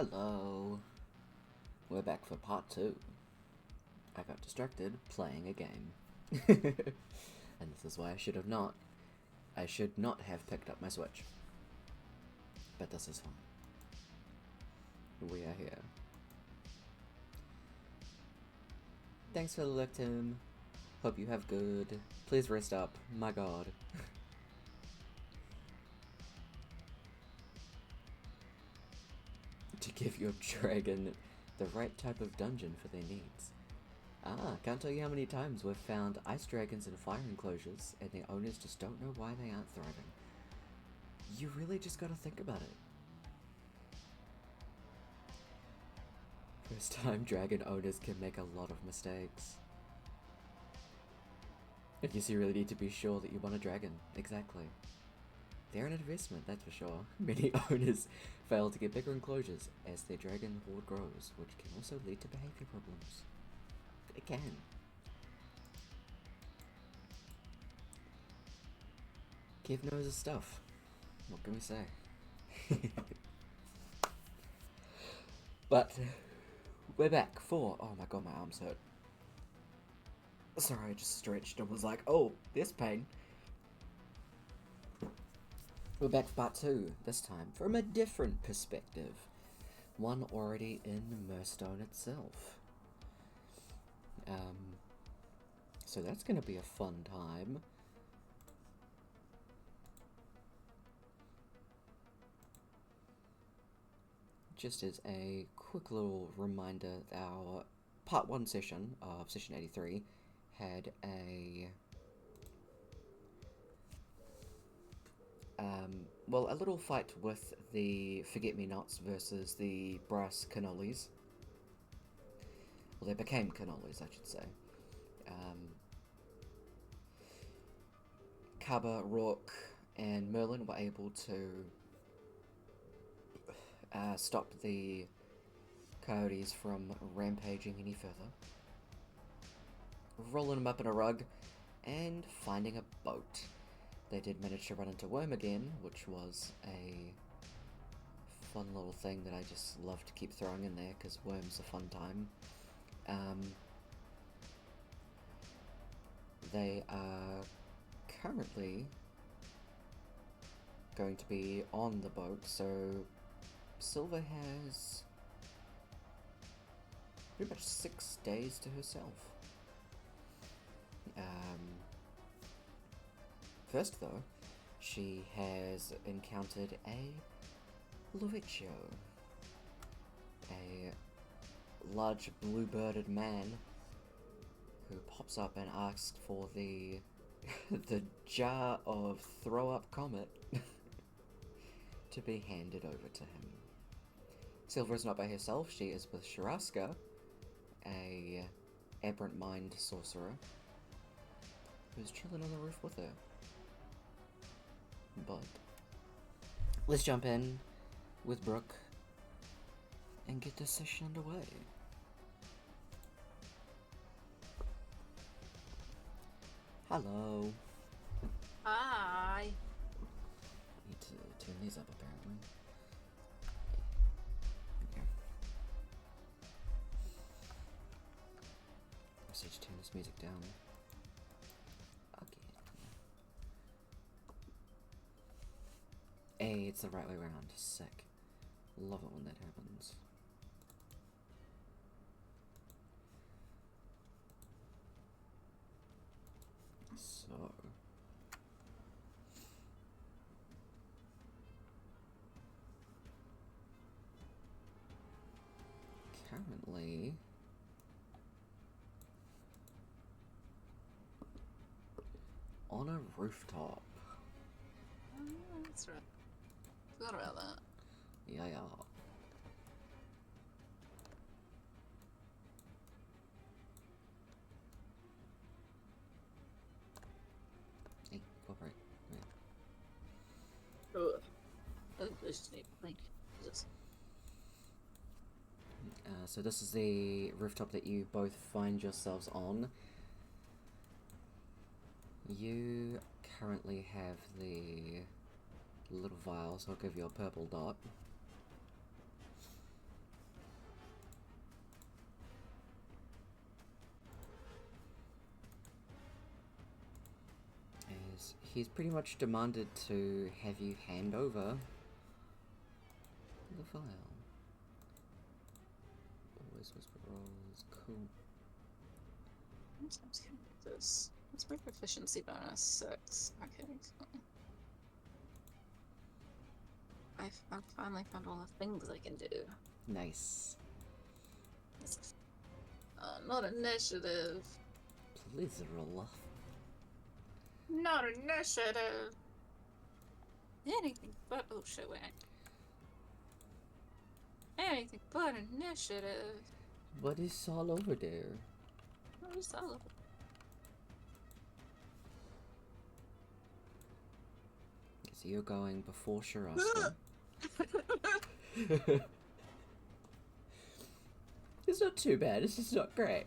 Hello. We're back for part 2. I got distracted playing a game. And this is why I should not have picked up my Switch. But this is fine. We are here. Thanks for the look, Tim. Hope you have good. Please rest up. My god. To give your dragon the right type of dungeon for their needs. Can't tell you how many times we've found ice dragons in fire enclosures and their owners just don't know why they aren't thriving. You really just gotta think about it. First time dragon owners can make a lot of mistakes. I guess you really need to be sure that you want a dragon. Exactly. They're an investment, that's for sure. Many owners fail to get bigger enclosures as their dragon horde grows, which can also lead to behavior problems. It can. Kev knows his stuff. What can we say? But we're back for... Oh my god, my arms hurt. Sorry, I just stretched and was like, oh, there's pain. We're back for part 2, this time from a different perspective. One already in Murstone itself. So that's going to be a fun time. Just as a quick little reminder, our part 1 session of session 83 had a... a little fight with the Forget-Me-Nots versus the Brass Cannolis. Well, they became Cannolis, I should say. Kaba, Rourke, and Merlin were able to stop the coyotes from rampaging any further, rolling them up in a rug, and finding a boat. They did manage to run into Worm again, which was a fun little thing that I just love to keep throwing in there, because Worm's a fun time. They are currently going to be on the boat, so Silver has pretty much 6 days to herself. First though, she has encountered a Lovicchio, a large blue-birded man who pops up and asks for the the jar of throw-up comet to be handed over to him. Silver is not by herself, she is with Shiraska, a aberrant mind sorcerer, who's chilling on the roof with her. But let's jump in with Brooke and get this session underway. Hello. Hi. Need to turn these up apparently. Okay. I need to turn this music down. Hey, it's the right way around. Sick. Love it when that happens. So... currently... on a rooftop. That's right. Forgot about that. Yeah. Hey, cooperate. Yeah. Oh, I just need to Jesus. So this is the rooftop that you both find yourselves on. You currently have the little vial, so I'll give you a purple dot. he's pretty much demanded to have you hand over the file. Always whisper rolls, cool. I'm just gonna do this. What's my proficiency bonus? 6. Okay. I've finally found all the things I can do. Nice. Not initiative. Please roll. Not initiative. Anything but. Oh shit, wait. Anything but initiative. What is all over there? What is all of So you're going before Shiraska. It's not too bad, it's just not great.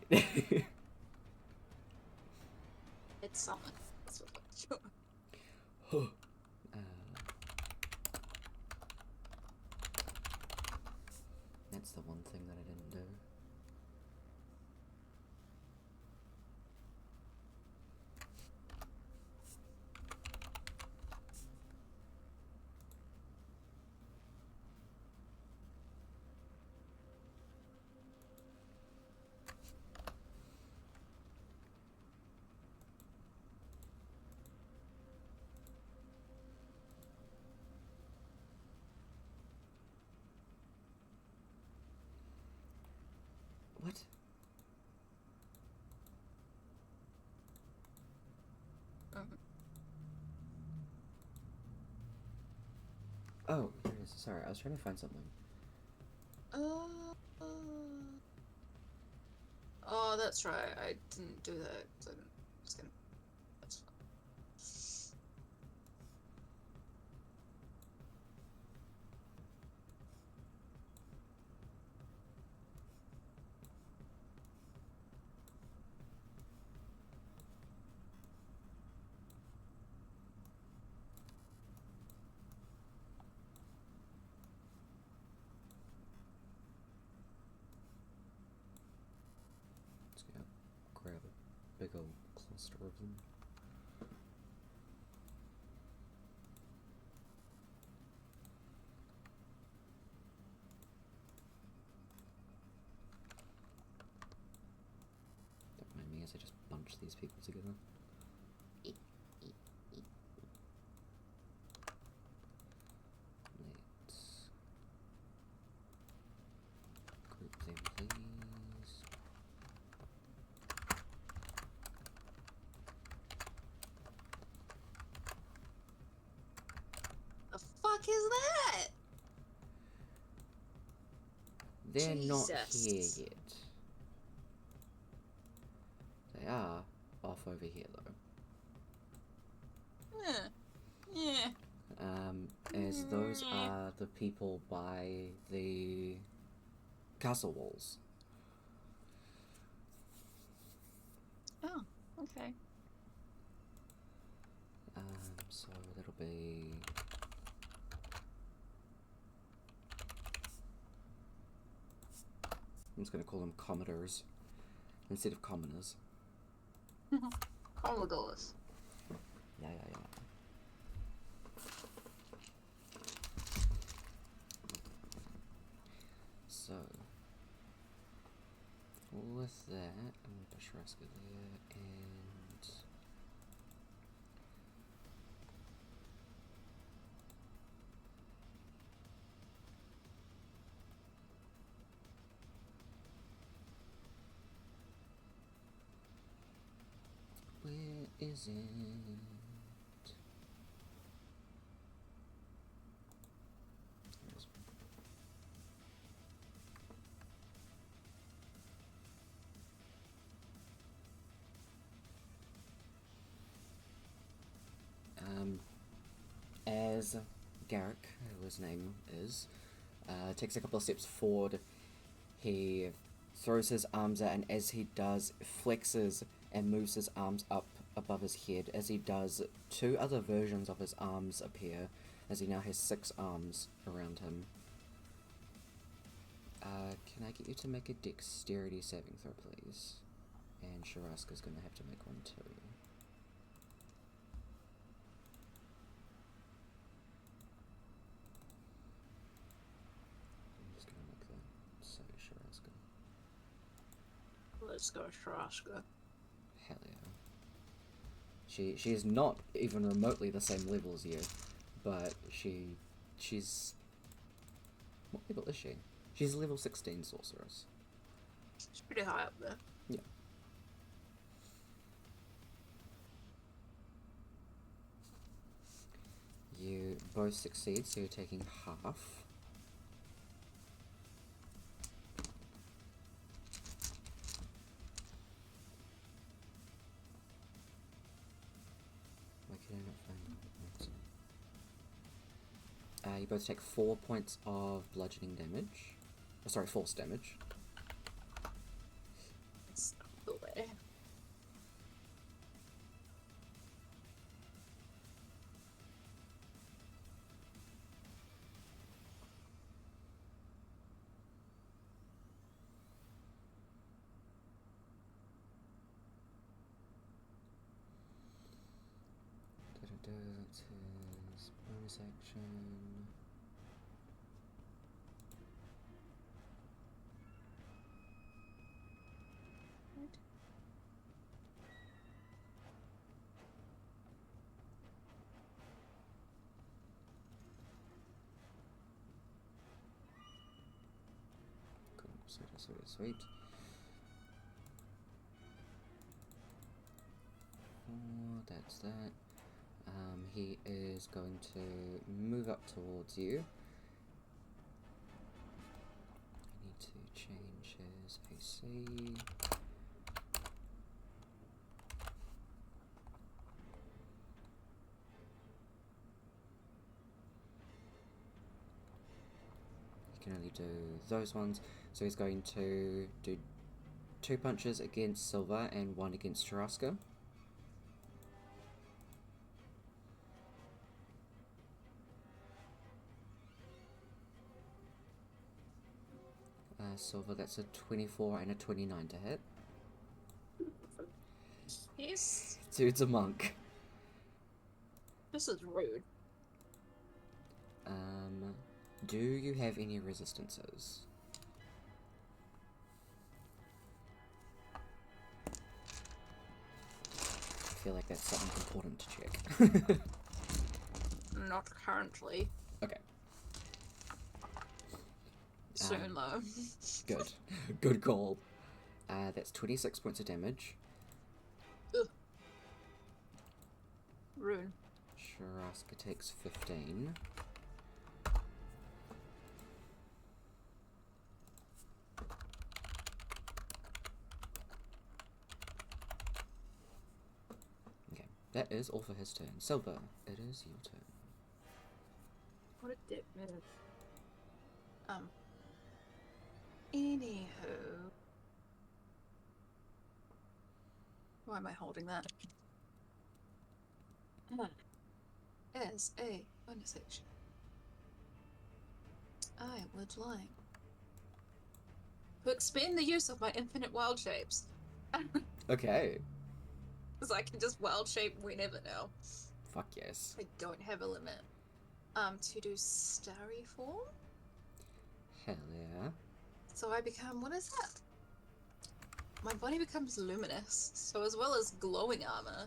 It's something. That's what I'm doing. That's the one thing that I didn't do. What? Oh, here it is. Sorry, I was trying to find something. Oh, that's right. I didn't do that. So I'm just gonna. That's fine. Let's go grab a big old cluster of them. Don't mind me as I just bunch these people together. Let's group them, please. The fuck is that? They're not here Jesus. yet. They are off over here though. Yeah. As those are the people by the castle walls. Oh, okay. So that'll be... I'm just gonna call them commodores instead of commoners. Commodores. Yeah. So, with that, I'm gonna push Raska there, and where is it? As Garrick, who his name is, takes a couple of steps forward, he throws his arms out, and as he does, flexes and moves his arms up above his head. As he does, two other versions of his arms appear, as he now has 6 arms around him. Can I get you to make a dexterity saving throw, please? And Shiraska's gonna have to make one too. Let's go Sharaska. Hell yeah. She is not even remotely the same level as you, but she's what level is she? She's level 16 sorceress. She's pretty high up there. Yeah. You both succeed, so you're taking half. Why can I not find it? You both take 4 points of bludgeoning damage. Oh, sorry, force damage. It's the way. That's his bonus action. Cool, sweet. Oh, that's that. He is going to move up towards you. I need to change his AC. He can only do those ones, so he's going to do 2 punches against Silver and 1 against Charaska. Silver, that's a 24 and a 29 to hit. Yes. Dude's a monk. This is rude. Do you have any resistances? I feel like that's something important to check. Not currently. Okay. Soon though. Good. Good call. That's 26 points of damage. Ugh. Rune. Sharaska takes 15. Okay, that is all for his turn. Silver, it is your turn. What a dick minute. Anywho. Why am I holding that? As a bonus action, I would like to expand the use of my infinite wild shapes. Okay. Because I can just wild shape whenever now. Fuck yes. I don't have a limit. To do starry form? Hell yeah. So I become, what is that? My body becomes luminous, so as well as glowing armor,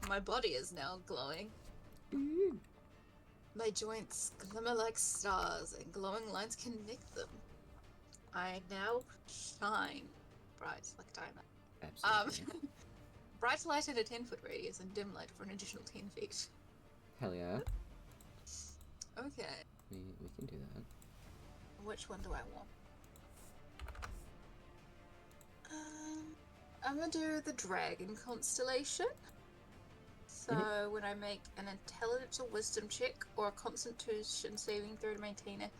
my body is now glowing. Ooh. My joints glimmer like stars, and glowing lines connect them. I now shine bright like a diamond. Absolutely. Bright light at a 10-foot radius and dim light for an additional 10 feet. Hell yeah. Okay. We can do that. Which one do I want? I'm gonna do the dragon constellation. So when I make an intelligence or wisdom check or a constitution saving throw to maintain a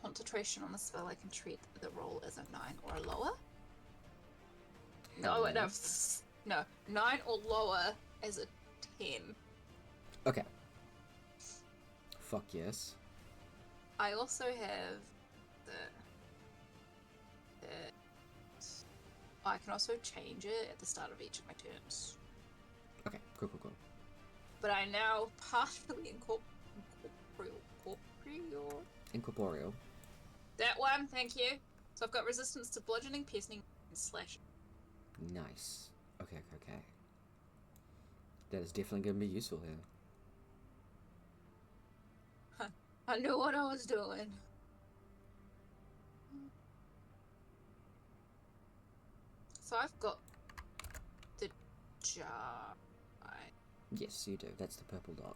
concentration on the spell, I can treat the roll as a 9 or lower. Hell No, yeah. no, 9 or lower as a 10. Okay. Fuck yes. I also have I can also change it at the start of each of my turns. Okay, cool. But I now partially Incorporeal. That one, thank you. So I've got resistance to bludgeoning, piercing, and slashing. Nice. Okay, okay, okay. That is definitely going to be useful here. I knew what I was doing. So I've got the jar. Yes, you do. That's the purple dot.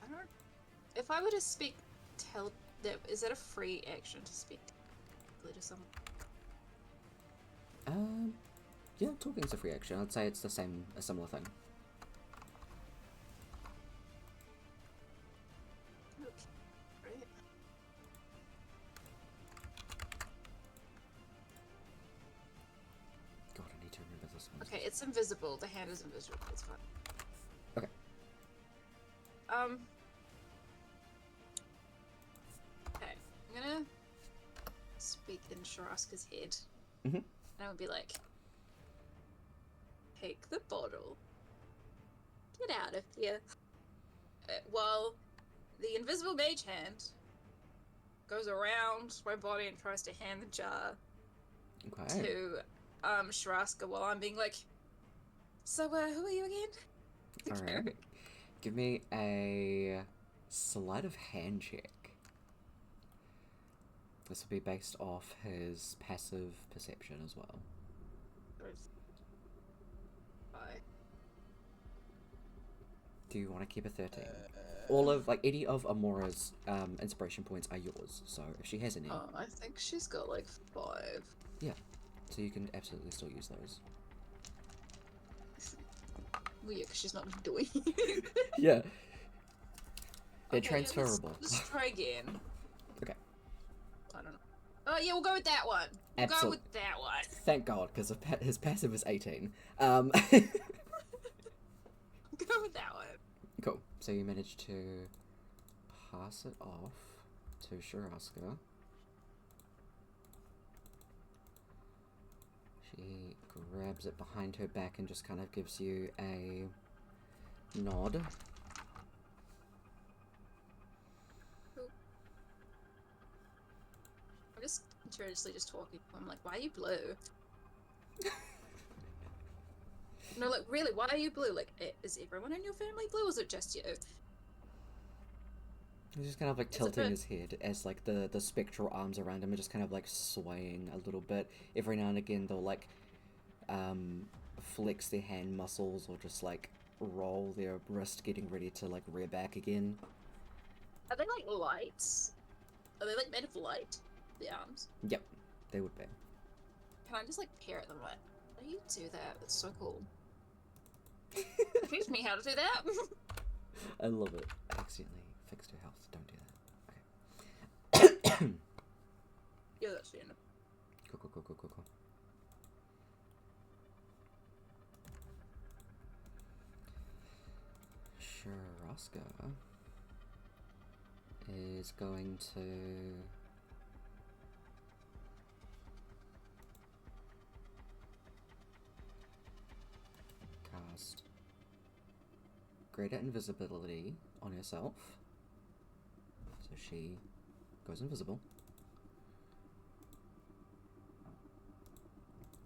I don't. If I were to speak, is that a free action to speak to someone? Yeah, talking is a free action. I'd say it's a similar thing. Okay, right. God, I need to remember this one. Okay, it's invisible. The hand is invisible. It's fine. Okay. Okay, I'm gonna speak in Sharaska's head. Mm-hmm. And I would be like, take the bottle. Get out of here. While the invisible mage hand goes around my body and tries to hand the jar to Sharaska while I'm being like, so who are you again? Alright. Give me a sleight of hand check. This will be based off his passive perception as well. Do you want to keep a 13? All of, like, any of Amora's inspiration points are yours, so if she has any... I think she's got, like, 5. Yeah, so you can absolutely still use those. Well, yeah, because she's not doing Yeah. They're okay, transferable. Let's try again. Okay. I don't know. Oh, yeah, we'll go with that one. We'll go with that one. Thank God, because his passive is 18. Go with that one. Cool. So you managed to pass it off to Sharaska. She grabs it behind her back and just kind of gives you a nod. I'm just curiously just talking. I'm like, why are you blue? No, like, really, why are you blue? Like, is everyone in your family blue, or is it just you? He's just kind of like tilting his head as like the spectral arms around him are just kind of like swaying a little bit. Every now and again they'll like flex their hand muscles or just like roll their wrist getting ready to like rear back again. Are they like lights? Are they like made of light? The arms? Yep, they would be. Can I just like peer at them like, how do you do that? That's so cool. Teach me how to do that. I love it. Accidentally fixed her health. Don't do that. Okay. Yeah, that's the end. Cool. Sharaska is going to cast greater invisibility on herself, so she goes invisible.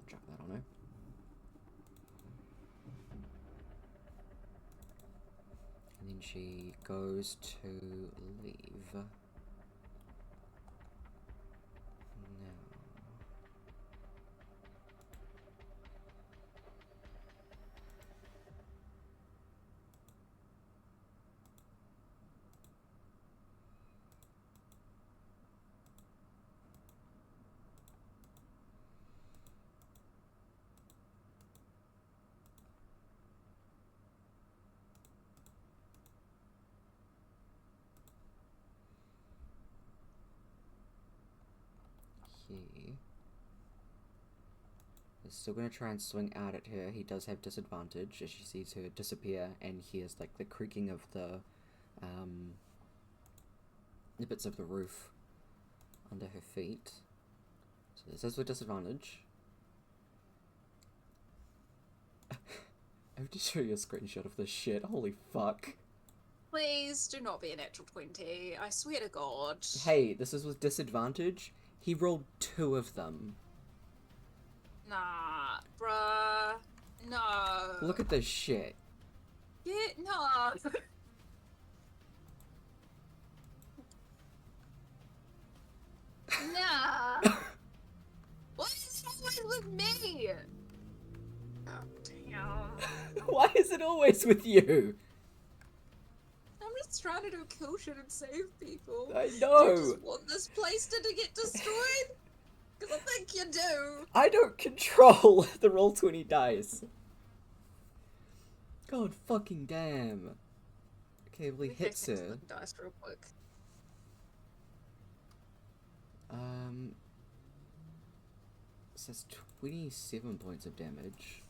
Drop that on her. And then she goes to leave. Now. He is still going to try and swing out at her. He does have disadvantage as she sees her disappear and hears like the creaking of the bits of the roof under her feet. So this is with disadvantage. I have to show you a screenshot of this shit. Holy fuck. Please do not be a natural 20. I swear to God. Hey, this is with disadvantage. He rolled 2 of them. Nah, bruh. No. Look at this shit. No. Nah. What is wrong with me? Oh, damn. Why is it always with you? I'm just trying to do kill shit and save people. I Do know. you just want this place to get destroyed? Because I think you do. I don't control the roll 20 dice. God fucking damn. Okay, well he hits her. The dice real quick. Says 27 points of damage.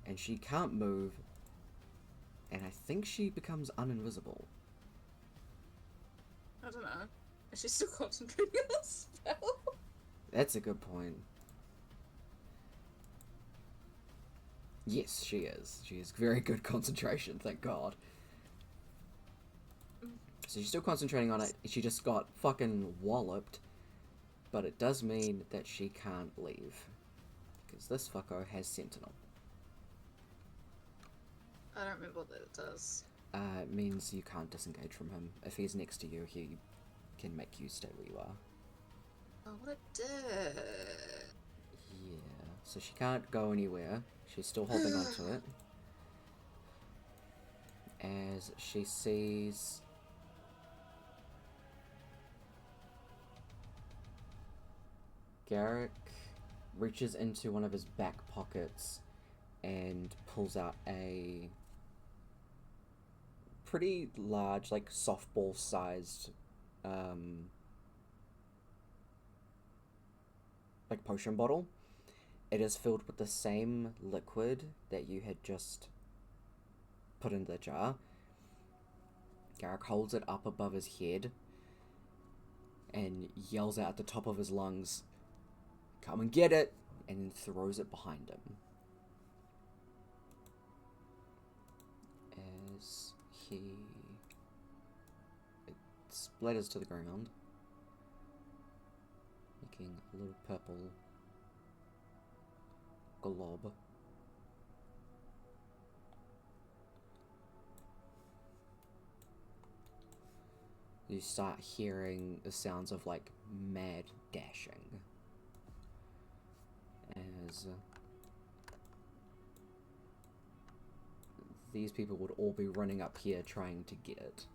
And she can't move. And I think she becomes uninvisible. I don't know. Is she still concentrating on the spell? That's a good point. Yes, she is. She has very good concentration, thank God. So she's still concentrating on it. She just got fucking walloped. But it does mean that she can't leave. Because this fucko has Sentinel. I don't remember what that does. It means you can't disengage from him. If he's next to you, he can make you stay where you are. Oh, what it did. Yeah. So she can't go anywhere. She's still holding on to it. As she sees... Garrick reaches into one of his back pockets and pulls out a pretty large, like, softball-sized, like, potion bottle. It is filled with the same liquid that you had just put in the jar. Garrick holds it up above his head and yells out at the top of his lungs, "Come and get it!" and then throws it behind him. As it splatters to the ground, making a little purple glob. You start hearing the sounds of, like, mad dashing. As these people would all be running up here trying to get it.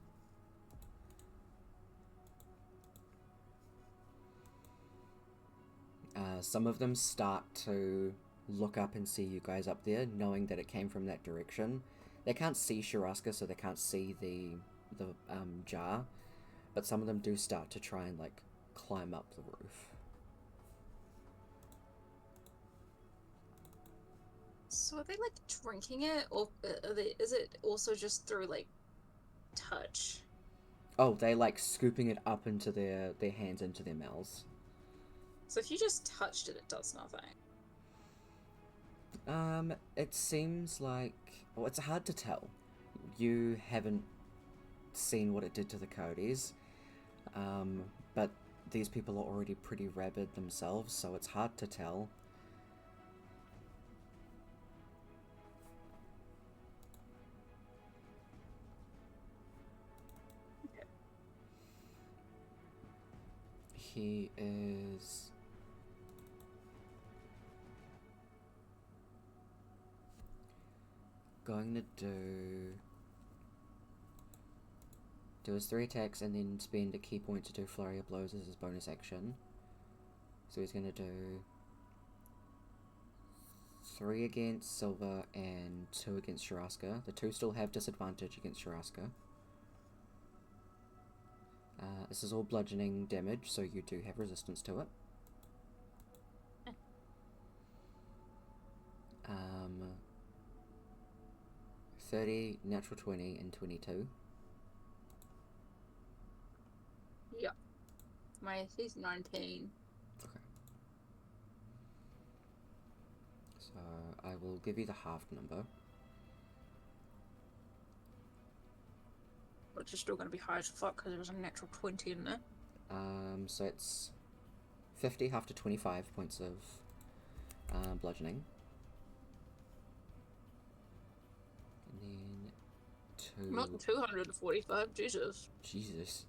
Some of them start to look up and see you guys up there, knowing that it came from that direction. They can't see Shiraska, so they can't see the jar, but some of them do start to try and, like, climb up the roof. So are they, like, drinking it, or is it also just through, like, touch? Oh, they, like, scooping it up into their hands, into their mouths. So if you just touched it, it does nothing. It seems like... Well, it's hard to tell. You haven't seen what it did to the Codes. But these people are already pretty rabid themselves, so it's hard to tell. Okay. He is... going to do his 3 attacks and then spend a key point to do Flurry of Blows as his bonus action. So he's going to do 3 against Silver and 2 against Shiraska. The 2 still have disadvantage against Shiraska. This is all bludgeoning damage, so you do have resistance to it. 30, natural 20, and 22. Yeah. My AC's 19. Okay. So I will give you the halved number. Which is still going to be high as fuck because there was a natural 20 in there. So it's 50 half to 25 points of bludgeoning. And then 2... Not 245, Jesus. Jesus.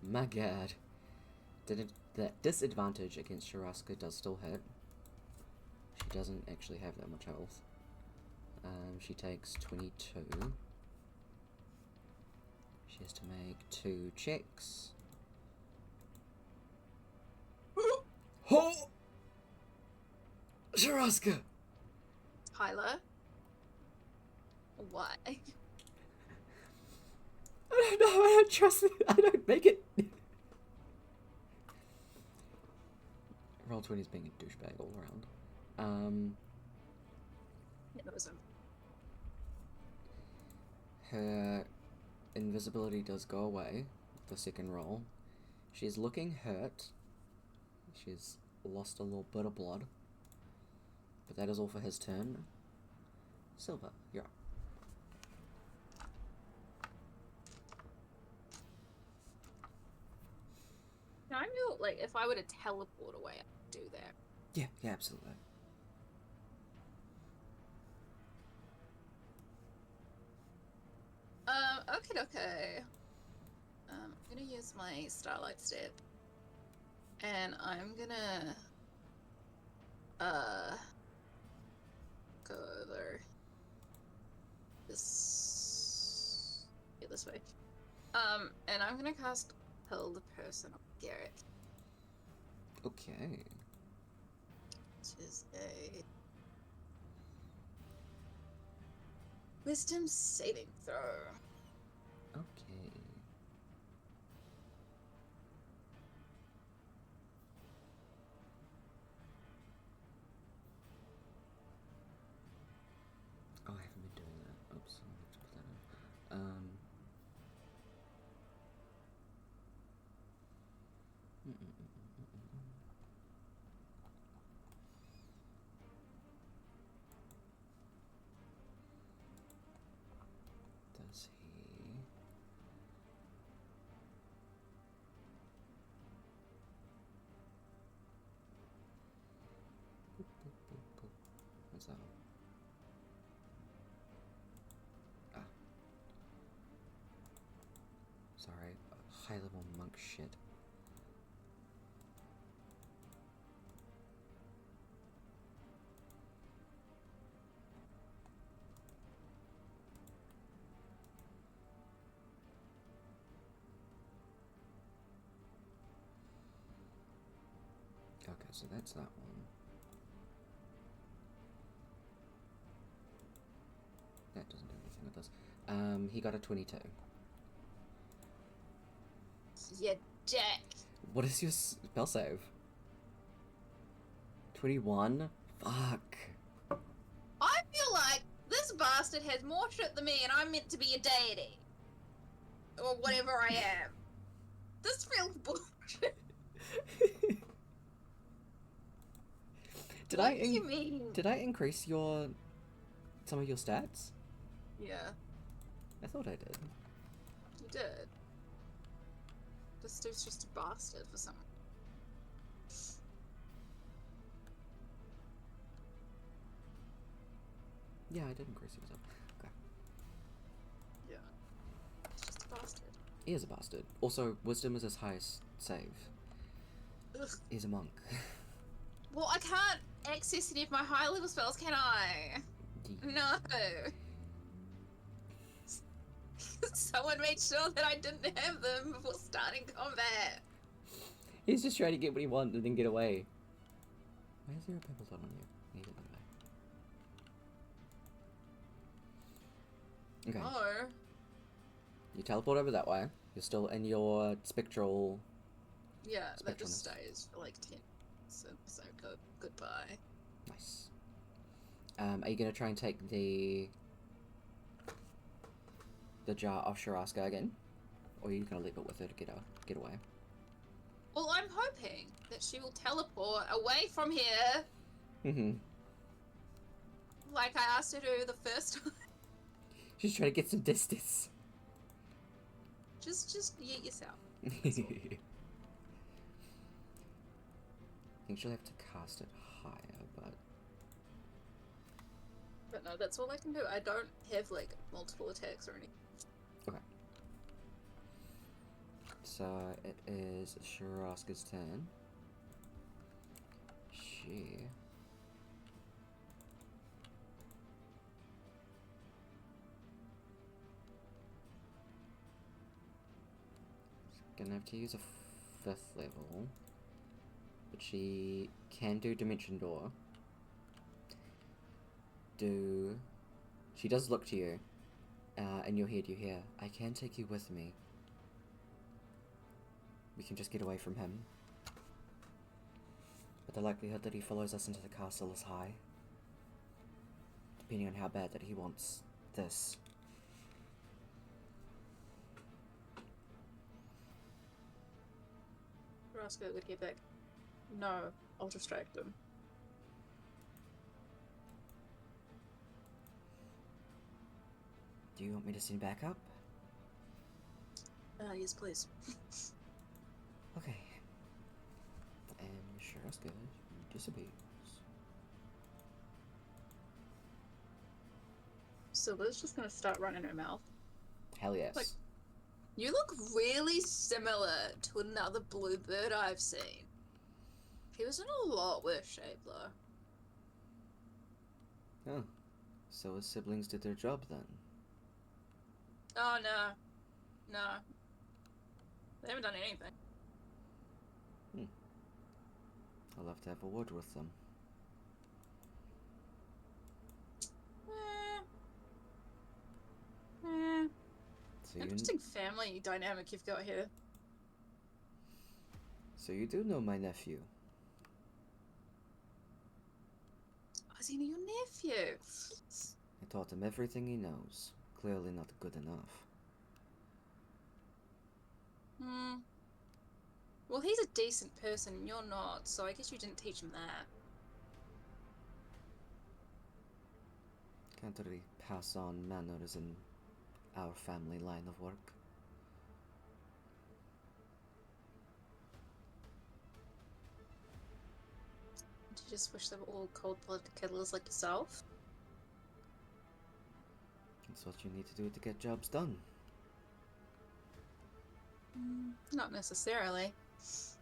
My god. That disadvantage against Sharaska does still hit. She doesn't actually have that much health. She takes 22. She has to make 2 checks. Oh! Sharaska! Hyla? Why? I don't know, I don't trust it. I don't make it. Roll20 is being a douchebag all around. Yeah, that was him. Her invisibility does go away, the second roll. She's looking hurt. She's lost a little bit of blood. But that is all for his turn. Silver, you're up. Can I know, like, if I were to teleport away, I'd do that. Yeah, absolutely. Okay. I'm gonna use my Starlight Step. And I'm gonna, go over this, this way. And I'm gonna cast Held Person on Garrett. Okay. Which is a Wisdom saving throw. Okay. Oh, I haven't been doing that. Oops, I have to put that in. Does he? Boop, boop, boop, boop. What's that? Ah. Sorry, high level monk shit. Okay, so that's that one. That doesn't do anything with this. He got a 22. Yeah, Jack. What is your spell save? 21? Fuck. I feel like this bastard has more shit than me and I'm meant to be a deity. Or whatever I am. This feels bullshit. What do you mean? Did I increase some of your stats? Yeah, I thought I did. you did. This dude's just a bastard for some. Yeah, I did increase yours up. Okay. Yeah. He's just a bastard. He is a bastard. Also, wisdom is his highest save. Ugh. He's a monk. Well, I can't access any of my high level spells, can I? No. Someone made sure that I didn't have them before starting combat. He's just trying to get what he wants and then get away. Why is there a pimple dot on you? Need it that way. Okay. Oh. You teleport over that way. You're still in your spectral... Yeah, that just Spectralness. stays for like 10 minutes, so goodbye. Nice. Are you gonna try and take the jar off Sharaska again? Or are you gonna leave it with her to get away? Well, I'm hoping that she will teleport away from here Mm-hmm. Like I asked her to the first time. She's trying to get some distance. Just yeet yourself. I think she'll have to cast it higher, but... But no, that's all I can do. I don't have, like, multiple attacks or anything. Okay. So, it is Shiraska's turn. She... gonna have to use a 5th level. But she can do Dimension Door. She does look to you. In your head you hear, I can take you with me. We can just get away from him. But the likelihood that he follows us into the castle is high. Depending on how bad that he wants this. Roscoe would get back. No, I'll distract him. Do you want me to send back up? Yes, please. Okay. And Shiraska disappears. Silver's just gonna start running her mouth. Hell yes. Like, you look really similar to another bluebird I've seen. He was in a lot worse shape, though. Oh. So his siblings did their job then? Oh, no. No. They haven't done anything. I'll have to have a word with them. So Interesting family dynamic you've got here. So you do know my nephew? Oh, is he your nephew? I taught him everything he knows. Clearly not good enough. Well, he's a decent person and you're not, so I guess you didn't teach him that. Can't really pass on manners in our family line of work. Do you just wish they were all cold-blooded killers like yourself? That's what you need to do to get jobs done. Not necessarily. It's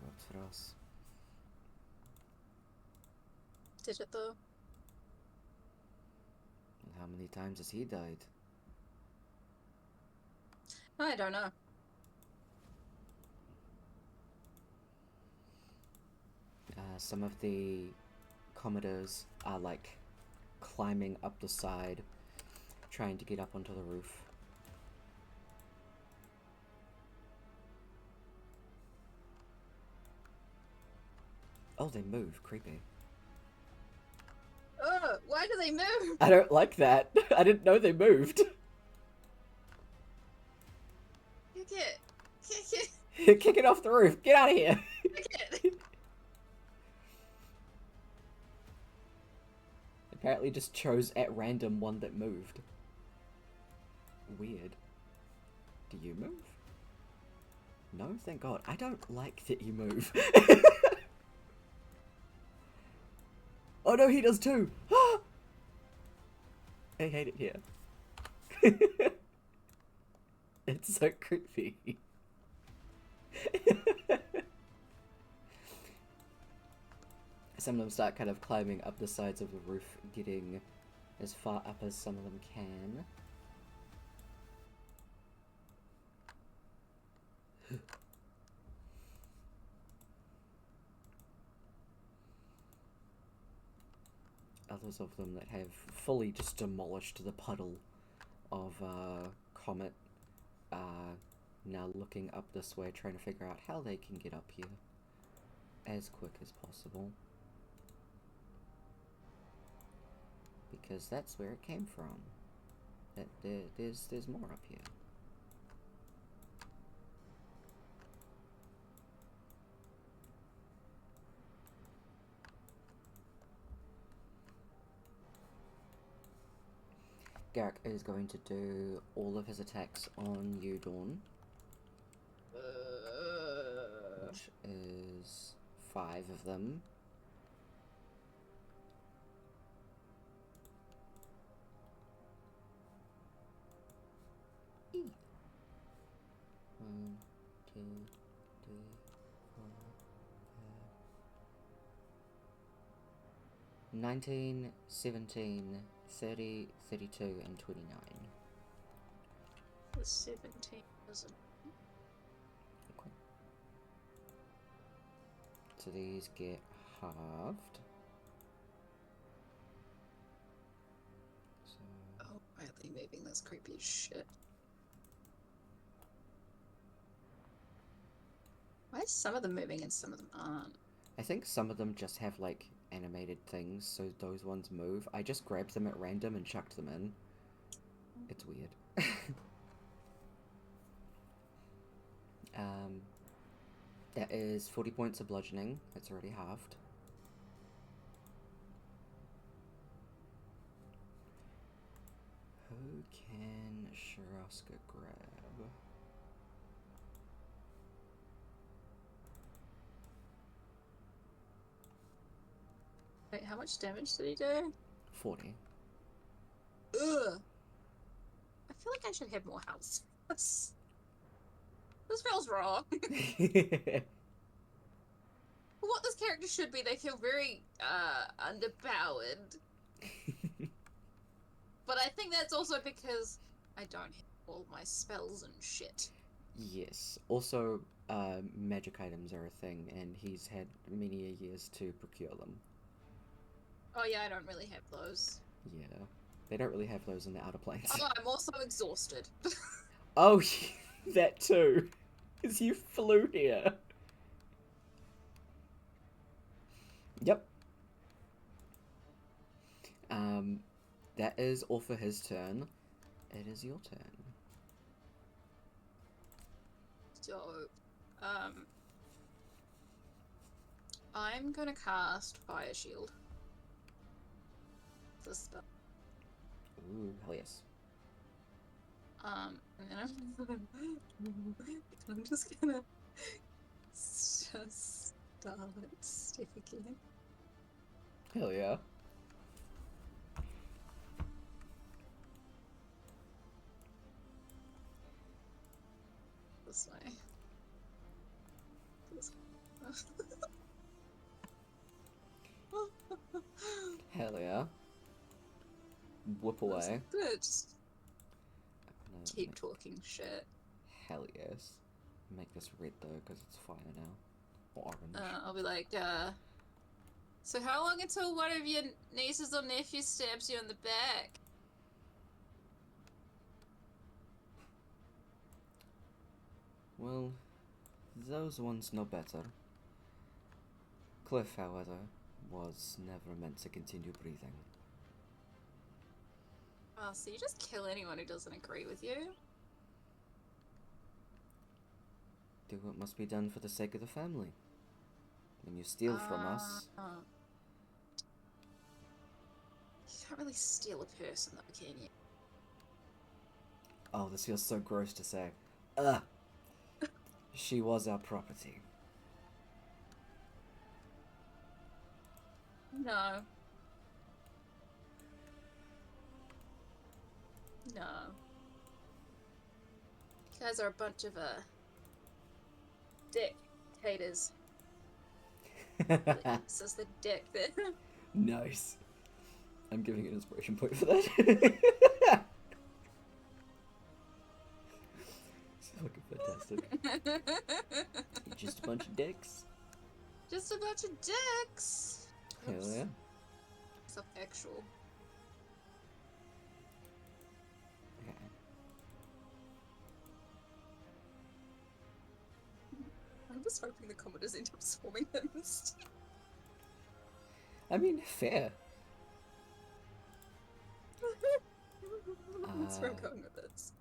worked for us. Did it though? And how many times has he died? I don't know. Some of the commodores are like climbing up the side, trying to get up onto the roof. Oh, they move. Creepy. Oh, why do they move? I don't like that. I didn't know they moved. Kick it. Kick it. Kick it off the roof. Get out of here. Kick it. Apparently just chose at random one that moved. Weird. Do you move? No, thank God. I don't like that you move. Oh no, he does too! I hate it here. It's so creepy. Some of them start kind of climbing up the sides of the roof, getting as far up as some of them can. Others of them that have fully just demolished the puddle of Comet are now looking up this way, trying to figure out how they can get up here as quick as possible. Because that's where it came from. There's more up here. Garrick is going to do all of his attacks on you, Dawn. Which is 5 of them. E. 1, 2, 3, 4, 5. 19, 17, 30, 32, and 29. The 17 doesn't. Okay. So these get halved. So Oh, quietly moving, that's creepy as shit. Why is some of them moving and some of them aren't? I think some of them just have like animated things, so those ones move. I just grabbed them at random and chucked them in. It's weird. That is 40 points of bludgeoning. That's already halved. Who can Sharaska grab? Wait, how much damage did he do? 40. Ugh. I feel like I should have more health. This feels wrong. What this character should be, they feel very underpowered. But I think that's also because I don't have all my spells and shit. Yes. Also, magic items are a thing, and he's had many years to procure them. Oh yeah, I don't really have those. Yeah. They don't really have those in the Outer Planes. Oh, I'm also exhausted. Oh, that too. Because you flew here. Yep. That is all for his turn. It is your turn. So, I'm gonna cast Fire Shield. This spell. Ooh, hell yes. And then I'm just gonna start sticking. Hell yeah. This way. This way. Hell yeah. Whip away. Good. Just keep talking shit. Hell yes. Make this red though, because it's fire now. Or orange. I'll be like, so how long until one of your nieces or nephews stabs you in the back? Well, those ones know better. Cliff, however, was never meant to continue breathing. Oh, so you just kill anyone who doesn't agree with you? Do what must be done for the sake of the family. When you steal from us... You can't really steal a person though, can you? Oh, this feels so gross to say. Ugh! She was our property. No. No. You guys are a bunch of, dictators. Says the dick there. Nice. I'm giving an inspiration point for that. It's fucking fantastic. Just a bunch of dicks. Just a bunch of dicks. Hell yeah. It's actual. Okay. I'm just hoping the commoners end up swarming him instead. I mean, fair. That's where I'm going with this.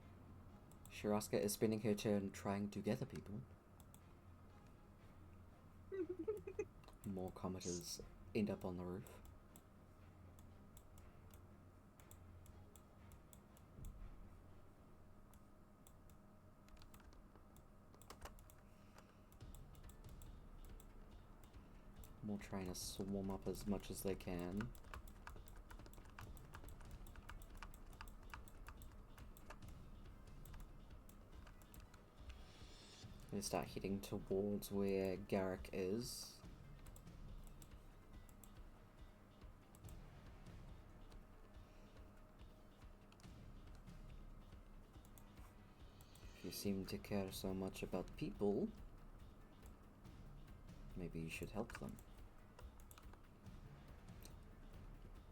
Sharaska is spending her turn trying to gather people. More commenters end up on the roof. all trying to swarm up as much as they can. They start heading towards where Garrick is. If you seem to care so much about people, maybe you should help them.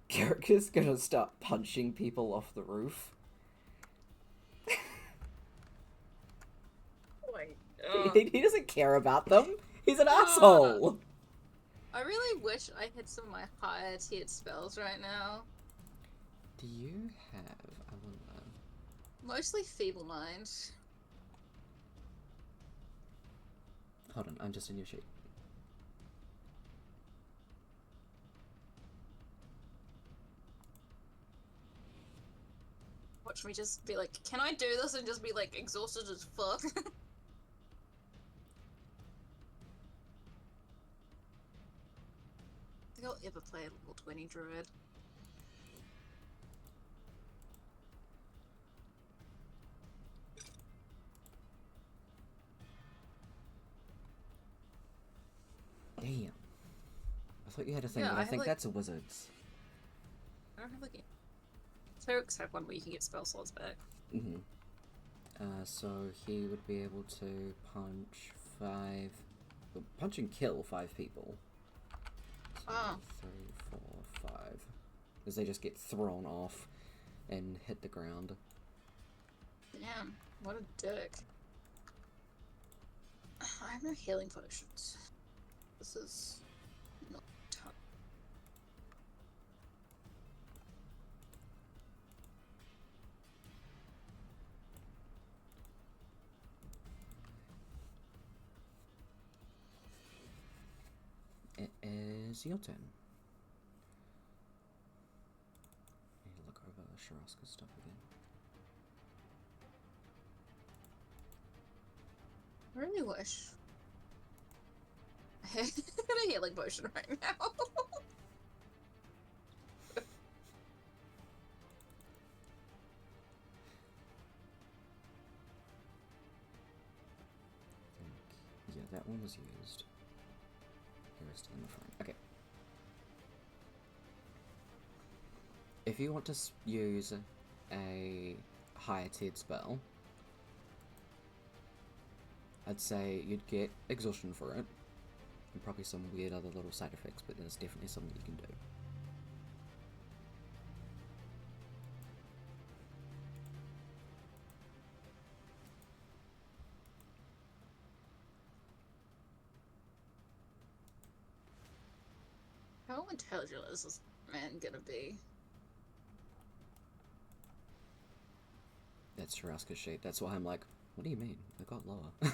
Garrick is gonna start punching people off the roof. Wait. He doesn't care about them. He's an asshole. I really wish I had some of my higher tiered spells right now. Do you have? I wonder. Mostly Feeble Mind. Hold on, I'm just in your sheet. Watch me just be like, can I do this? And just be like exhausted as fuck. I think I'll ever play a level 20 druid. Damn. I thought you had a thing, Yeah, but I I have, think like- that's a wizard's. I don't have like a... Clerics have one where you can get spell slots back. Mm-hmm. So he would be able to punch and kill 5 people. So 3, 4, 5. As they just get thrown off and hit the ground. Damn, what a dick. I have no healing potions. This is not tough. It is your turn. I need to look over Sharaska's stuff again. I really wish I had a healing potion right now. Yeah, that one was used. Here is still in the front. Okay. If you want to use a higher tiered spell, I'd say you'd get exhaustion for it, and probably some weird other little side effects, but there's definitely something you can do. How intelligent is this man gonna be? That's Sharaska's sheet. That's why I'm like, what do you mean? It got lower.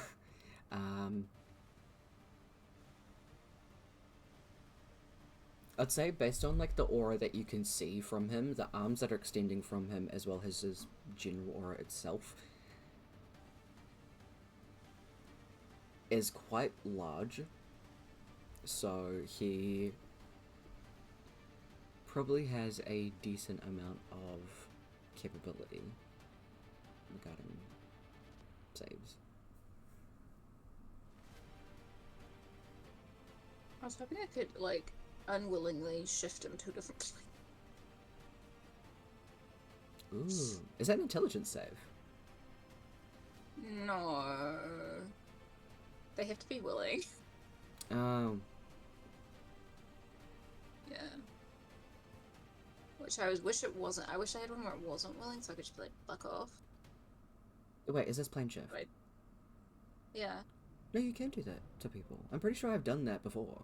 I'd say based on like the aura that you can see from him, the arms that are extending from him, as well as his general aura itself, is quite large. So he probably has a decent amount of capability regarding saves. I was hoping I could, like, unwillingly shift him to a different place. Ooh, is that an intelligence save? No. They have to be willing. Um, Yeah. Which I wish it wasn't. I wish I had one where it wasn't willing, so I could just be like, fuck off. wait, is this plane shift? Right. Yeah. No, you can do that to people. I'm pretty sure I've done that before.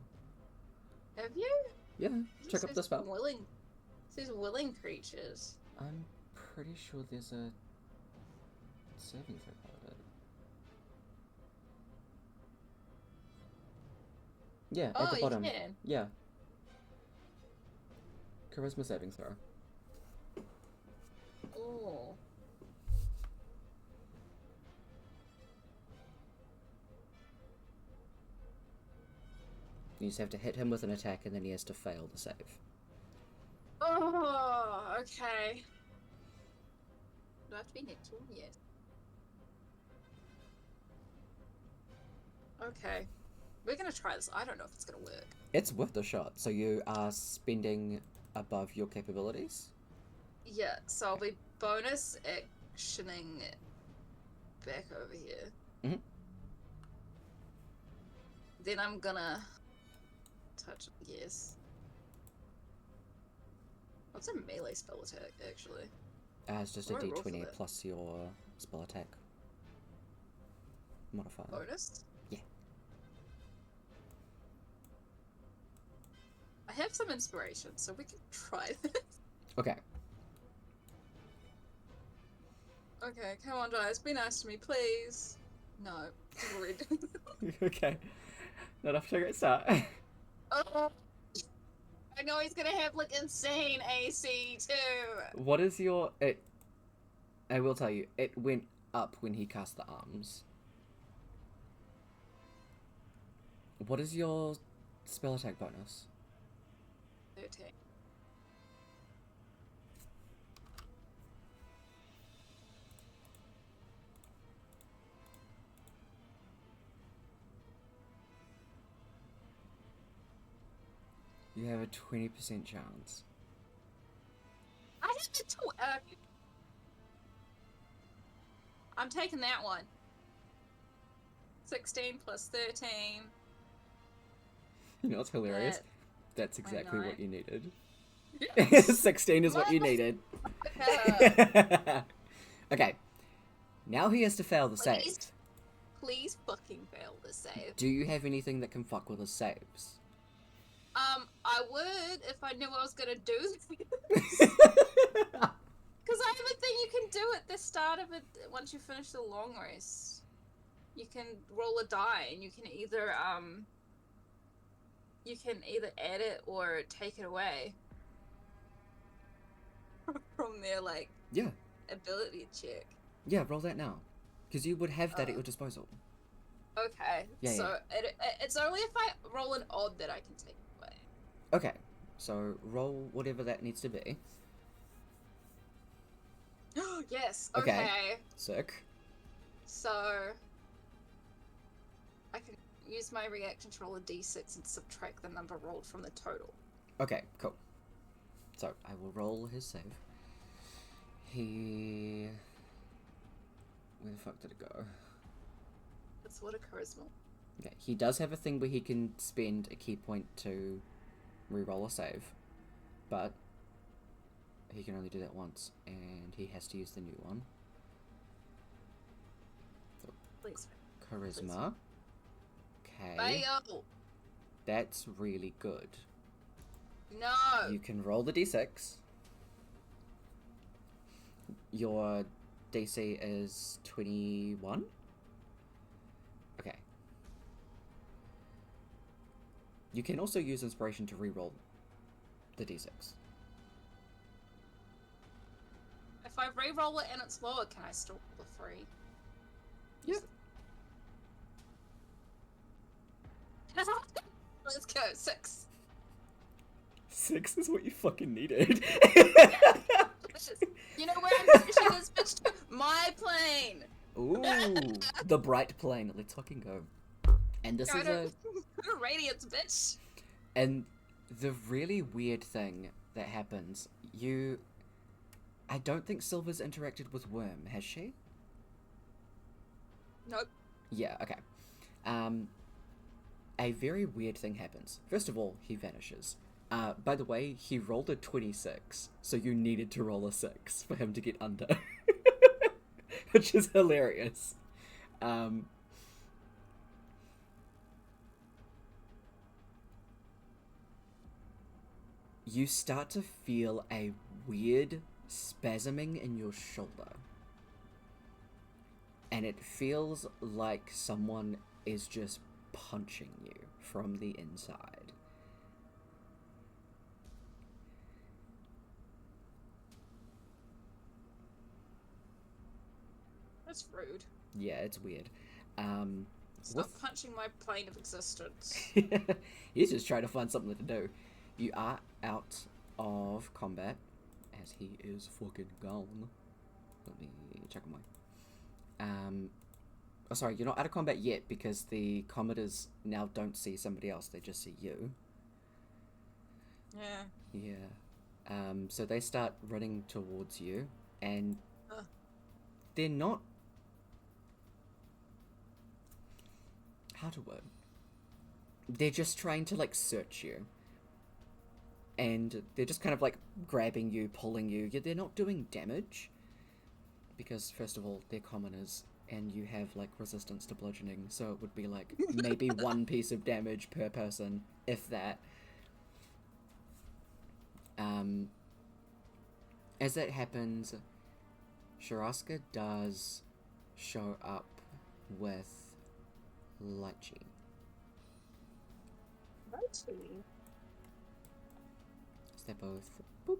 Have you? Yeah, It check up says the spell. Willing. It says willing creatures. I'm pretty sure there's a saving throw part of it. Yeah, at the bottom. You can. Yeah. Charisma saving throw. Oh. You just have to hit him with an attack, and then he has to fail the save. Oh, okay. Do I have to be next one? Yes. Okay. We're gonna try this. I don't know if it's gonna work. It's worth a shot. So you are spending above your capabilities? Yeah, so I'll be bonus actioning it back over here. Mm-hmm. Then I'm gonna touch. Yes. What's a melee spell attack, actually? It's just a What do I roll for d20 that? plus your spell attack modifier. Bonus? Yeah. I have some inspiration, so we can try this. Okay. Okay, come on, guys. Be nice to me, please. No. Rude. Okay. Not off to a great start. Oh, I know he's gonna have, like, insane AC, too. What is your... I will tell you, it went up when he cast the arms. What is your spell attack bonus? 13. You have a 20% chance. I have to I'm taking that one. 16 plus 13. You know what's hilarious? That- That's exactly what you needed. Yes. 16 is what you needed. Okay. Now he has to fail the save. Please fucking fail the save. Do you have anything that can fuck with his saves? I would if I knew I was gonna do this. Because I have a thing you can do at the start of it once you finish the long rest. You can roll a die and you can either add it or take it away from their like Yeah. ability check. Yeah, roll that now. Because you would have that at your disposal. Okay. Yeah, so it's only if I roll an odd that I can take it away. Okay. So roll whatever that needs to be. Yes. Okay. Okay. Sick. So I can use my reaction to roll a d6 and subtract the number rolled from the total. Okay, cool. So I will roll his save. He... Where the fuck did it go? That's what a charisma. Okay, he does have a thing where he can spend a key point to re-roll a save, but he can only do that once, and he has to use the new one. So, Please. charisma. Okay. Fail. That's really good. No. You can roll the d6. Your DC is 21. Okay. You can also use inspiration to re-roll the d6. If I re-roll it and it's lower, can I still roll the 3? Yeah. Let's go. 6. 6 is what you fucking needed. You know where I'm pushing this bitch to? My plane. Ooh, the bright plane. Let's fucking go. And this is a radiance, bitch. And the really weird thing that happens, I don't think Silver's interacted with Worm, has she? Nope. Yeah, okay. A very weird thing happens. First of all, he vanishes. By the way, he rolled a 26, so you needed to roll a 6 for him to get under. Which is hilarious. You start to feel a weird spasming in your shoulder. And it feels like someone is just punching you from the inside. That's rude. Yeah, it's weird. Stop punching my plane of existence. He's just trying to find something to do. You are out of combat, as he is fucking gone. Let me check on my... Oh, sorry, you're not out of combat yet, because the combaters now don't see somebody else, they just see you. Yeah. Yeah. So they start running towards you, and they're not... How to word? They're just trying to, like, search you. And they're just kind of, like, grabbing you, pulling you. Yeah, they're not doing damage. Because, first of all, they're commoners, and you have, like, resistance to bludgeoning, so it would be, like, maybe 1 piece of damage per person, if that. As that happens, Sharaska does show up with Lychee. Lychee? So they're both boop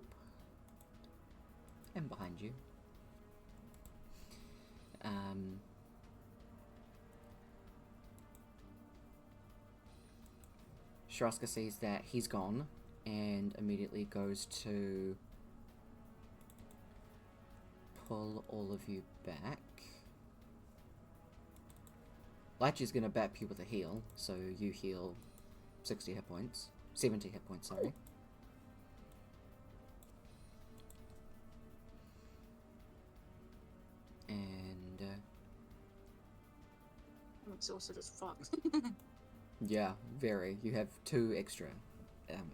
and behind you. Sharaska sees that he's gone and immediately goes to pull all of you back. Lychee's gonna bap you with a heal, so you heal 60 hit points. 70 hit points, sorry. And I'm exhausted as fuck. yeah, very. You have 2 extra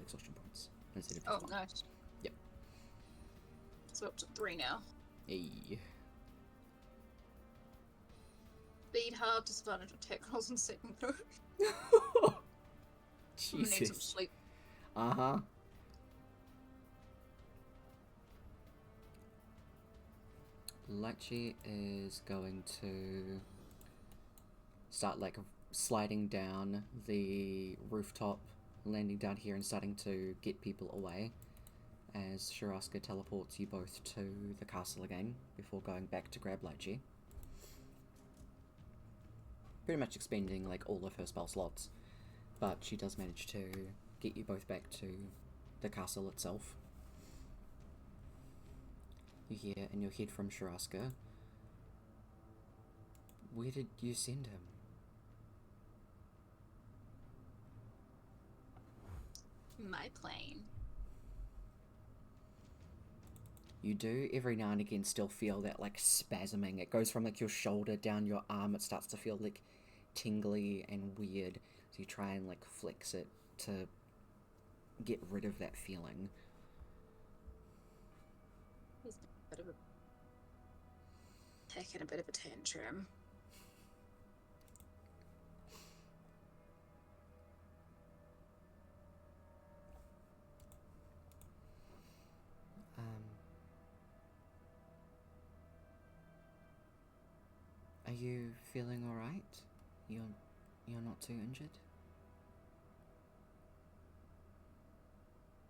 exhaustion points instead of just 1. Nice. Yep. So up to 3 now. Hey. Speed hard, disadvantage attack rolls and saving throw. Jesus. Need some sleep. Uh-huh. Lychee is going to start, like, sliding down the rooftop, landing down here and starting to get people away, as Sharaska teleports you both to the castle again, before going back to grab Lychee. Pretty much expending, like, all of her spell slots, but she does manage to get you both back to the castle itself. You hear in your head from Sharaska, where did you send him? My plane. You do every now and again still feel that, like, spasming. It goes from, like, your shoulder down your arm. It starts to feel, like, tingly and weird. So you try and, like, flex it to get rid of that feeling. He's a bit of a... taking a bit of a tantrum. Are you feeling alright? You're not too injured?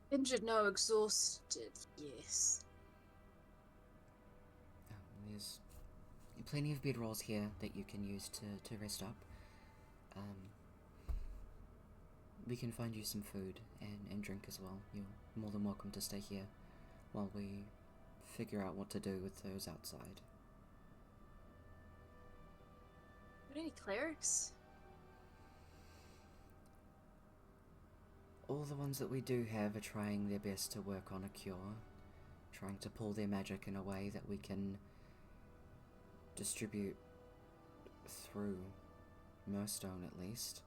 Injured, no. Exhausted, yes. There's plenty of bedrolls here that you can use to rest up. We can find you some food and drink as well. You're more than welcome to stay here while we figure out what to do with those outside. Any clerics? All the ones that we do have are trying their best to work on a cure, trying to pull their magic in a way that we can distribute through Murstone, at least.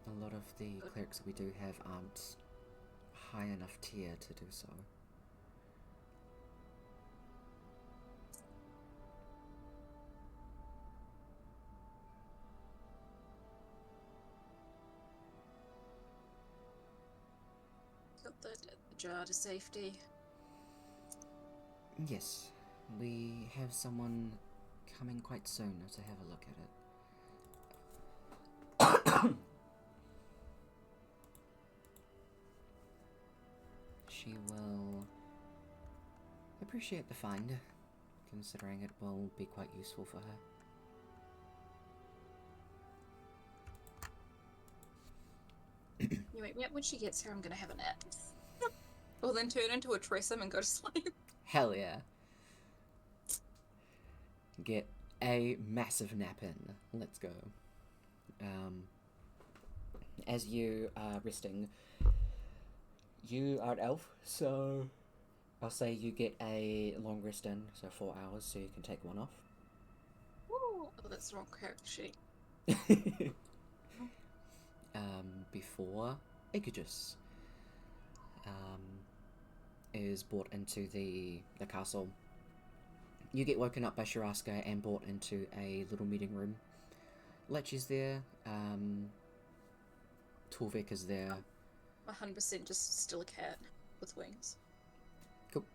A lot of the clerics that we do have aren't high enough tier to do so. Got the jar to safety. Yes, we have someone coming quite soon to have a look at it. She will appreciate the find, considering it will be quite useful for her. You wake me up when she gets here, I'm gonna have a nap. Or then turn into a Tressum and go to sleep. Hell yeah. Get a massive nap in. Let's go. As you are resting, you are an elf, so I'll say you get a long rest in, so 4 hours, so you can take one off. Ooh. Oh, that's the wrong character sheet. Before Icagus is brought into the castle. You get woken up by Shiraska and brought into a little meeting room. Lech is there, Torvik is there. 100% just still a cat with wings. Cool.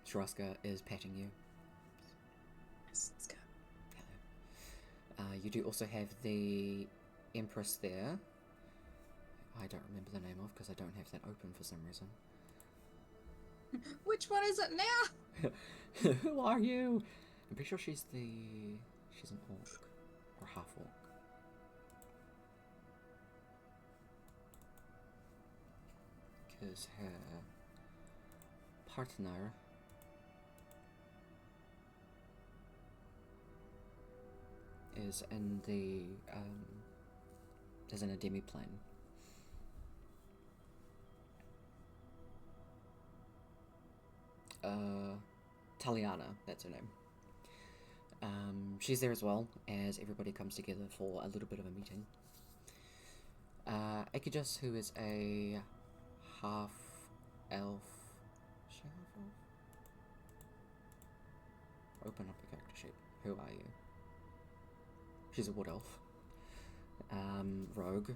Shiraska is patting you. Yes, let's go. Hello. You do also have the Empress there. I don't remember the name of because I don't have that open for some reason. Which one is it now? Who are you? I'm pretty sure she's an orc or half orc. Because her partner is in a demi-plane. Taliana, that's her name. She's there as well, as everybody comes together for a little bit of a meeting. Akijus, who is a half-elf... Is she half-elf? Open up the character sheet. Who are you? She's a wood elf. Rogue.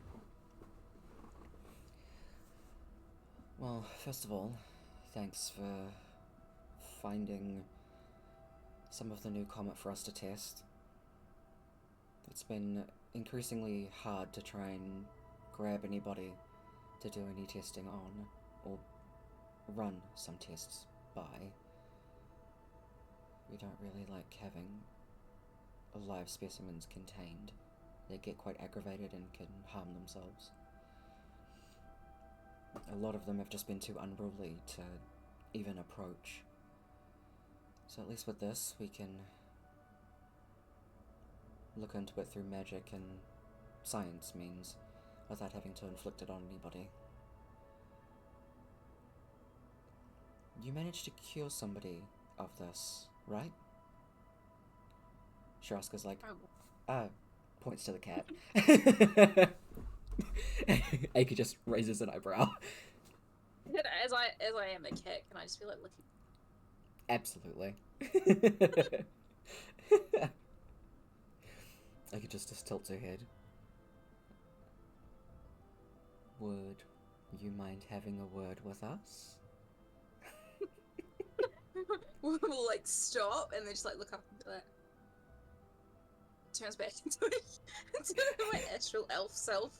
Well, first of all, thanks for finding some of the new comet for us to test. It's been increasingly hard to try and grab anybody to do any testing on, or run some tests by. We don't really like having live specimens contained. They get quite aggravated and can harm themselves. A lot of them have just been too unruly to even approach. So at least with this, we can look into it through magic and science means, without having to inflict it on anybody. You managed to cure somebody of this, right? Shiraska's like, points to the cat. Aiki just raises an eyebrow. As I am a cat, can I just be like looking? Absolutely. Aiki just tilts her head. Would you mind having a word with us? We'll like stop and then just like look up and be like, turns back into my astral elf self.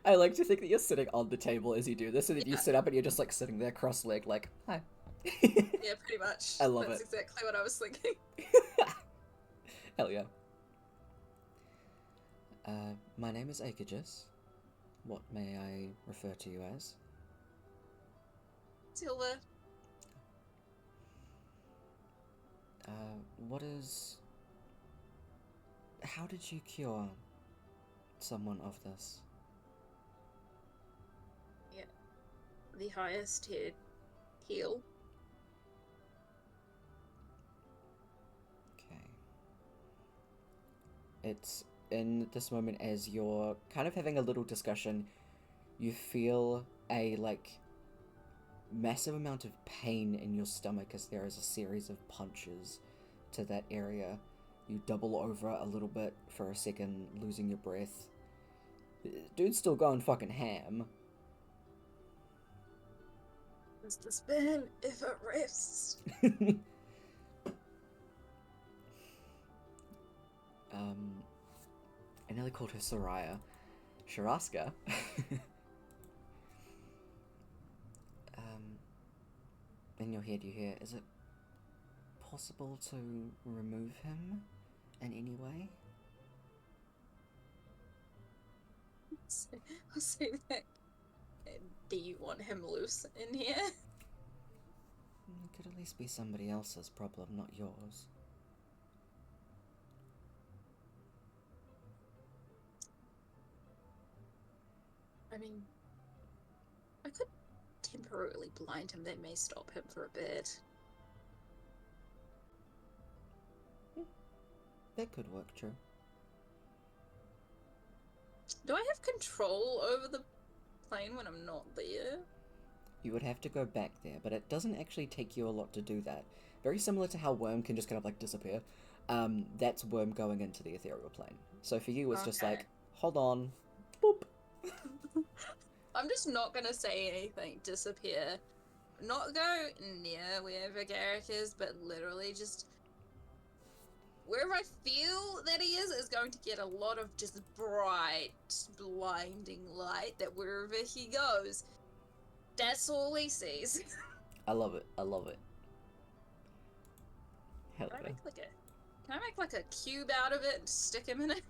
I like to think that you're sitting on the table as you do this, and then you sit up and you're just like sitting there cross-legged, like, hi. Yeah, pretty much. I love That's it. exactly what I was thinking. Hell yeah. My name is Akijus. What may I refer to you as? Silver. How did you cure someone of this? Yeah. The highest tier heal. Okay. It's in this moment as you're kind of having a little discussion, you feel a, like, massive amount of pain in your stomach as there is a series of punches to that area. You double over a little bit for a second, losing your breath. Dude's still going fucking ham. Does this burn if it rests? I nearly called her Soraya. Shiraska. In your head you hear, is it possible to remove him in any way? I'll say that. Do you want him loose in here? It could at least be somebody else's problem, not yours. I mean, I could temporarily blind him. That may stop him for a bit. That could work, true. Do I have control over the plane when I'm not there? You would have to go back there, but it doesn't actually take you a lot to do that. Very similar to how Worm can just kind of like disappear. That's Worm going into the ethereal plane. So for you, it's just like, hold on, boop. I'm just not gonna say anything, disappear. Not go near wherever Garrick is, but literally just wherever I feel that he is going to get a lot of just bright, blinding light that wherever he goes, that's all he sees. I love it. I love it. Hell yeah. Can I make like a cube out of it and stick him in it?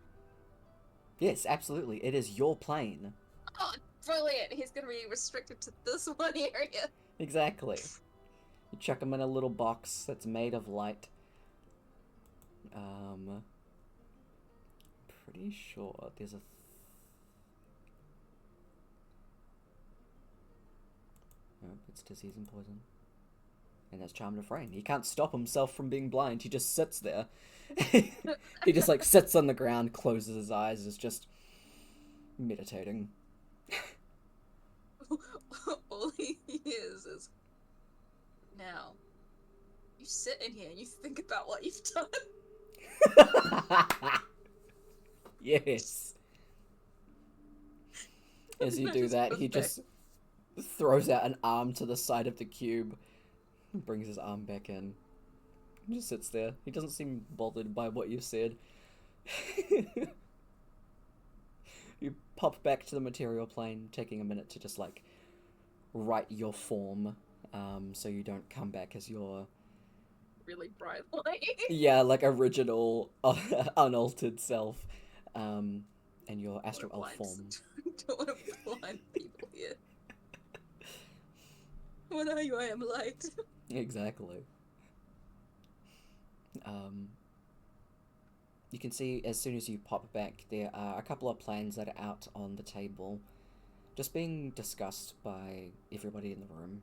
Yes, absolutely. It is your plane. Oh, brilliant! He's gonna be restricted to this one area. Exactly. You chuck him in a little box that's made of light. Pretty sure there's a... Nope, it's disease and poison. And that's charmed refrain. He can't stop himself from being blind. He just sits there. He just like sits on the ground, closes his eyes, is just meditating. All he is now. You sit in here and you think about what you've done. Yes. As you do that, he just throws out an arm to the side of the cube, brings his arm back in, and just sits there. He doesn't seem bothered by what you said. You pop back to the material plane, taking a minute to just like right your form, so you don't come back as your really bright light. Yeah, like original, unaltered self, and your astral elf form. Don't want to blind people here. What are you? I am light. Exactly. You can see as soon as you pop back, there are a couple of plans that are out on the table, just being discussed by everybody in the room.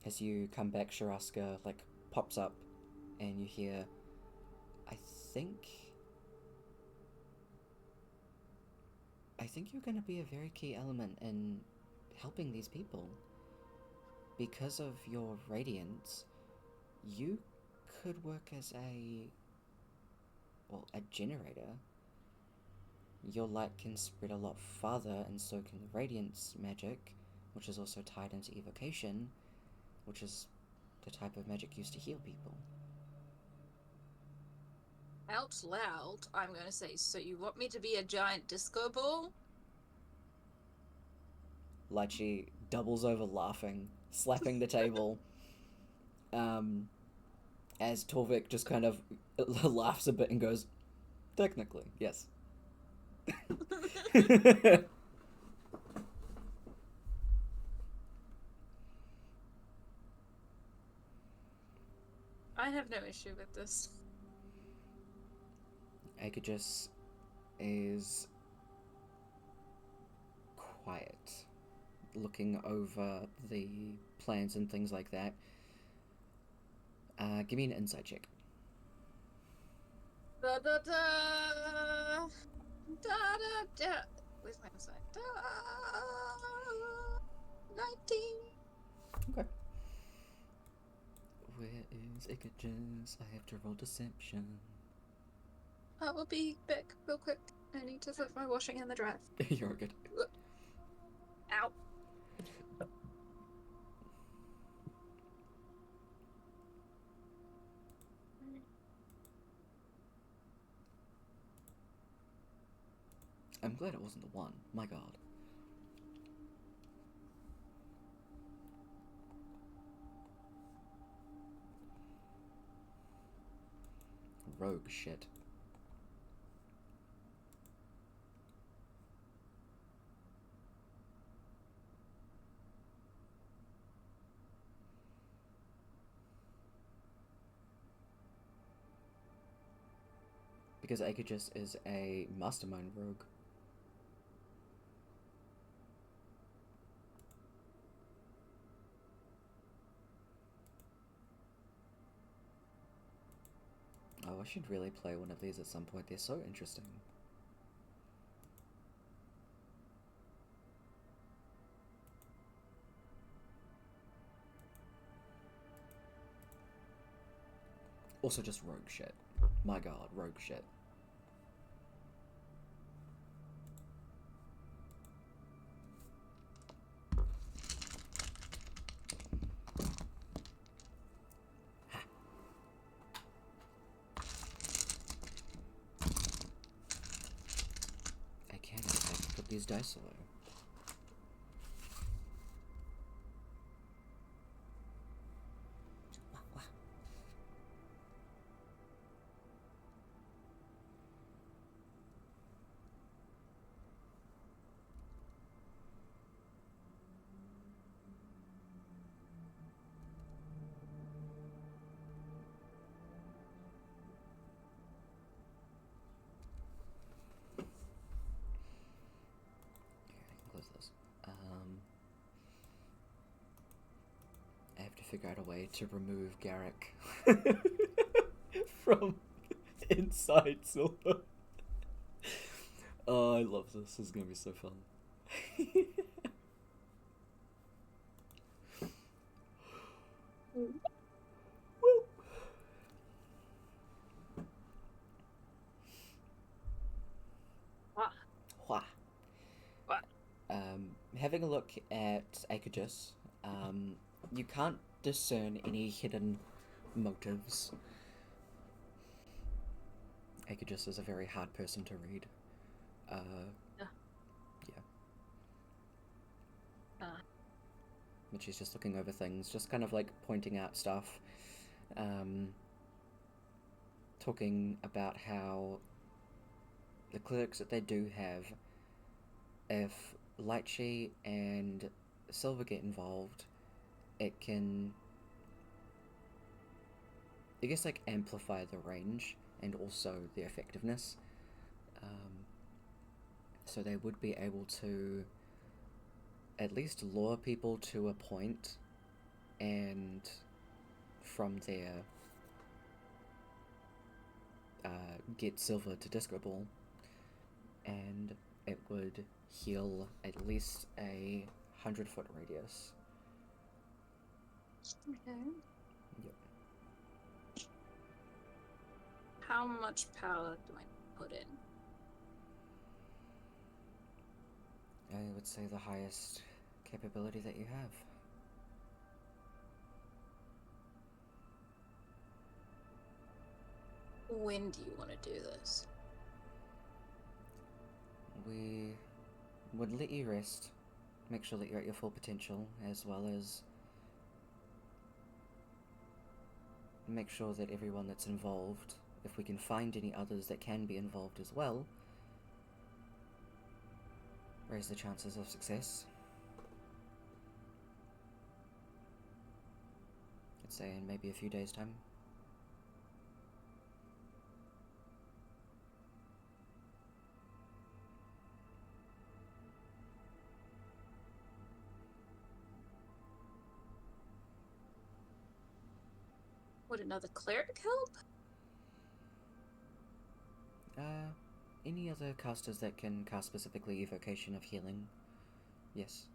As you come back, Sharaska like pops up, and you hear, I think you're going to be a very key element in helping these people. Because of your radiance, you could work as a generator. Your light can spread a lot farther, and so can the radiance magic, which is also tied into evocation, which is the type of magic used to heal people. Out loud, I'm going to say, so you want me to be a giant disco ball? Lychee doubles over laughing, slapping the table, as Torvik just kind of laughs a bit and goes, technically, yes. I have no issue with this. Aegis is quiet, looking over the plans and things like that. Give me an insight check. Da da da da da da. Where's my insight? 19. Okay. Where is Aegis? I have to roll deception. I will be back real quick. I need to put my washing in the dryer. You're good. Ow. I'm glad it wasn't the one. My god. Rogue shit. Because Aegis is a mastermind rogue. Oh, I should really play one of these at some point. They're so interesting. Also just rogue shit. My god, rogue shit. I can put these dice away. I have to figure out a way to remove Garrick from inside Silver. Oh, I love this. This is gonna be so fun. Wah. Having a look at Aegis, you can't discern any hidden motives. Aegis is a very hard person to read. Yeah. But she's just looking over things, just kind of like pointing out stuff, talking about how the clerks that they do have, if Lychee and Silver get involved, it can, I guess, like amplify the range and also the effectiveness. So they would be able to at least lure people to a point, and from there get Silver to Disco Ball, and it would heal at least a 100-foot radius. Okay. Yep. How much power do I put in? I would say the highest capability that you have. When do you want to do this? We would let you rest, make sure that you're at your full potential, as well as make sure that everyone that's involved, if we can find any others that can be involved as well, raise the chances of success. I'd say in maybe a few days' time. Would another cleric help? Any other casters that can cast specifically Evocation of Healing? Yes.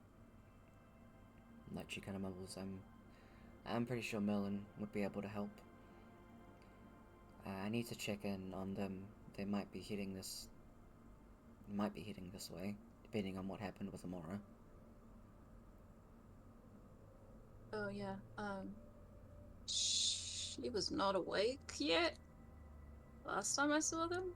Like she kind of mumbles, I'm pretty sure Merlin would be able to help. I need to check in on them. They might be heading this way, depending on what happened with Amora. Oh yeah. She was not awake yet. Last time I saw them.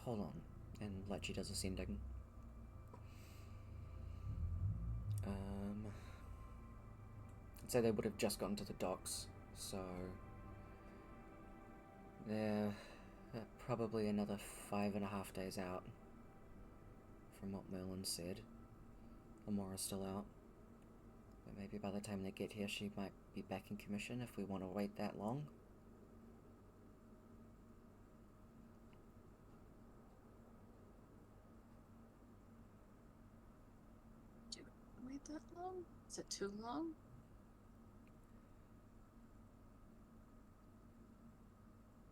Hold on. And Lechi does a sending. I'd say they would have just gotten to the docks, so they're probably another 5.5 days out from what Merlin said. Amora's still out. Maybe by the time they get here, she might be back in commission if we want to wait that long. Do we wait that long? Is it too long?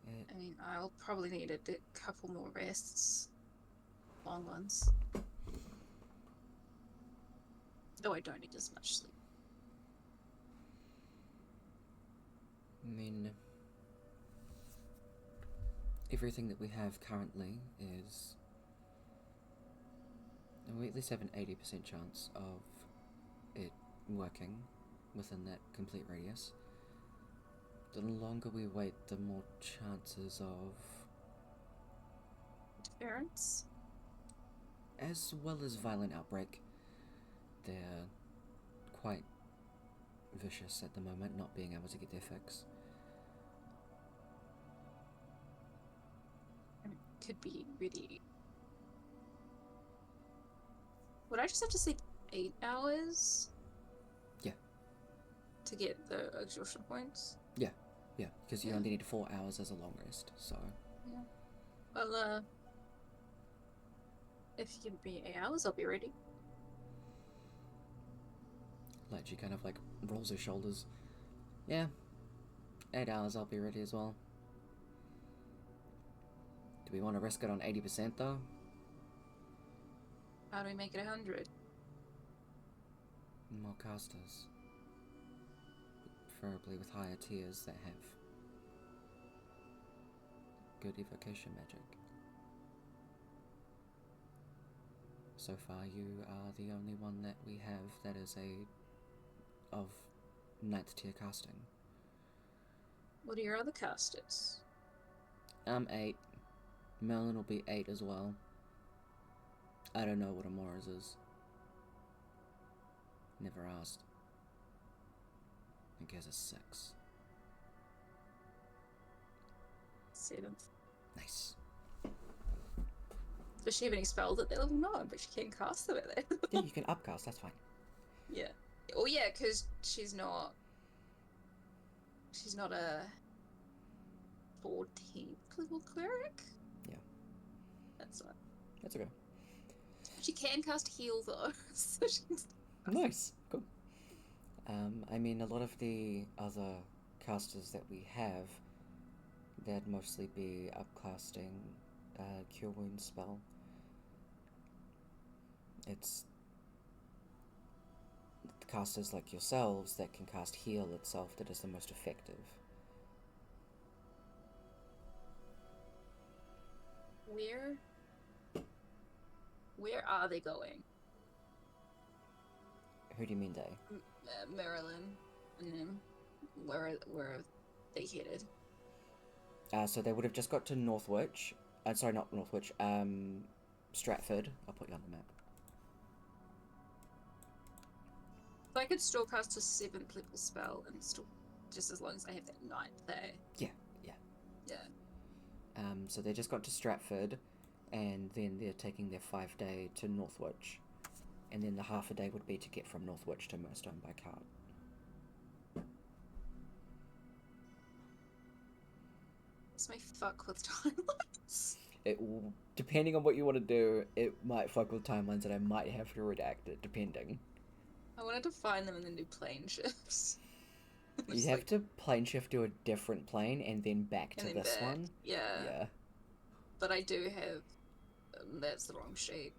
I mean, I'll probably need a couple more rests. Long ones. Though I don't need as much sleep. I mean, everything that we have currently is... we at least have an 80% chance of it working within that complete radius. The longer we wait, the more chances of... interference? As well as violent outbreak. They're quite vicious at the moment, not being able to get their fix. Could be really... Would I just have to sleep 8 hours? Yeah. To get the exhaustion points? Yeah, because you only need 4 hours as a long rest, so... Yeah. Well, if you give me 8 hours, I'll be ready. Like, she kind of, like, rolls her shoulders. Yeah. 8 hours, I'll be ready as well. Do we want to risk it on 80%, though? How do we make it 100? More casters. Preferably with higher tiers that have good evocation magic. So far, you are the only one that we have that is of 9th tier casting. What are your other casters? I'm 8. Merlin will be 8 as well. I don't know what Amora's is. Never asked. I think he has a 6. 7. Nice. Does she have any spells at that level? No, but she can cast them at that level. Yeah, you can upcast, that's fine. Yeah. Oh yeah, because she's not a 14th level cleric? Yeah. That's right. That's okay. She can cast heal though, so she can... Nice. Cool. I mean, a lot of the other casters that we have, they'd mostly be upcasting Cure Wounds spell. It's casters like yourselves that can cast heal itself that is the most effective. Where are they going? Who do you mean they? Marilyn and them. Where are they headed? So they would have just got to Northwich. Sorry, not Northwich. Stratford. I'll put you on the map. So I could still cast a 7th level spell and still, just as long as I have that 9th there. Yeah. Yeah. So they just got to Stratford, and then they're taking their 5-day to Northwich, and then the half a day would be to get from Northwich to Murstone by cart. This may fuck with timelines. It will, depending on what you want to do, it might fuck with timelines, and I might have to redact it, depending. I wanted to find them and then do plane shifts. You have to plane shift to a different plane and then back to this one. Yeah. But I do have... that's the wrong sheet.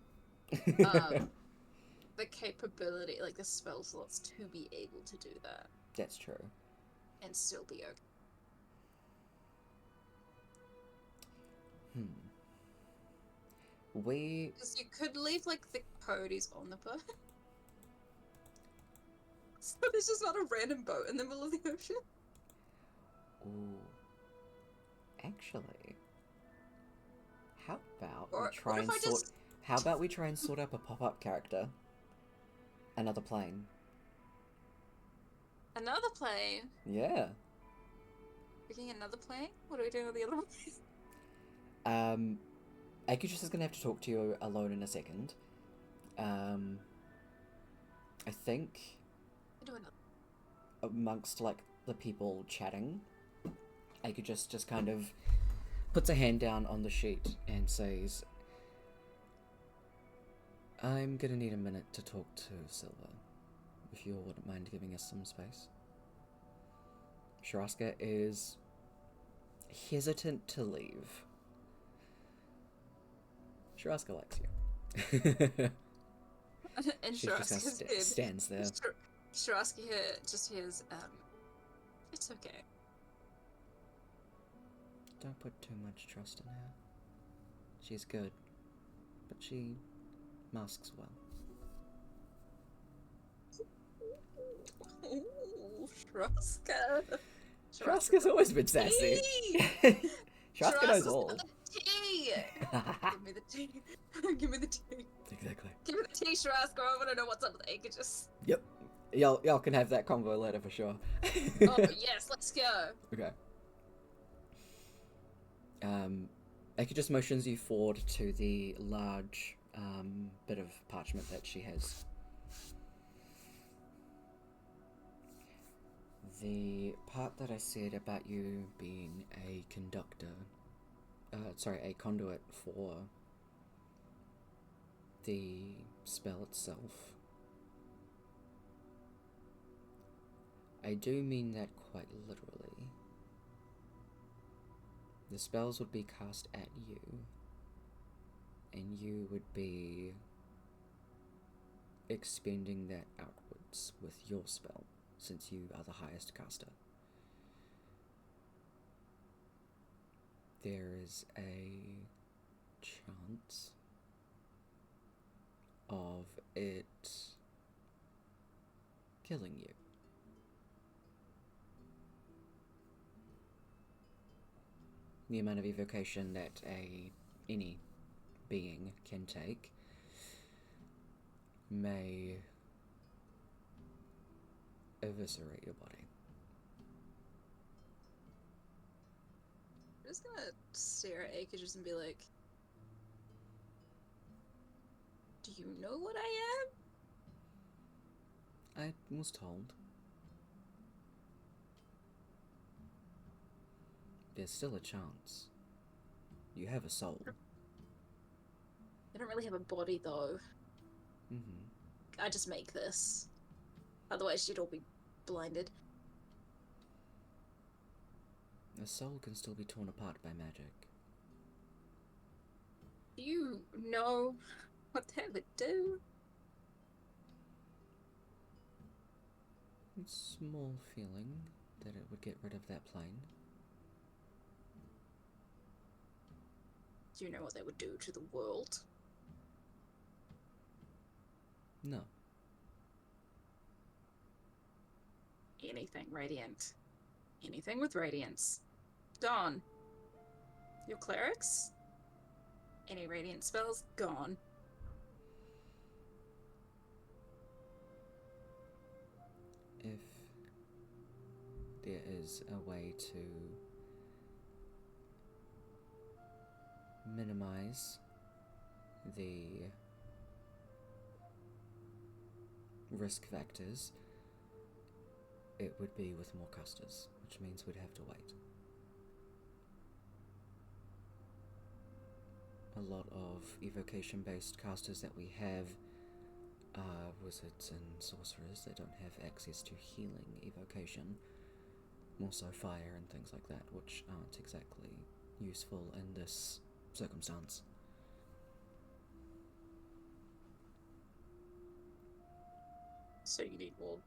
The capability, like the spell slots to be able to do that. That's true. And still be okay. Because you could leave, like, the codes on the boat. So there's just not a random boat in the middle of the ocean. Ooh. Actually, how about we try and sort up a pop-up character? Another plane. Another plane? Yeah. Picking another plane? What are we doing with the other one? Akushis is gonna have to talk to you alone in a second. I think... Do another. amongst like the people chatting, Eke just kind of puts a hand down on the sheet and says, I'm gonna need a minute to talk to Silver, if you wouldn't mind giving us some space. Sharaska is hesitant to leave. Sharaska likes you. And She just kind of stands there. Sharaska just hears, it's okay. Don't put too much trust in her. She's good, but she masks well. Ooh, Sharaska. Sharaska's always been sassy. Sharaska knows all. Tea! Give me the tea. Give me the tea. Exactly. Give me the tea, Sharaska. I want to know what's up with Aegis. Yep. Y'all can have that convo later for sure. Oh, yes, let's go. Okay. Eke just motions you forward to the large bit of parchment that she has. The part that I said about you being a a conduit for the spell itself, I do mean that quite literally. The spells would be cast at you, and you would be expending that outwards with your spell, since you are the highest caster. There is a chance of it killing you. The amount of evocation that any being can take may eviscerate your body. I'm just gonna stare at Aegis and be like, do you know what I am? I was told. There's still a chance. You have a soul. I don't really have a body, though. Mm-hmm. I just make this. Otherwise, you'd all be blinded. A soul can still be torn apart by magic. Do you know what that would do? It's a small feeling that it would get rid of that plane. Do you know what that would do to the world? No. Anything radiant. Anything with radiance. Gone. Your clerics? Any radiant spells? Gone. If there is a way to minimize the risk factors, it would be with more casters, which means we'd have to wait. A lot of evocation-based casters that we have are wizards and sorcerers that don't have access to healing evocation, more so fire and things like that, which aren't exactly useful in this circumstance. So you need more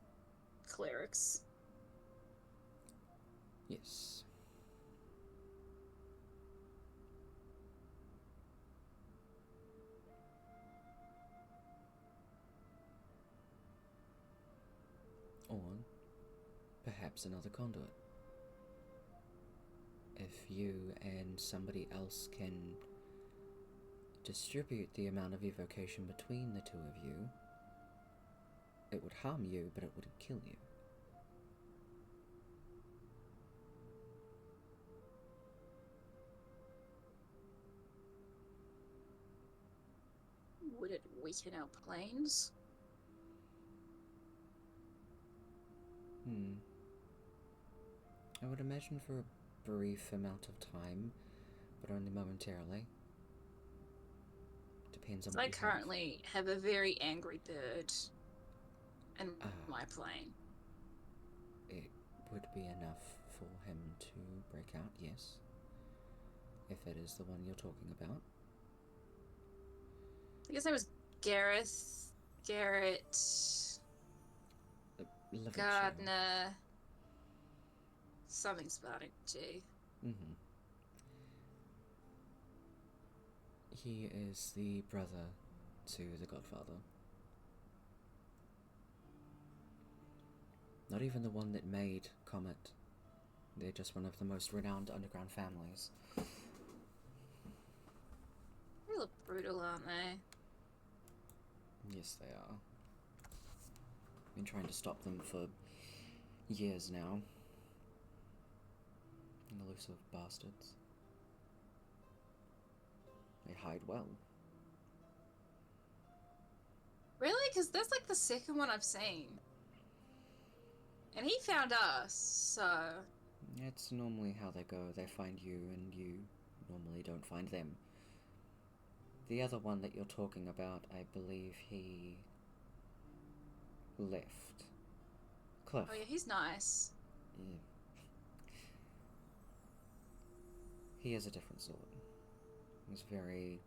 clerics. Yes. Or perhaps another conduit. If you and somebody else can distribute the amount of evocation between the two of you, it would harm you, but it wouldn't kill you. Would it weaken our planes? Hmm. I would imagine for a brief amount of time, but only momentarily. Depends on So what I you have. currently have a very angry bird in Ah. my plane. It would be enough for him to break out, yes. If it is the one you're talking about. I guess I was Garrett, Liver Gardner, something spelling G. Mm-hmm. He is the brother to the Godfather. Not even the one that made Comet. They're just one of the most renowned underground families. They look brutal, aren't they? Yes, they are. Been trying to stop them for years now. Elusive bastards. They hide well. Really? Because that's like the second one I've seen. And he found us, so... It's normally how they go. They find you, and you normally don't find them. The other one that you're talking about, I believe he left. Cliff. Oh yeah, he's nice. Yeah. He is a different sort. He's very...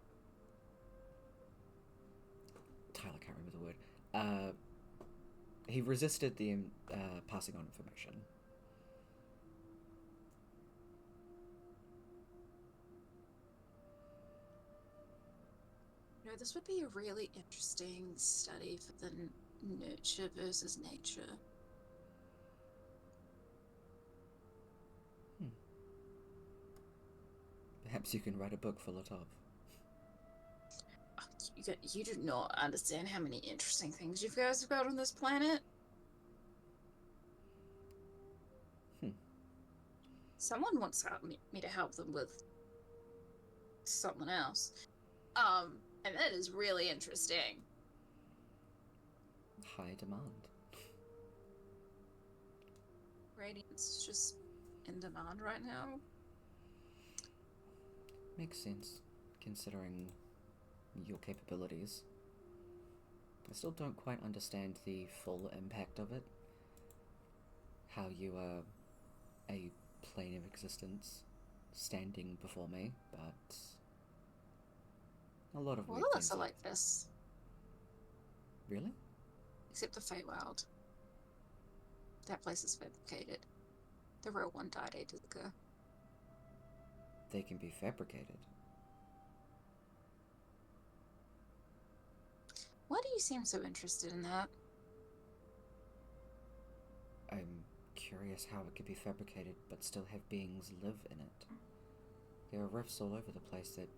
Tyler can't remember the word. He resisted the passing on information. You know, this would be a really interesting study for the nurture versus nature. Perhaps you can write a book for Latov. You do not understand how many interesting things you guys have got on this planet. Someone wants me to help them with someone else. And that is really interesting. High demand. Radiance is just in demand right now. Makes sense, considering your capabilities. I still don't quite understand the full impact of it. How you are a plane of existence standing before me, but a lot of weird All of things us are like this. Really? Except the Feywild. That place is fabricated. The real one died ages ago. They can be fabricated. Why do you seem so interested in that? I'm curious how it could be fabricated but still have beings live in it. There are rifts all over the place that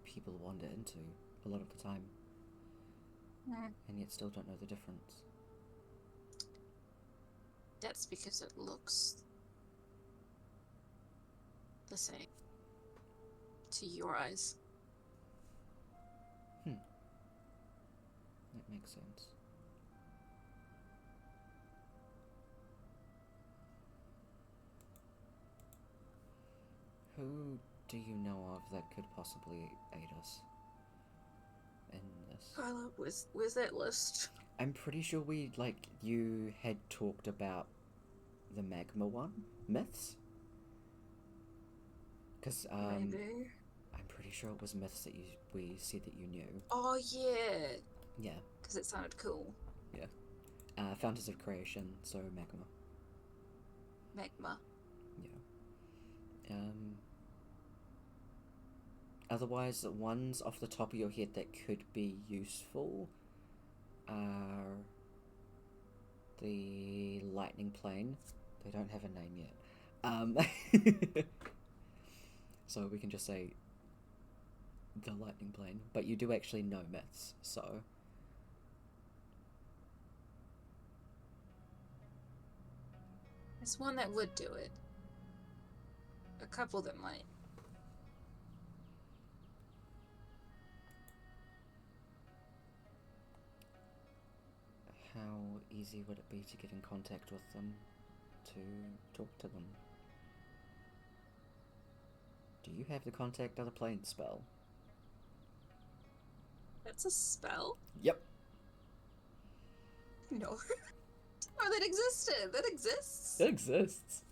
people wander into a lot of the time, and yet still don't know the difference. That's because it looks the same to your eyes. That makes sense. Who do you know of that could possibly aid us in this? Tyler, where's that list? I'm pretty sure you had talked about the magma one, myths? Because, Maybe. I'm pretty sure it was myths that we said that you knew. Oh, yeah. Yeah. Because it sounded cool. Yeah. Fountains of Creation, so magma. Magma. Yeah. Otherwise, the ones off the top of your head that could be useful are the lightning plane. They don't have a name yet. So we can just say the lightning plane. But you do actually know myths, so... There's one that would do it. A couple that might. How easy would it be to get in contact with them, to talk to them? Do you have the contact other plane spell? That's a spell? Yep. No. Oh, that existed. That exists. It exists.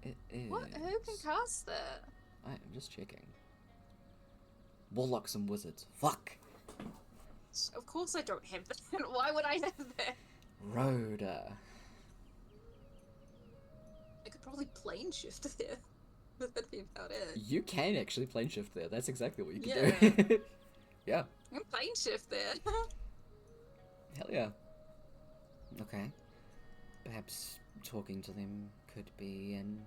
It is. What? Who can cast that? I am just checking. Warlocks and wizards. Fuck. Of course I don't have that. Why would I have that? Rhoda. I could probably plane shift there. But that'd be about it. You can actually plane shift there. That's exactly what you can do. Yeah. I can plane shift there. Hell yeah. Okay. Perhaps talking to them could be an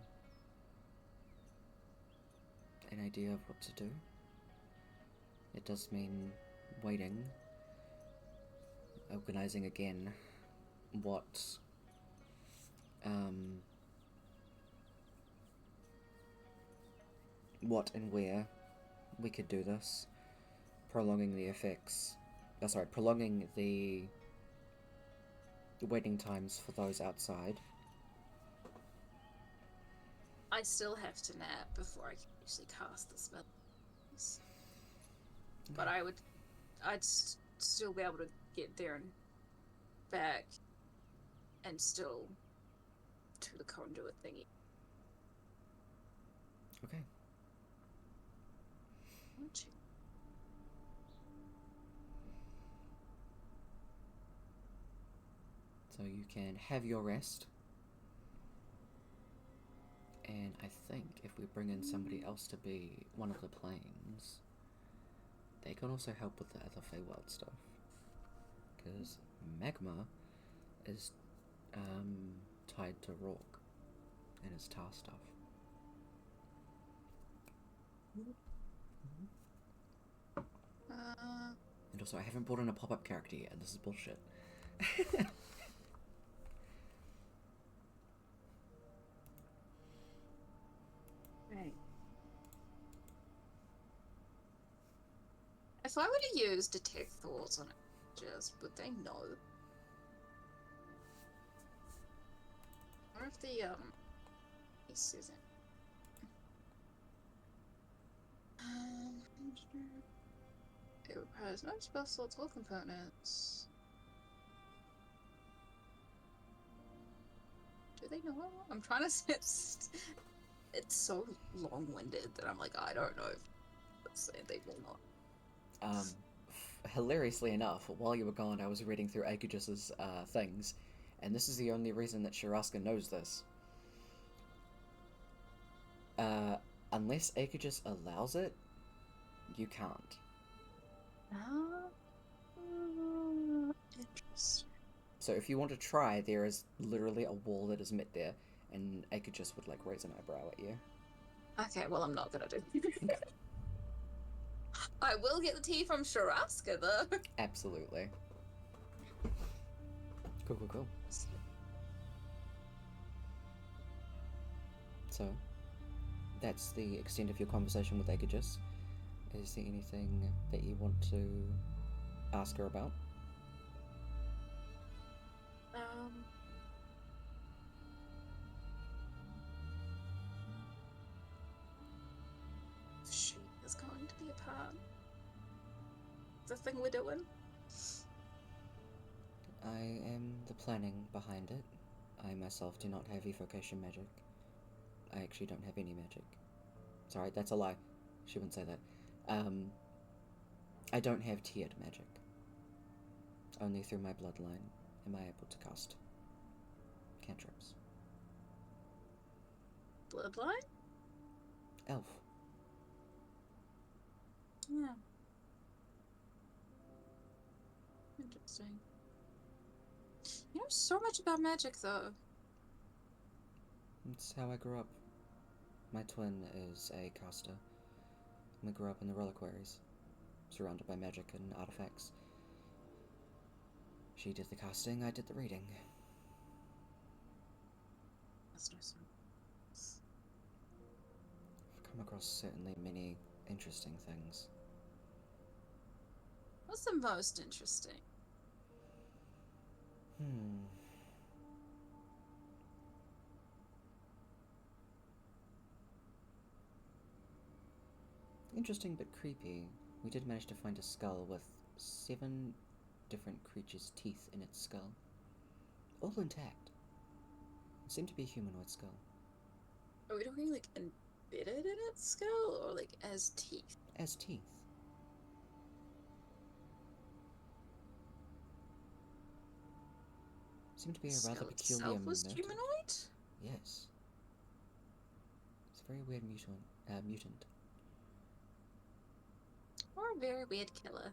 idea of what to do. It does mean waiting. Organizing again what and where we could do this. Prolonging the effects. Prolonging the waiting times for those outside. I still have to nap before I can actually cast the spell. But I'd still be able to get there and back and still do the conduit thingy. Okay. So you can have your rest. And I think if we bring in somebody else to be one of the planes, they can also help with the other Feywild stuff. Because Magma is tied to Rourke and his tar stuff. And also, I haven't brought in a pop-up character yet, and this is bullshit. Right. If I were to use detect thoughts on it, would they know? Or if the Susan. It requires no spell slots or components. Do they know? I'm trying to say it's so long-winded that I'm like, I don't know if they will not. Hilariously enough, while you were gone, I was reading through Akujus's things, and this is the only reason that Shiraska knows this. Unless Akujus allows it, you can't. Interesting. So if you want to try, there is literally a wall that is met there, and Akujus would, like, raise an eyebrow at you. Okay, well, I'm not gonna do it. I will get the tea from Shiraska, though. Absolutely. Cool. So, that's the extent of your conversation with Akujus. Is there anything that you want to ask her about? She is going to be a part of the thing we're doing. I am the planning behind it. I myself do not have evocation magic. I actually don't have any magic. Sorry, that's a lie. She wouldn't say that. I don't have tiered magic. Only through my bloodline am I able to cast cantrips. Bloodline? Elf. Yeah. Interesting. You know so much about magic, though. It's how I grew up. My twin is a caster. We grew up in the reliquaries, surrounded by magic and artifacts. She did the casting, I did the reading. That's no sense. I've come across certainly many interesting things. What's the most interesting? Interesting but creepy. We did manage to find a skull with 7 different creatures' teeth in its skull. All intact. It seemed to be a humanoid skull. Are we talking like embedded in its skull or like as teeth? As teeth. Seemed to be a rather peculiar itself was mutant. humanoid? Yes. It's a very weird mutant. Or a very weird killer.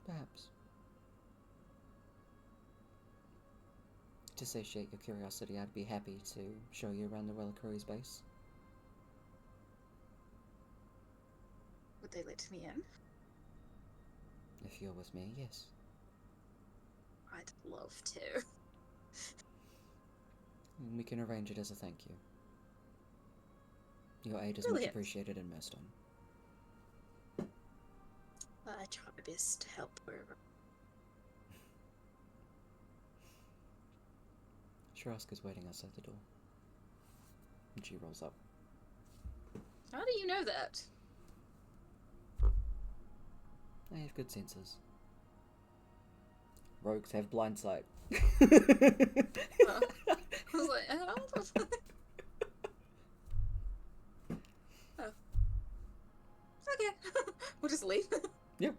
Perhaps. To satiate your curiosity, I'd be happy to show you around the Reliquary's base. Would they let me in? If you're with me, yes. I'd love to. We can arrange it as a thank you. Your aid is Brilliant. much appreciated in Murstone. I try my best to help wherever. Sharaska's waiting outside the door. And she rolls up. How do you know that? I have good senses. Rogues have blind sight. I was like, oh. Okay. We'll just leave. Yeah.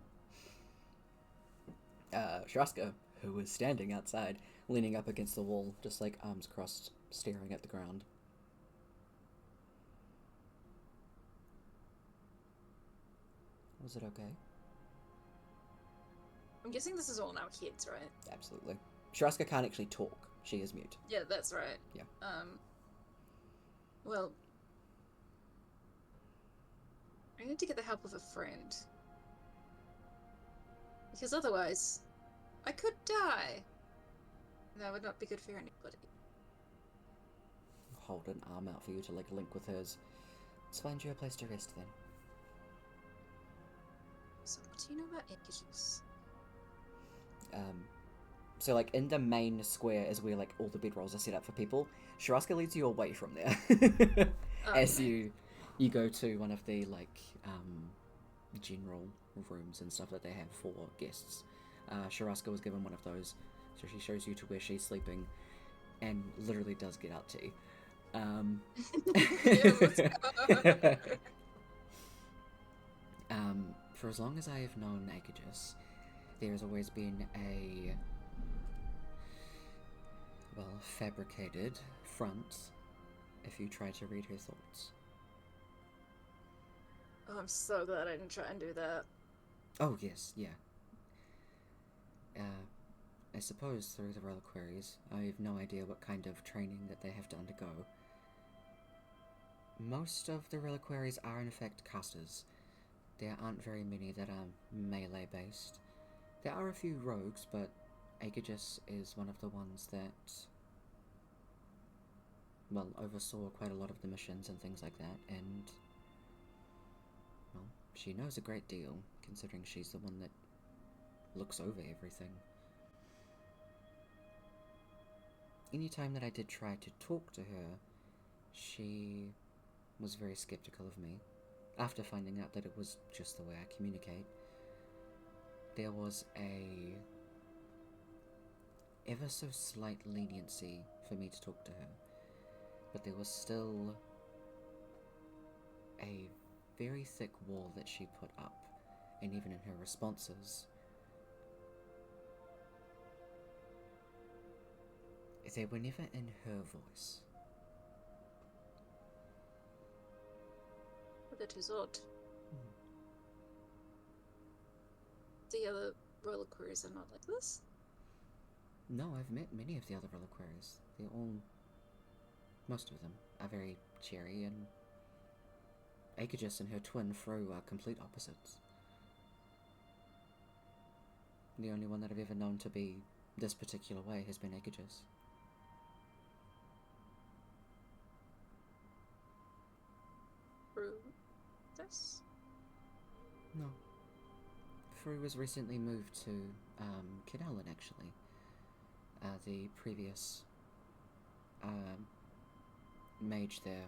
Sharaska, who was standing outside, leaning up against the wall, just like arms crossed, staring at the ground. Was it okay? I'm guessing this is all in our heads, right? Absolutely. Sharaska can't actually talk. She is mute. Yeah, that's right. Yeah. Well, I need to get the help of a friend. Because otherwise, I could die. That would not be good for anybody. Hold an arm out for you to, like, link with hers. Let's find you a place to rest, then. So what do you know about Engages? So, like, in the main square is where, like, all the bedrolls are set up for people. Sharaska leads you away from there. As you go to one of the, like, general rooms and stuff that they have for guests. Sharaska was given one of those, so she shows you to where she's sleeping, and literally does get out tea. For as long as I have known Agagis, there has always been a, well, fabricated front if you try to read her thoughts. Oh, I'm so glad I didn't try and do that. Oh, yes, yeah. I suppose through the reliquaries, I have no idea what kind of training that they have to undergo. Most of the reliquaries are in fact casters. There aren't very many that are melee-based. There are a few rogues, but Agagis is one of the ones that, well, oversaw quite a lot of the missions and things like that, and, well, she knows a great deal, considering she's the one that looks over everything. Anytime that I did try to talk to her, she was very skeptical of me. After finding out that it was just the way I communicate, there was a ever so slight leniency for me to talk to her, but there was still a very thick wall that she put up, and even in her responses, they were never in her voice. That is odd. The other reliquaries are not like this? No, I've met many of the other reliquaries. They're all, most of them, are very cheery, and Agagis and her twin Fro are complete opposites. The only one that I've ever known to be this particular way has been Agagis. this? No. Fru was recently moved to Kidallan, actually. The previous mage there.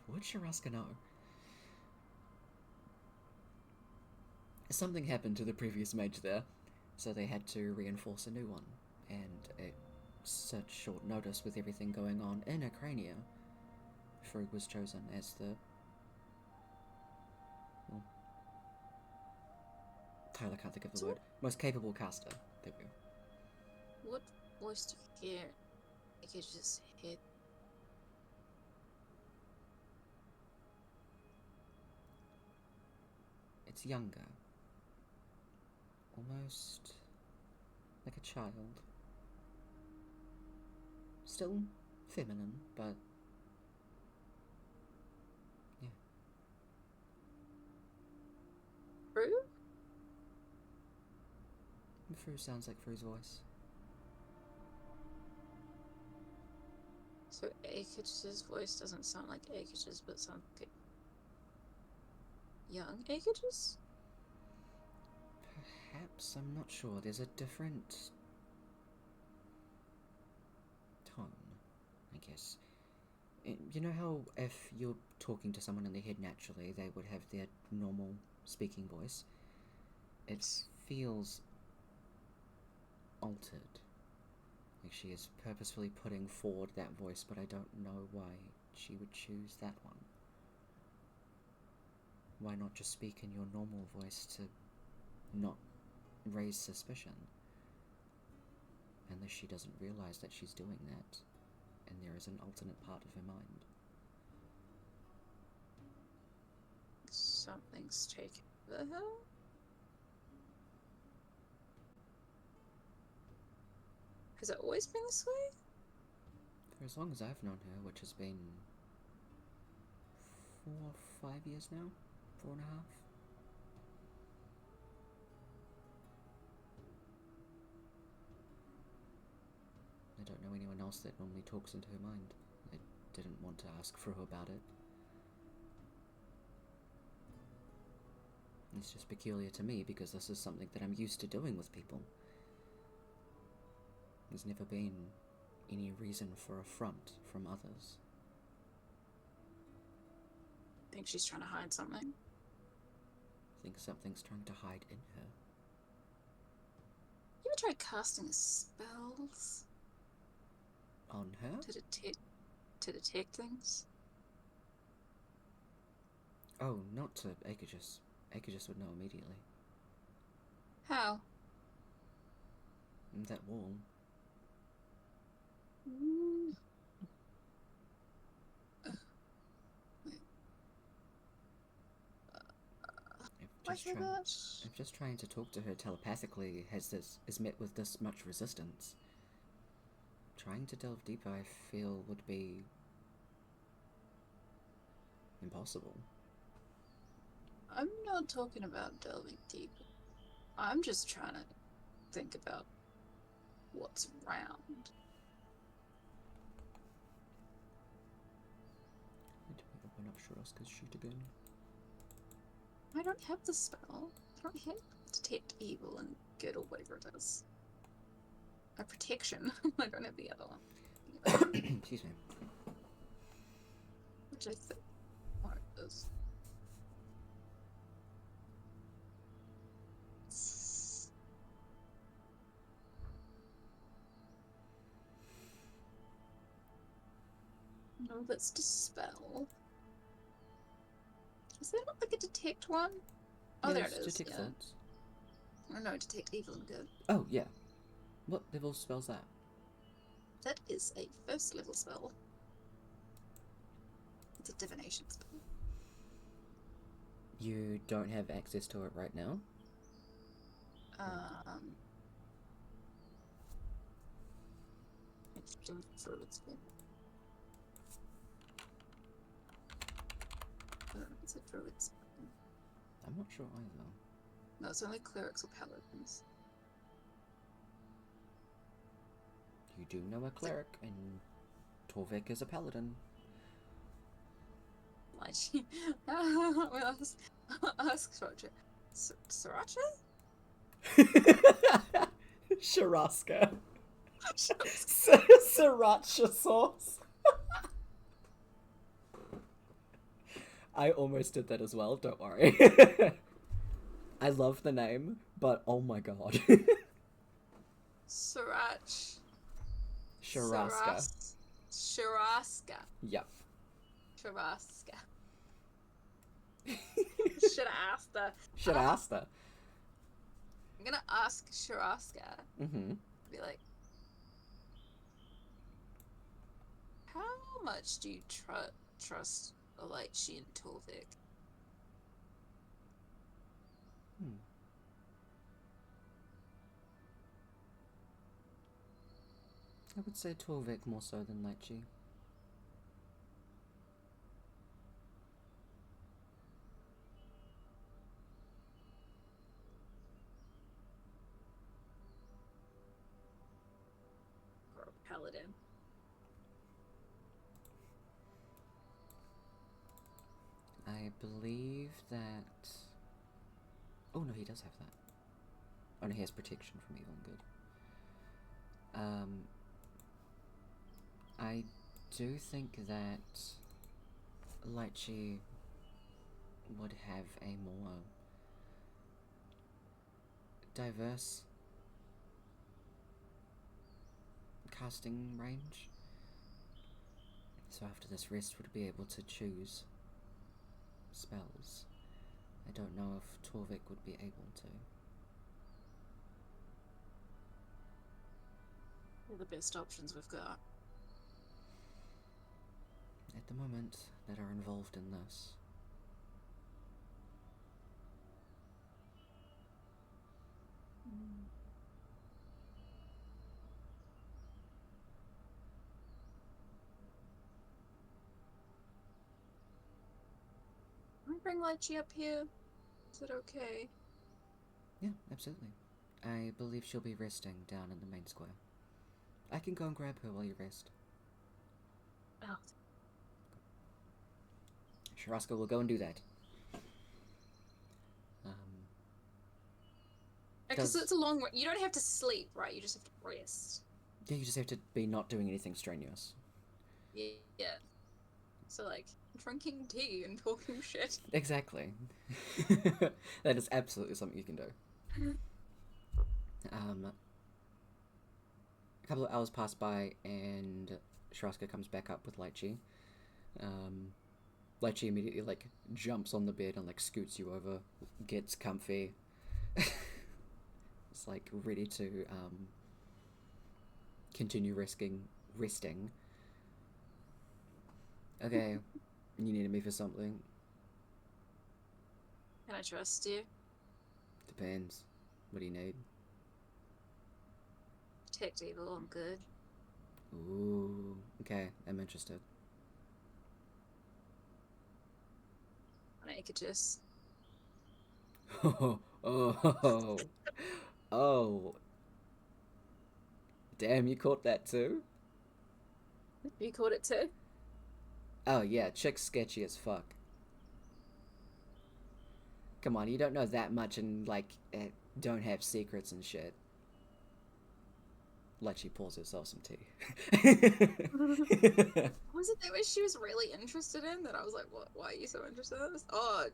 Would Sharaska know? Something happened to the previous mage there, so they had to reinforce a new one. And at such short notice, with everything going on in Acrania, Frug was chosen as the... well, Tyler can't think of the word. Most capable caster. There we go. What voice do you hear? I could just hear. It's younger. Almost like a child. Still feminine, but yeah. Fru? Fru sounds like Fru's voice. So Akish's voice doesn't sound like Akish's, but sounds like young Akish's? Perhaps, I'm not sure. There's a different tone, I guess. You know how if you're talking to someone in their head naturally, they would have their normal speaking voice? It feels altered. Like she is purposefully putting forward that voice, but I don't know why she would choose that one. Why not just speak in your normal voice to not raise suspicion? Unless she doesn't realize that she's doing that, and there is an alternate part of her mind. Something's taken over her? Has it always been this way? For as long as I've known her, which has been 4 or 5 years now? 4.5? I don't know anyone else that normally talks into her mind. I didn't want to ask Fro about it. It's just peculiar to me because this is something that I'm used to doing with people. There's never been any reason for affront from others. Think she's trying to hide something? I think something's trying to hide in her. You ever tried casting spells? On her? To detect things? Oh, not to Akijus. Akijus would know immediately. How? That wall. I'm just trying to talk to her telepathically is met with this much resistance. Trying to delve deeper, I feel, would be impossible. I'm not talking about delving deeper. I'm just trying to think about what's around. Need to open up Sharaska's sheet again. I don't have the spell. I don't have detect evil and good or whatever it is. A protection. I don't have the other one. Excuse me. Which I think it is. No, that's dispel. Is there not like a detect one? Oh, there it is. Detect thoughts. Oh no, detect evil and good. Oh, yeah. What level spell's that? That is a first level spell. It's a divination spell. You don't have access to it right now? It's just for its spell. It's a druid spell. I'm not sure either. No, it's only clerics or paladins. You do know a cleric, and Torvik is a paladin. Lychee. Well, ask Roger. Sriracha? Sharaska. Sriracha sauce. I almost did that as well, don't worry. I love the name, but oh my god. Sriracha. Sharaska. Sharaska. Yep. Sharaska. Should have asked her. Should have asked her. I'm gonna ask Sharaska. Mm-hmm. Be like, how much do you trust Lychee and Torvik? I would say Torvik more so than Lychee. Or a paladin. I believe that... Oh no, he does have that. Oh no, he has protection from evil and good. I do think that Lychee would have a more diverse casting range. So after this rest would be able to choose spells. I don't know if Torvik would be able to. They're the best options we've got. At the moment, that are involved in this. Can we bring Lychee up here? Is it okay? Yeah, absolutely. I believe she'll be resting down in the main square. I can go and grab her while you rest. Oh. Sharaska will go and do that. Because it's a long way. You don't have to sleep, right? You just have to rest. Yeah, you just have to be not doing anything strenuous. Yeah. So, like, drinking tea and talking shit. Exactly. That is absolutely something you can do. A couple of hours pass by and Sharaska comes back up with Lychee. Lychee immediately, like, jumps on the bed and, like, scoots you over, gets comfy. It's, like, ready to, continue resting. Okay, you needed me for something. Can I trust you? Depends. What do you need? Protect evil and good. Ooh, okay, I'm interested. Why don't you just... Oh. Damn, you caught that too? You caught it too? Oh yeah, chick's sketchy as fuck. Come on, you don't know that much and, like, don't have secrets and shit. Like she pours herself some tea. Was it that what she was really interested in? That I was like, what? Why are you so interested in this? Oh,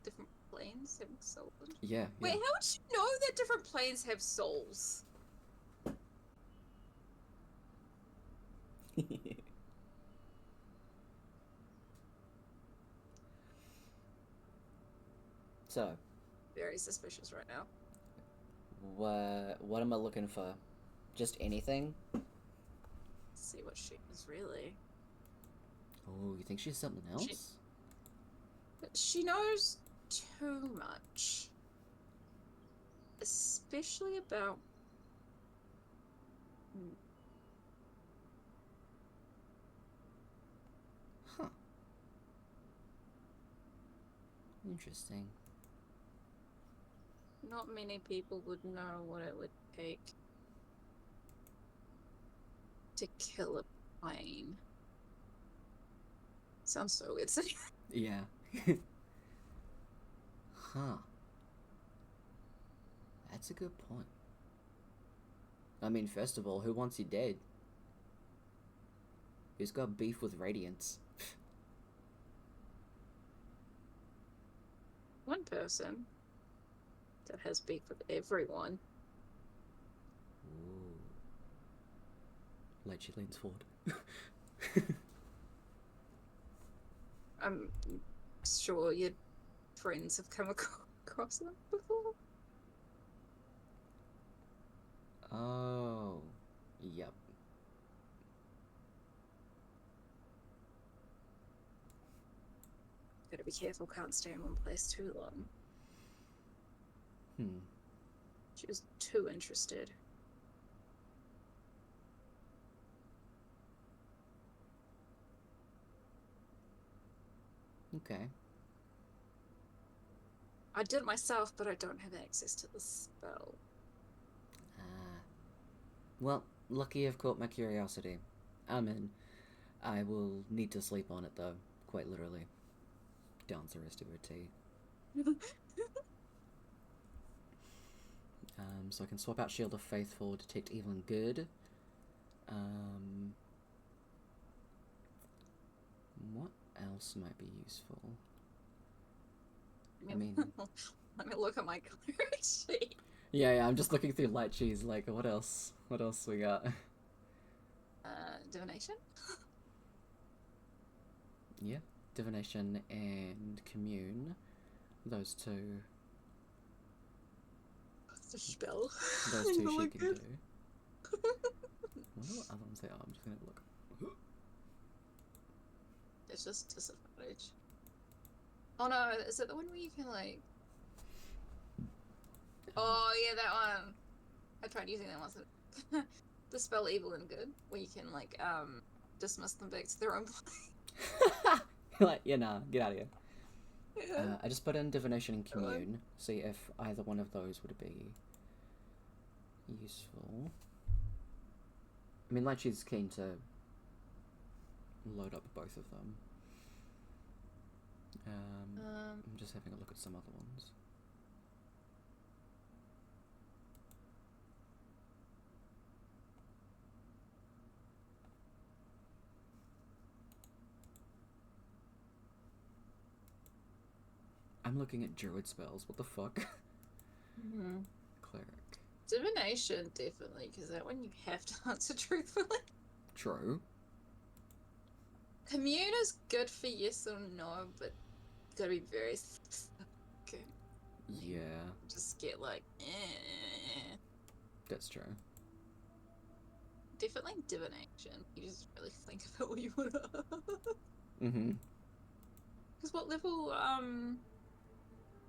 different planes having souls. Yeah. Wait, how would you know that different planes have souls? So. Very suspicious right now. What am I looking for? Just anything? Let's see what she is really. Oh, you think she's something else? She knows too much. Especially about... Huh. Interesting. Not many people would know what it would take to kill a plane. Sounds so weird. Yeah. Huh. That's a good point. I mean, first of all, who wants you dead? Who's got beef with Radiance? One person that has beef with everyone. Ooh. Like she leans forward. I'm sure your friends have come across them before. Oh. Yep. Gotta be careful, can't stay in one place too long. She was too interested. Okay. I did it myself, but I don't have access to the spell. Well, lucky you've caught my curiosity. I'm in. I will need to sleep on it, though. Quite literally. Dance the rest of her tea. So I can swap out Shield of Faith for Detect Evil and Good. What else might be useful? I mean... Let me look at my cleric sheet. Yeah, I'm just looking through Light Cheese, like, what else? What else we got? Divination? Yeah, Divination and Commune. Those two. The spell. Those two she can good. do. I wonder what other ones they are. I'm just gonna have a look. It's just disadvantage. Oh no, is it the one where you can like... Oh yeah, that one. I tried using that once. The spell Evil and Good, where you can like dismiss them back to their own place. Like, yeah, nah, get out of here. Yeah. I just put in Divination and Commune, see if either one of those would be useful. I mean, like, she's keen to load up both of them. I'm just having a look at some other ones. I'm looking at druid spells. What the fuck? Cleric. Divination, definitely, because that one you have to answer truthfully. True. Commune is good for yes or no, but gotta be very good. Yeah. Just get like, eh. That's true. Definitely divination. You just really think about what you want to. Mm-hmm. Because what level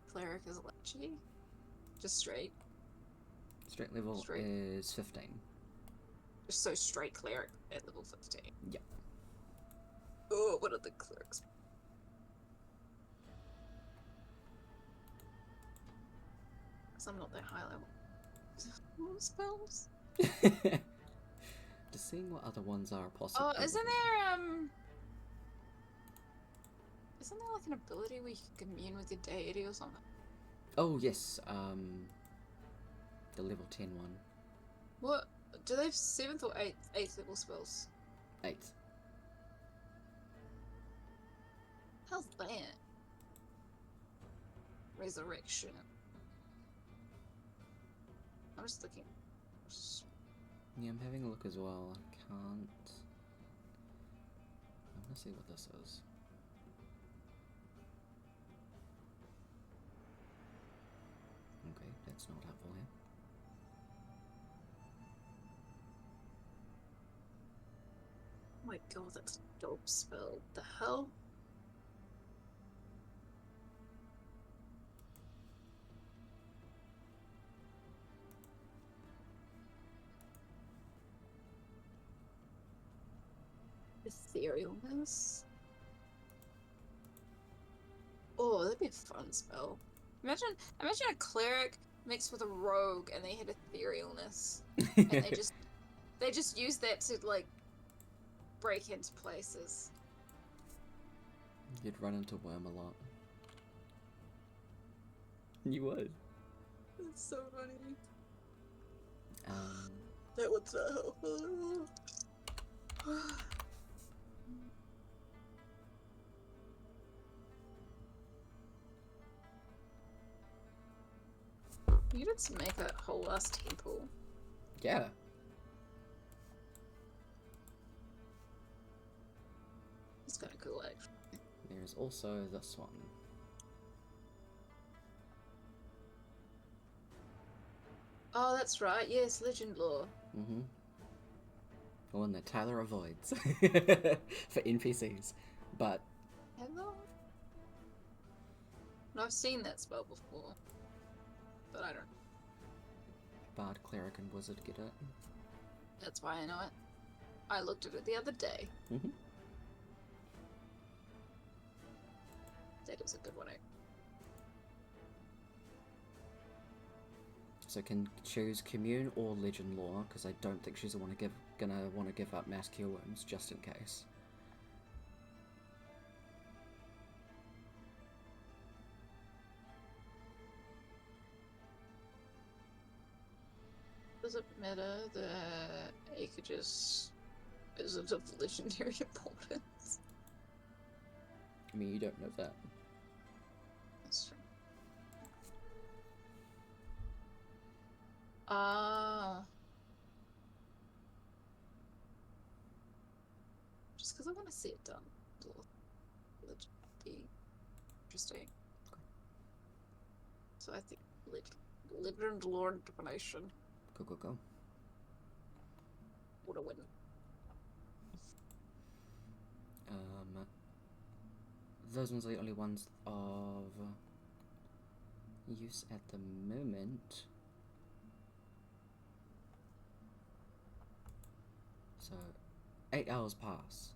cleric is Lecce? Just straight. Straight level is 15. Just so straight cleric at level 15. Yeah. Oh, what are the clerics? Because I'm not that high level. What spells? Just seeing what other ones are possible. Oh, isn't there like an ability where you can commune with your deity or something? Oh yes, the level 10 one. What? Do they have 7th or 8th level spells? 8. How's that? Resurrection. I'm just looking. Yeah, I'm having a look as well. I can't... I want to see what this is. Okay, that's not helpful here. Oh my god, that's a dope spell. The hell? Etherealness. Oh, that'd be a fun spell. Imagine a cleric mixed with a rogue and they had etherealness. And they just use that to like break into places. You'd run into Worm a lot. You would. It's so funny. Um, That one's not helpful. You did make a whole ass temple. yeah. It's kind of cool, actually. There's also this one. Oh, that's right. Yes, legend lore. Mm-hmm. The one that Tyler avoids for NPCs, but Hello. I've seen that spell before, but I don't. Bard, Cleric, and Wizard get it. That's why I know it. I looked at it the other day. Mm-hmm. That is a good one. So can choose Commune or Legend Lore, because I don't think she's gonna want to give up Mass Cure Wounds, just in case. Does it matter that Aegis isn't of legendary importance? I mean, you don't know that. That's true. Ah. Just because I want to see it done. It'll be interesting. So I think Legend Lore Divination Go. would have win. Those ones are the only ones of use at the moment. So, 8 hours pass.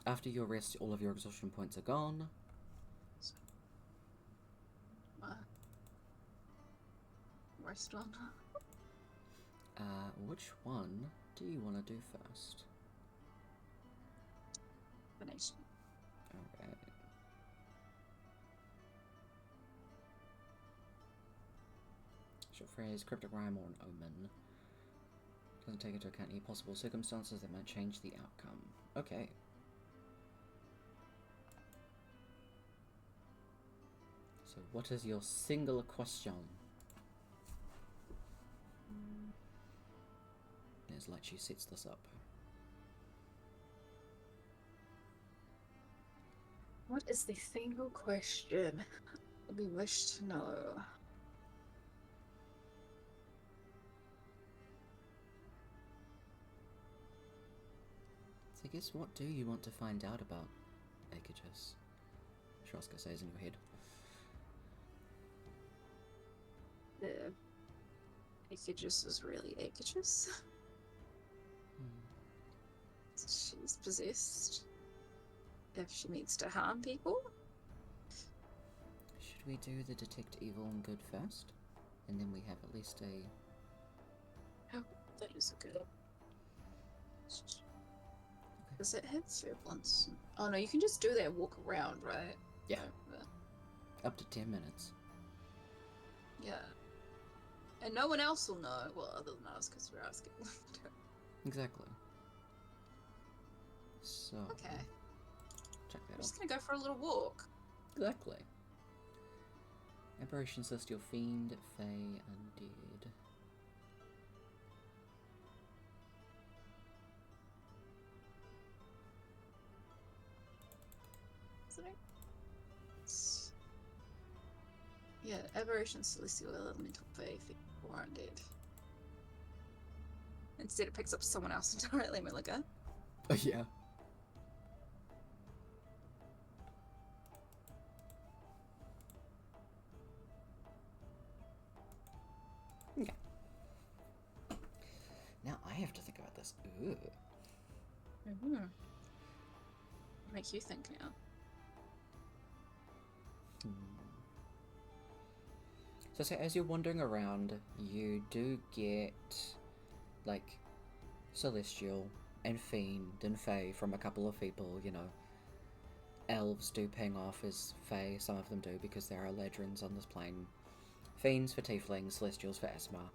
After your rest, all of your exhaustion points are gone. Rest on. Which one do you want to do first? Divination. Alright. Short phrase, cryptic rhyme, or an omen. Doesn't take into account any possible circumstances that might change the outcome. Okay. So what is your single question? As like she sets this up. What is the single question we wish to know? So I guess what do you want to find out about Aegis? Shroska says in your head. The Aegis is really Aegis. She's possessed. If she needs to harm people. Should we do the detect evil and good first? And then we have at least a... Oh, that is a good. Does it have once? Oh no, you can just do that and walk around, right? Yeah. Up to 10 minutes. Yeah. And no one else will know. Well, other than us, because we're asking. Exactly. So... Okay. Check that I'm out. just gonna go for a little walk. Exactly. Aberration Celestial Fiend, Fey, Undead. Is it? Yeah, Aberration Celestial Elemental Fey, or Undead. Instead, it picks up someone else entirely. We're like, Oh, yeah. Okay. Now I have to think about this. Ooh. Make you think now. So as you're wandering around, you do get, like, celestial and fiend and fae from a couple of people, you know. Elves do ping off as fae, some of them do, because there are ledrins on this plane. Fiends for tieflings, celestials for asthma.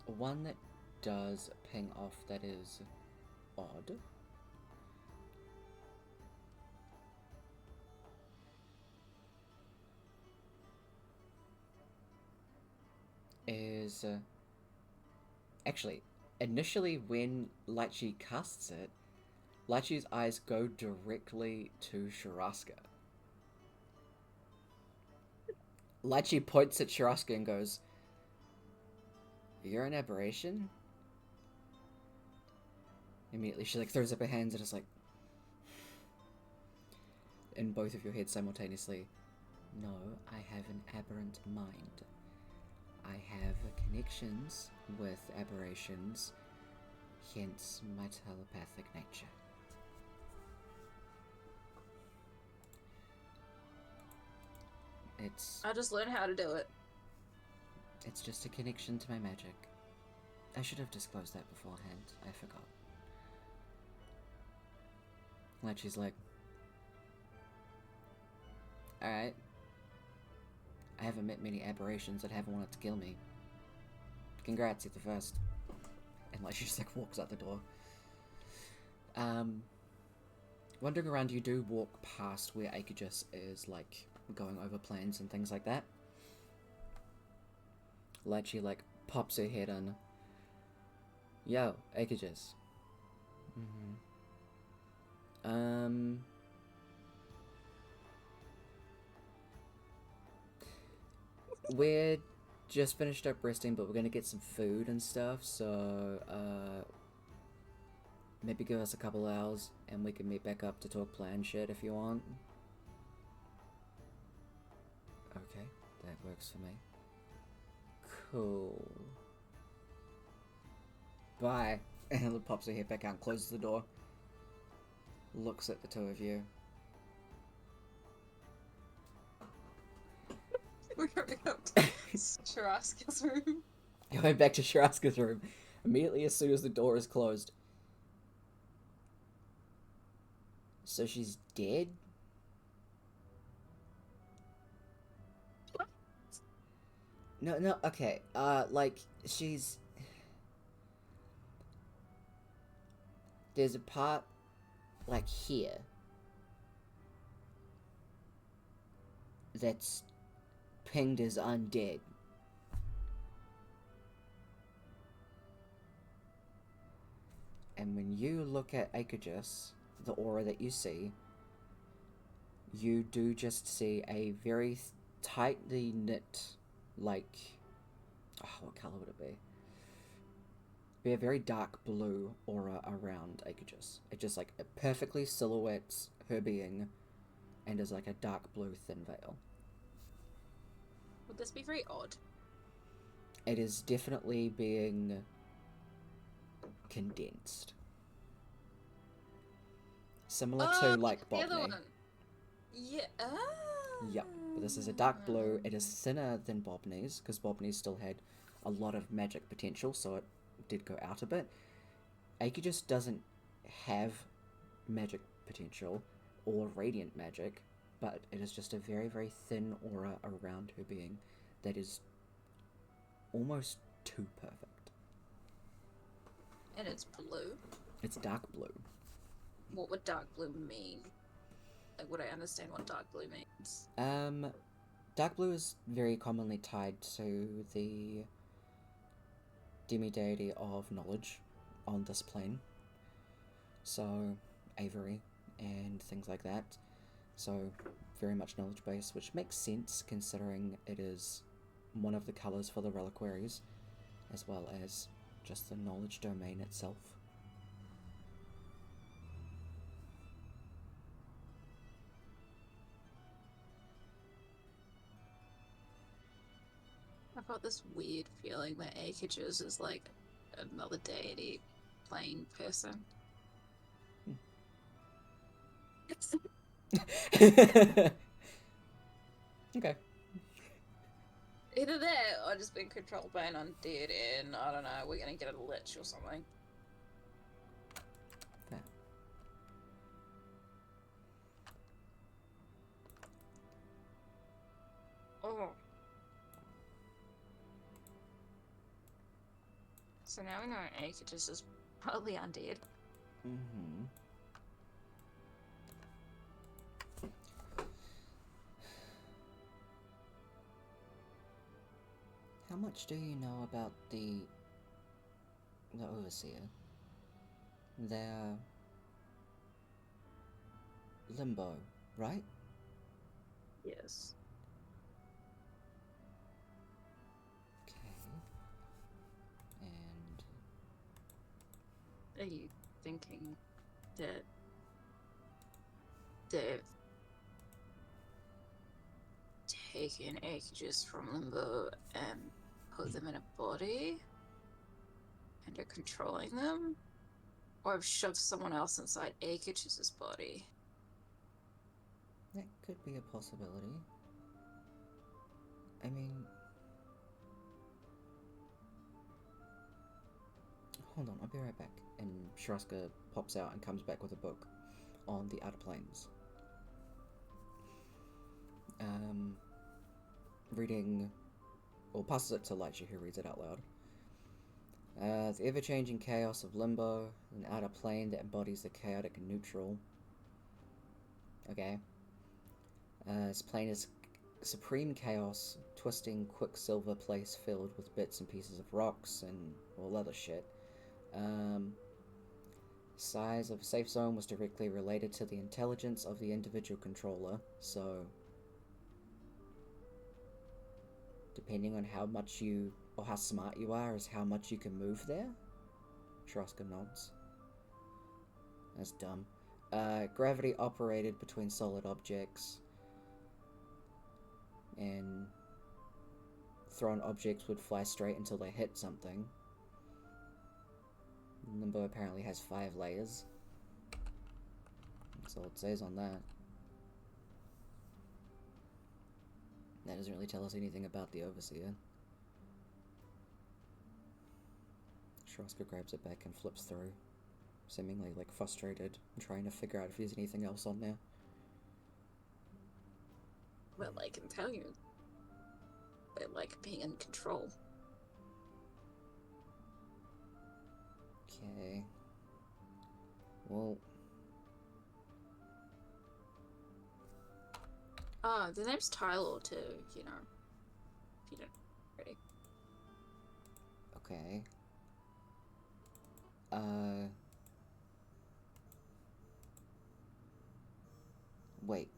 One that does ping off that is odd is actually, initially when Lychee casts it, Lychee's eyes go directly to Sharaska. Lychee points at Sharaska and goes, "You're an aberration?" Immediately she like throws up her hands and is like, in both of your heads simultaneously, "No, I have an aberrant mind. I have connections with aberrations, hence my telepathic nature." I just learned how to do it. It's just a connection to my magic. I should have disclosed that beforehand. I forgot. Like she's like, "Alright. I haven't met many aberrations that haven't wanted to kill me. Congrats, you're the first." And like she just like walks out the door. Wandering around, you do walk past where Akagis is like going over plans and things like that. Lychee like pops her head in. "Yo, Akagis." We're just finished up resting, but we're gonna get some food and stuff, so maybe give us a couple hours and we can meet back up to talk plan shit if you want. Okay, that works for me. Cool. Bye. And pops her head back out and closes the door. Looks at the two of you. We're going up to Sharaska's room. Going back to Sharaska's room. Immediately as soon as the door is closed. "So she's dead?" What? No, okay. Like, she's... There's a part, like, here that's pinged as undead. And when you look at Akagis, the aura that you see, you do just see a very tightly knit, like... Oh, what colour would it be? Be a very dark blue aura around Akagis. It just, like, it perfectly silhouettes her being and is like a dark blue thin veil. Would this be very odd? It is definitely being condensed. Similar to, like, the other Botany. one. Yeah. Yep. But this is a dark blue. It is thinner than Bobney's, because Bobney's still had a lot of magic potential, so it did go out a bit. Akagis doesn't have magic potential or radiant magic, but it is just a very, very thin aura around her being that is almost too perfect. And it's blue. It's dark blue. What would dark blue mean? Like, would I understand what dark blue means? Dark blue is very commonly tied to the demi-deity of knowledge on this plane. So, Avery and things like that. So, very much knowledge-based, which makes sense considering it is one of the colours for the reliquaries, as well as just the knowledge domain itself. I've got this weird feeling that Akagis is like another deity playing person. Okay. Either that or just being controlled by an undead and, I don't know, we're gonna get a lich or something. Fair. Oh. So now we know Aegitus is probably undead. Mm-hmm. How much do you know about the Overseer? They're limbo, right? Yes. Okay. And Are you thinking that they've taken Aegitus from limbo and put them in a body and are controlling them? Or have shoved someone else inside Aegitus's body? that could be a possibility. I mean, hold on, I'll be right back. And Shraska pops out and comes back with a book on the Outer Planes. Reading, or passes it to Lycha, who reads it out loud. The ever-changing chaos of limbo, an outer plane that embodies the chaotic neutral. Okay. This plane is supreme chaos, twisting quicksilver place filled with bits and pieces of rocks and all other shit. Size of a safe zone was directly related to the intelligence of the individual controller, so depending on how much you, or how smart you are, is how much you can move there? Troska nods. That's dumb. Gravity operated between solid objects, and thrown objects would fly straight until they hit something. Limbo apparently has 5 layers. That's all it says on that. That doesn't really tell us anything about the Overseer. Shroska grabs it back and flips through, seemingly like frustrated, and trying to figure out if there's anything else on there. Well, I can tell you. They like being in control. Okay. Well, The name's Tyler too, you know. If you don't already. okay. Wait.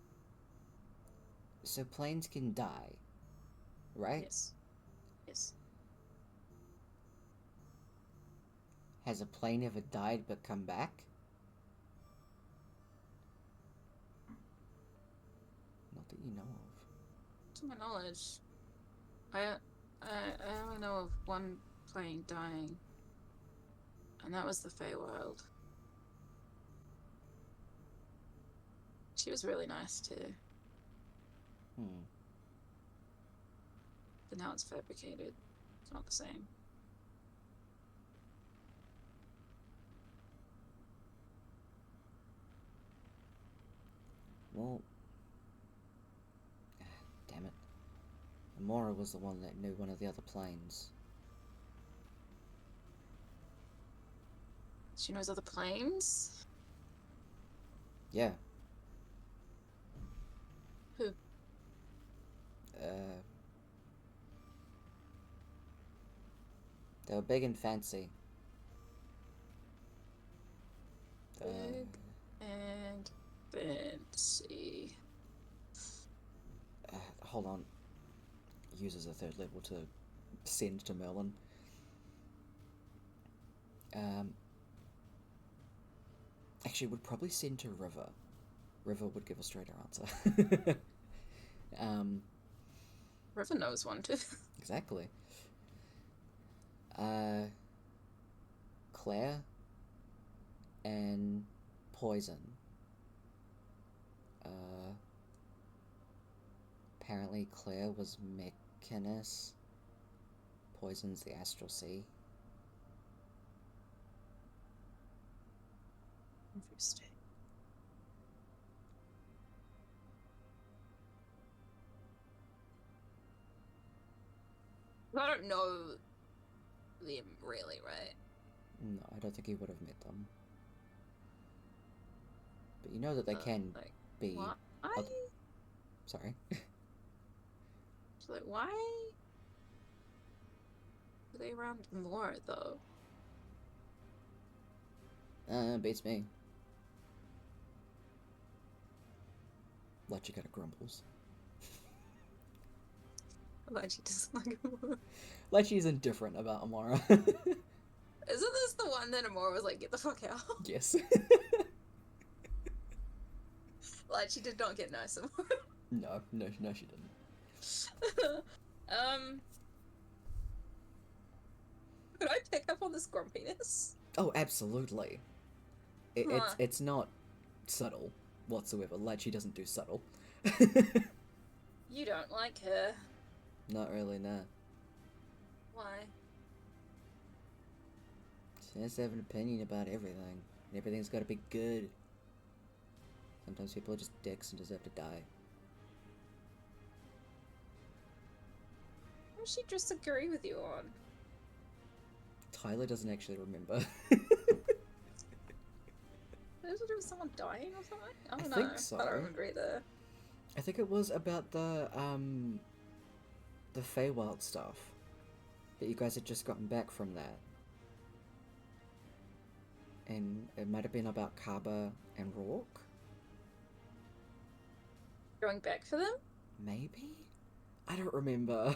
So planes can die, right? Yes. Yes. Has a plane ever died but come back? Not that you know of. To my knowledge, I only know of one plane dying, and that was the Feywild. She was really nice too, but now it's fabricated. It's not the same. Well, damn it. Amora was the one that knew one of the other planes. She knows other planes? Yeah. Who? They were big and fancy. Big and fancy. Hold on. Uses a 3rd level to send to Merlin. Actually, would probably send to River. River would give a straighter answer. River knows one too. Exactly. Claire and Poison. Apparently Claire was Canis poisons the astral sea. Interesting. I don't know them really, right? No, I don't think he would have met them. But you know that they can like, be... why? Sorry. So, like, why are they around more, though? Beats me. Like you got grumbles. Like, she doesn't like Amora. Like she's indifferent about Amora. Isn't this the one that Amora was like, get the fuck out? Yes. Like, she did not get nice Amora. No, she didn't. Could I pick up on this grumpiness? Oh, absolutely. It's not subtle whatsoever. Like she doesn't do subtle. You don't like her. Not really, no. Why? She has to have an opinion about everything. Everything's got to be good. Sometimes people are just dicks and deserve to die. What does she disagree with you on? Tyler doesn't actually remember. Does it do with someone dying or something? I don't know. think so. I don't remember either. I think it was about the Feywild stuff. That you guys had just gotten back from that. And it might have been about Kaba and Rourke. Going back for them? Maybe? I don't remember.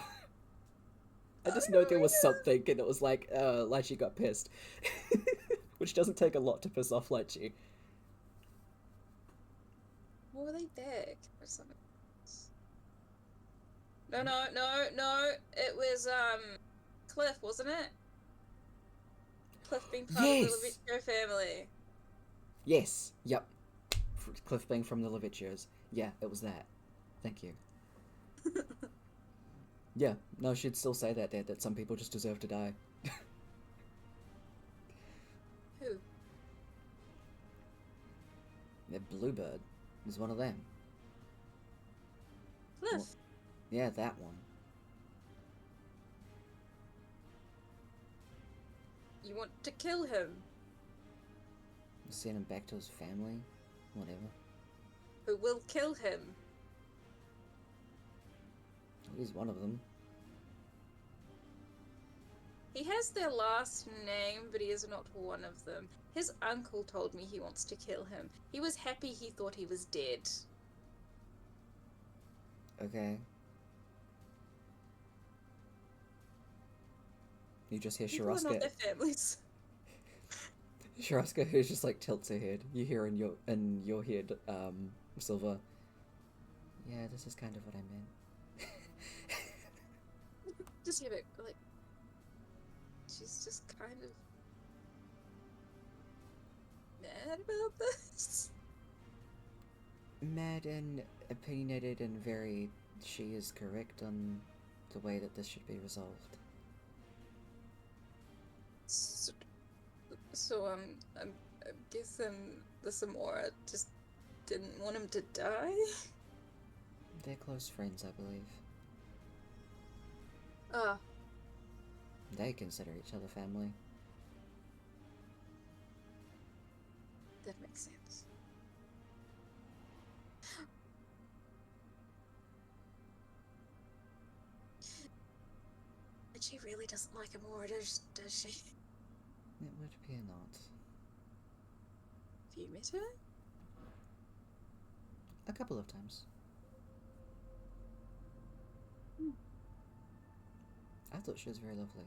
I just know there was something and it was like, Lychee got pissed. Which doesn't take a lot to piss off Lychee. What were they back? Or something? No. It was, Cliff, wasn't it? Cliff being part of the Levicchio family. Yes. Yep. Cliff being from the Levicchios. Yeah, it was that. Thank you. Yeah, no, she'd still say that, Dad, that some people just deserve to die. Who? The Bluebird is one of them. Cliff. Well, yeah, that one. You want to kill him? Send him back to his family? Whatever. Who will kill him? He's one of them. He has their last name, but he is not one of them. His uncle told me he wants to kill him. He was happy he thought he was dead. Okay. You just hear People are not Sharaska. their families. Sharaska, who's just like tilts her head. You hear in your head, Silver. Yeah, this is kind of what I meant. Just hear it, like, she's just kind of mad about this. Mad and opinionated and very, she is correct on the way that this should be resolved. So I guess the Samora just didn't want him to die. They're close friends, I believe. They consider each other family. That makes sense. And she really doesn't like him, or does she? It would appear not. Have you met her? A couple of times. I thought she was very lovely.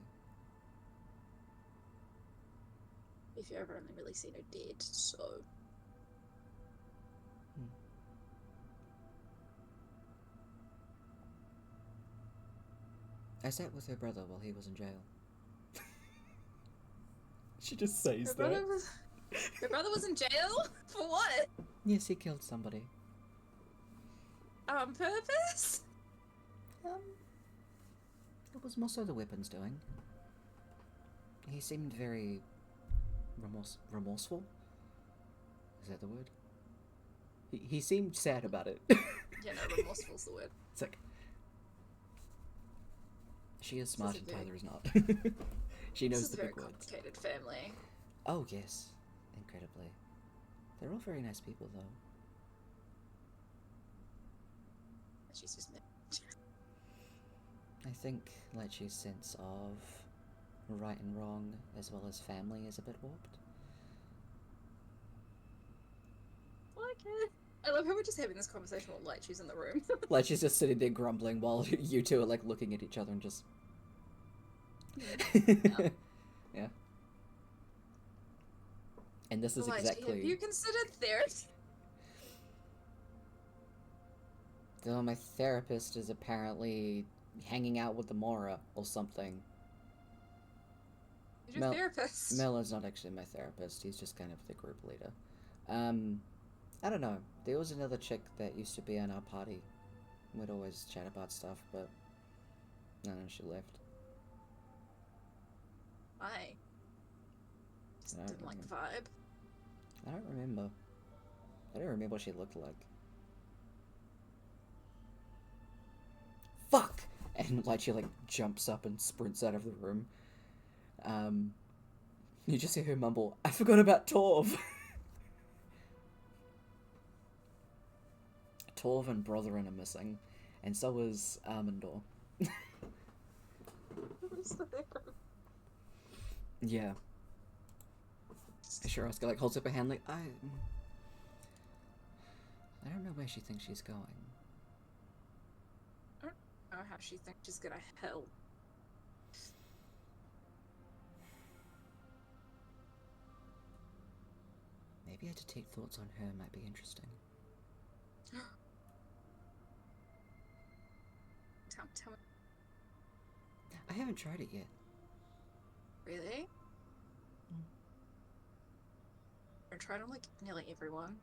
If you've ever only really seen her dead, so. I sat with her brother while he was in jail. She just says Her brother was in jail? For what? Yes, he killed somebody. On purpose? What was most of the weapons doing? He seemed very remorseful. Is that the word? He seemed sad about it. Yeah, no, remorseful's the word. It's like, she is smart and Tyler is not. She knows the big words. This is a very complicated family. Oh yes, incredibly. They're all very nice people though. She's just I think Lechi's sense of right and wrong as well as family is a bit warped. Like it. I love how we're just having this conversation while Lechi's in the room. Lechi's just sitting there grumbling while you two are like looking at each other and just... Yeah. And this is exactly... Have you considered therapy? Though my therapist is apparently hanging out with the Mora or something. Who's your therapist? Melon's not actually my therapist, he's just kind of the group leader. I don't know. There was another chick that used to be on our party. We'd always chat about stuff, but... No, she left. Why? Just didn't like the vibe. I don't remember. I don't remember what she looked like. Fuck! And like she like jumps up and sprints out of the room. You just hear her mumble, I forgot about Torv! Torv and Brotherin are missing. And so is Armandor. Yeah. Sure, Oscar like holds up her hand like, I don't know where she thinks she's going. I don't know how she thinks she's gonna help. Maybe a detect thoughts on her might be interesting. Tell me. I haven't tried it yet. Really? I tried on like nearly everyone.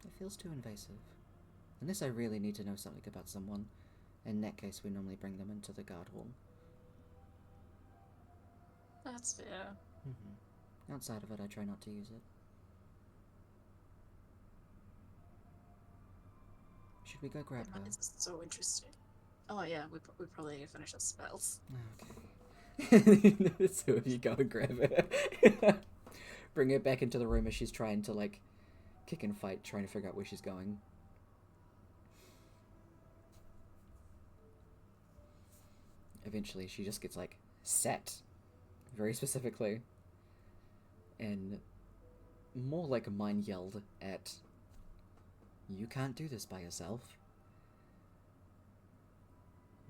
It feels too invasive. Unless I really need to know something about someone. In that case, we normally bring them into the guard hall. That's fair. Outside of it, I try not to use it. Should we go grab her? It's so interesting. Oh yeah, we probably need to finish our spells. Okay. So if you go and grab her. Bring her back into the room as she's trying to, like, kick and fight, trying to figure out where she's going. Eventually, she just gets, like, set. Very specifically. And more like mine yelled at, you can't do this by yourself.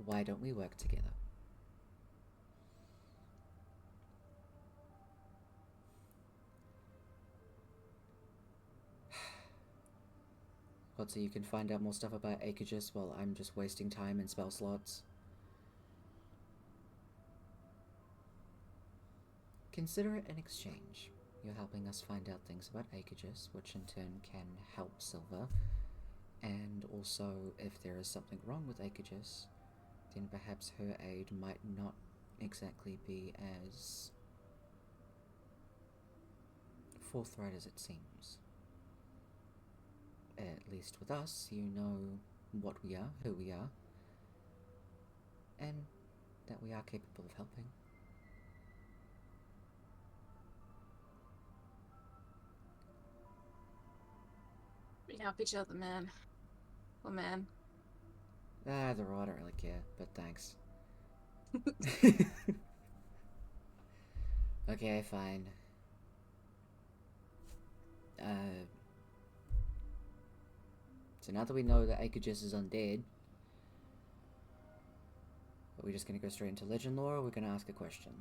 Why don't we work together? So you can find out more stuff about Aegis while I'm just wasting time in spell slots. Consider it an exchange. You're helping us find out things about Aegis, which in turn can help Silver. And also, if there is something wrong with Aegis, then perhaps her aid might not exactly be as forthright as it seems. At least with us, you know what we are, who we are, and that we are capable of helping. We help each other, man. Well, man. I don't really care, but thanks. Okay, fine. So now that we know that Aegis is undead, are we just gonna go straight into legend lore, or we're gonna ask a question?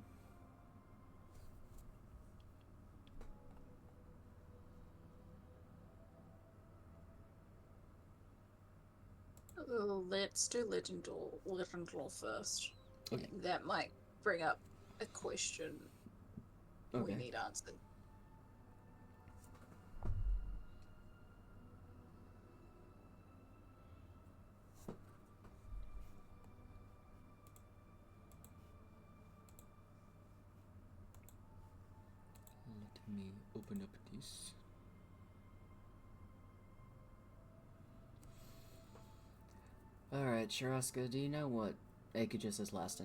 Let's do legend lore first. Okay. That might bring up a question we need answered. open up this. Alright, Sharaska, do you know what Akagis' last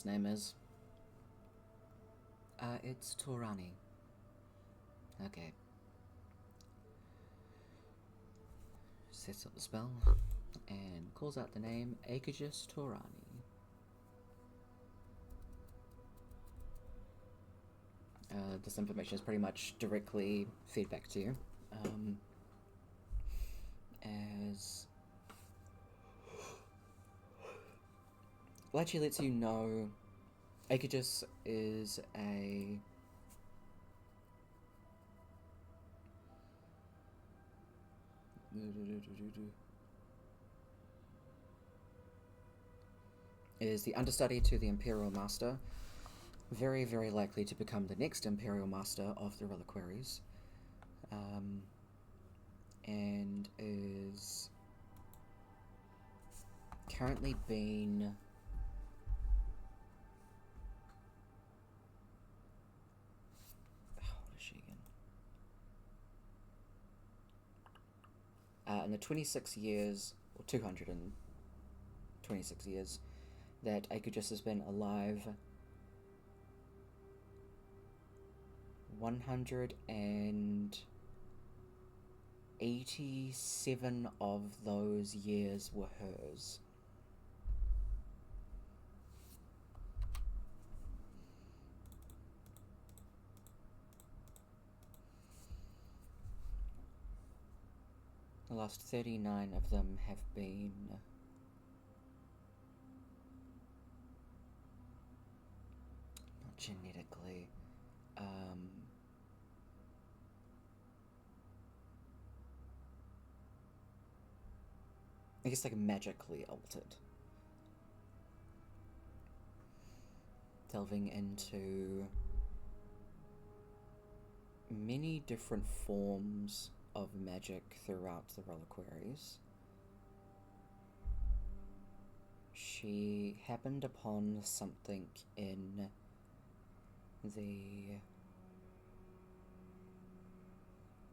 name is? It's Torani. Okay. Sets up the spell and calls out the name Akagis Torani. This information is pretty much directly feedback to you. As Lachi lets you know Akagis is the understudy to the Imperial Master, very, very likely to become the next Imperial Master of the Reliquaries, and is currently being in the 26 years, or 226 years, that Akagis has been alive, 187 of those years were hers. The last 39 of them have been not genetically, I guess like magically altered. Delving into many different forms of magic throughout the Reliquaries. She happened upon something in the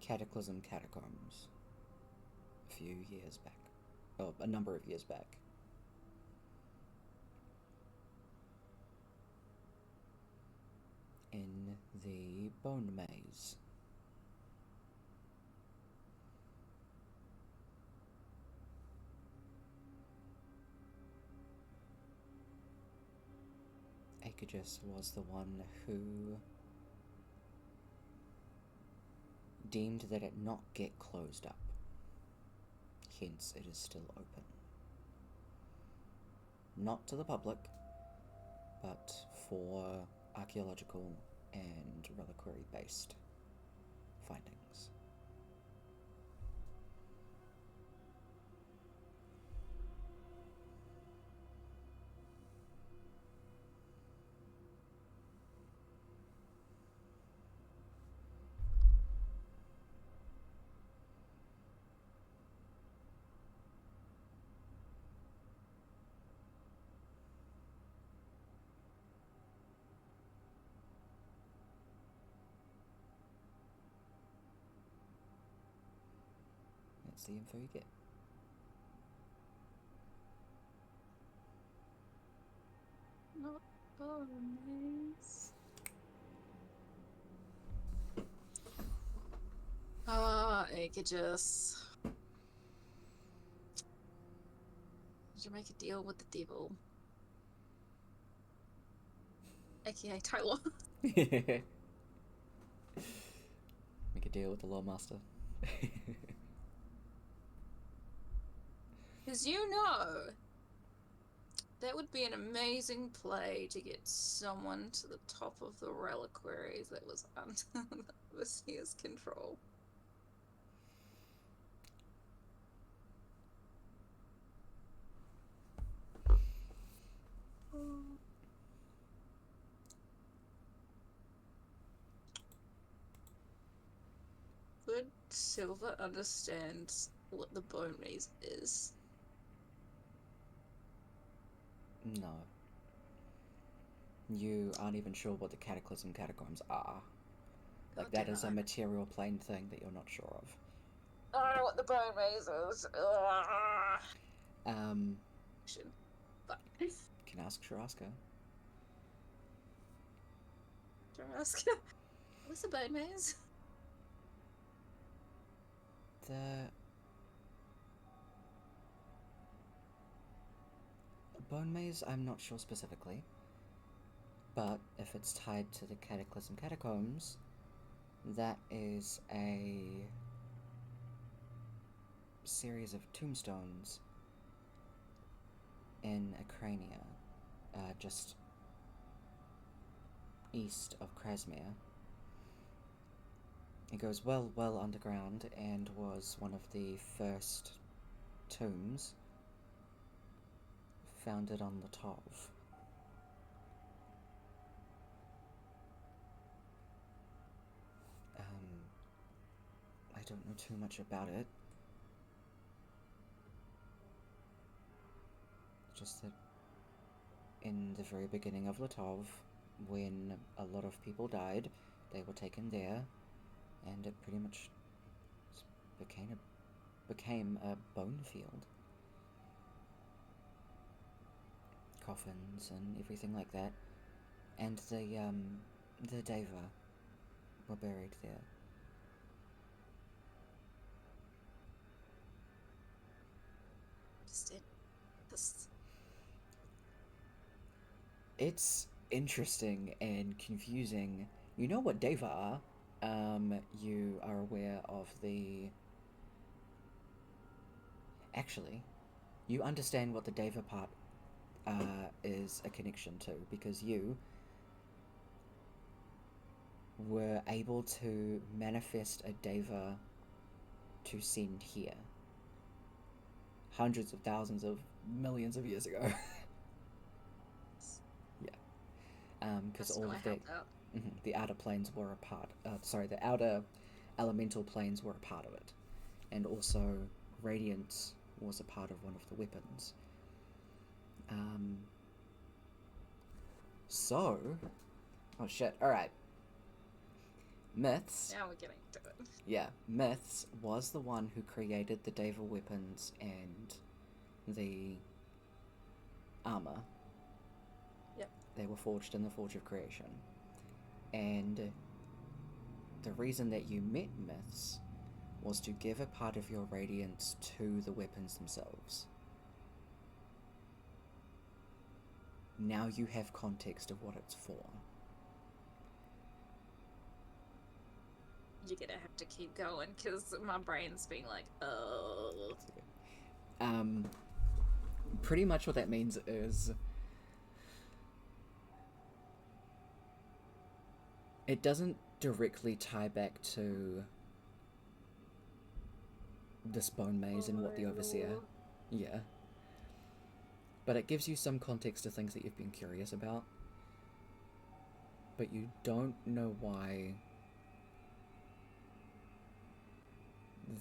Cataclysm Catacombs a few years back. Oh, a number of years back. In the Bone Maze. Akagis was the one who deemed that it not get closed up. Hence, it is still open. Not to the public, but for archaeological and reliquary-based findings. That's the info you get. Not bolognese. Akagis. Did you make a deal with the devil? AKA Tyler. Make a deal with the Law Master. Because you know, that would be an amazing play to get someone to the top of the reliquaries that was under the Overseer's control. Would Silver understand what the bone maze is? No. You aren't even sure what the Cataclysm Catacombs are. Like, that is a material plane thing that you're not sure of. I don't know what the bone maze is. But Can ask Sharaska. Sharaska, what's the bone maze? The bone maze, I'm not sure specifically. But if it's tied to the Cataclysm Catacombs, that is a series of tombstones in Acrania, just east of Krasmir. It goes well underground and was one of the first tombs founded on Latov. I don't know too much about it. Just that in the very beginning of Latov, when a lot of people died, they were taken there, and it pretty much became a bone field. Coffins and everything like that, and the Deva were buried there. It's interesting and confusing. You know what Deva are. You are aware of the... Actually, you understand what the Deva part is a connection to, because you were able to manifest a Deva to send here. Hundreds of thousands of millions of years ago. Yeah. Because all of the outer planes were a part... the outer elemental planes were a part of it. And also, Radiance was a part of one of the weapons. Oh shit, alright. Myths... Now we're getting to it. Yeah, Myths was the one who created the Deva weapons and the armor. Yep. They were forged in the Forge of Creation. And the reason that you met Myths was to give a part of your radiance to the weapons themselves. Now you have context of what it's for. You're gonna have to keep going, because my brain's being like, oh. Pretty much what that means is... It doesn't directly tie back to this bone maze and what the Overseer... Yeah. But it gives you some context to things that you've been curious about. But you don't know why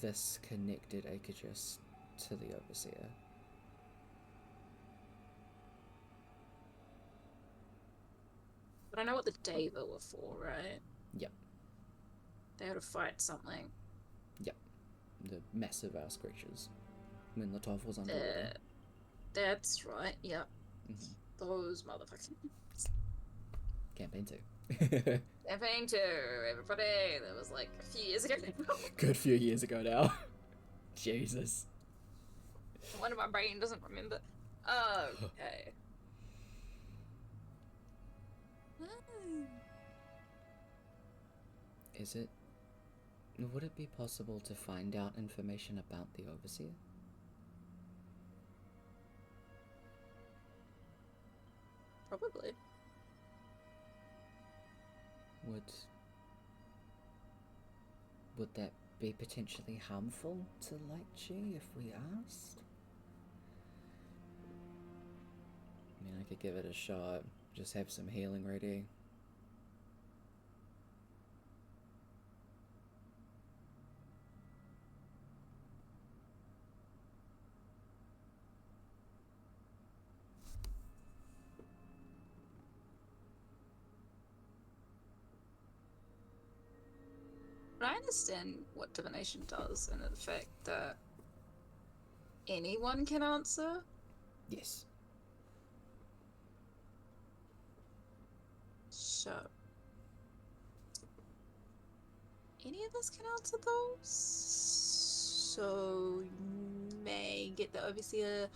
this connected Aegis to the Overseer. But I know what the Deva were for, right? Yep. They had to fight something. Yep. The massive ass creatures. When Latov was underwater. That's right, yep. Mm-hmm. Those motherfuckers. Campaign 2. Campaign 2, everybody. That was like a few years ago. Good few years ago now. Jesus. No wonder my brain doesn't remember. Okay. Would it be possible to find out information about the Overseer? Probably. Would that be potentially harmful to Lightchi if we asked? I mean, I could give it a shot. Just have some healing ready. I understand what divination does and the fact that anyone can answer. Yes. So, any of us can answer those. So, you may get the overseer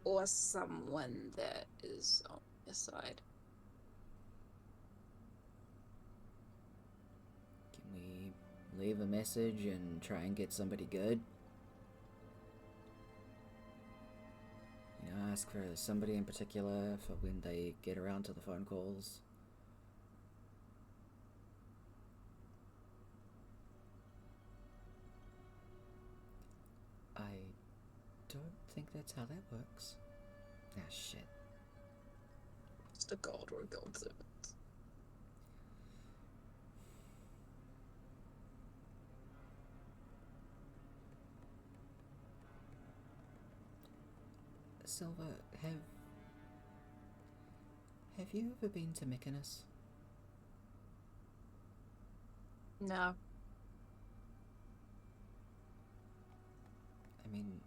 or someone that is on your side. Can we leave a message and try and get somebody good? You know, ask for somebody in particular for when they get around to the phone calls. I don't think that's how that works. Ah, shit. Just a god or a god servant. Silver, have you ever been to Mykonos? No. I mean,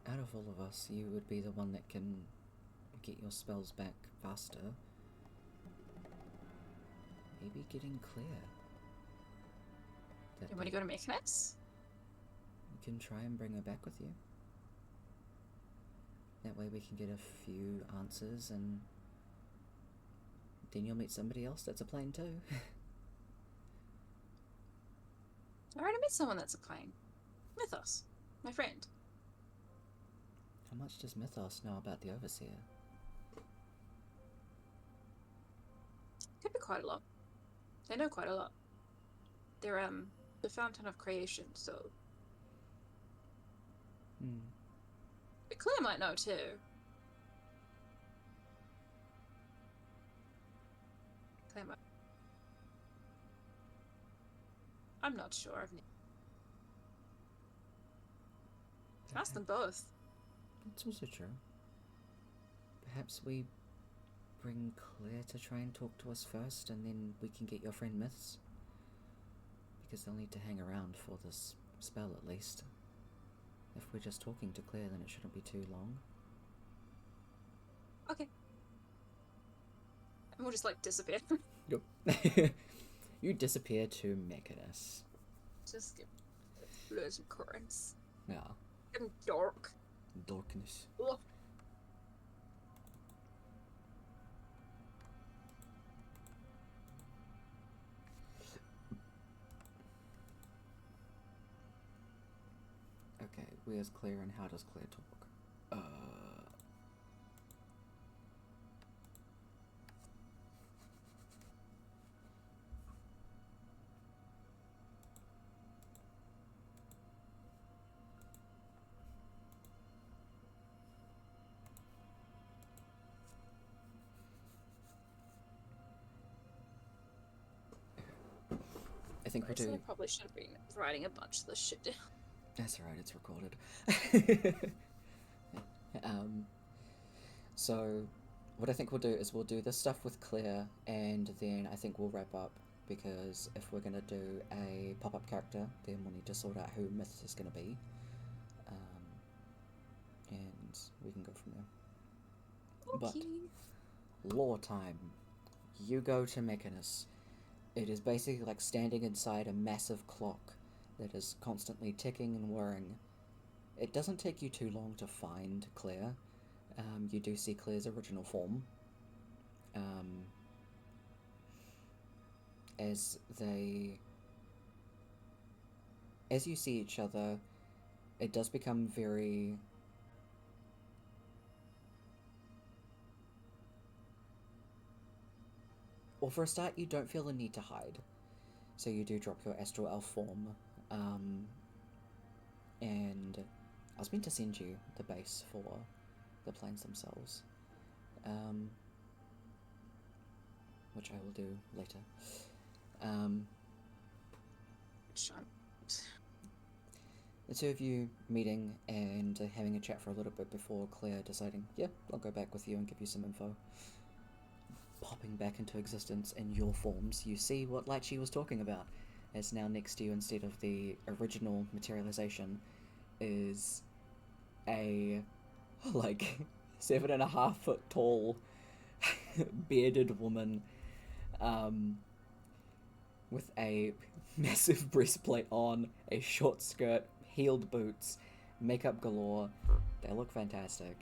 out of all of us, you would be the one that can get your spells back faster. Maybe getting clear. You want to go to Mykonos? You can try and bring her back with you. That way we can get a few answers, and then you'll meet somebody else that's a plane too. I already met someone that's a plane. Mythos. My friend. How much does Mythos know about the Overseer? Could be quite a lot. They know quite a lot. They're the fountain of creation, so. But Claire might know too. Claire might. I'm not sure. Ask them both. It's also true. Perhaps we bring Claire to try and talk to us first, and then we can get your friend Myths. Because they'll need to hang around for this spell at least. If we're just talking to Claire, then it shouldn't be too long. Okay. And we'll just like disappear. Yep. You disappear to Mykonos. Just get loads of currents. Yeah. And dark. Darkness. Ugh. Okay, where's Claire and how does Claire talk? I think we'll do. I probably should have been writing a bunch of this shit down. That's alright, it's recorded. So, what I think we'll do is we'll do this stuff with Claire, and then I think we'll wrap up, because if we're going to do a pop-up character, then we'll need to sort out who Myth is going to be. And we can go from there. Okay. But, lore time. You go to Mykonos. It is basically like standing inside a massive clock that is constantly ticking and whirring. It doesn't take you too long to find Claire. You do see Claire's original form. As you see each other, it does become very... Well, for a start, you don't feel the need to hide. So you do drop your astral elf form. And I was meant to send you the base for the planes themselves. Which I will do later. The two of you meeting and having a chat for a little bit before Claire deciding, yeah, I'll go back with you and give you some info. popping back into existence in your forms, you see what Lychee was talking about. It's now next to you instead of the original materialization is a like 7.5 foot tall bearded woman with a massive breastplate on, a short skirt, heeled boots, makeup galore. They look fantastic.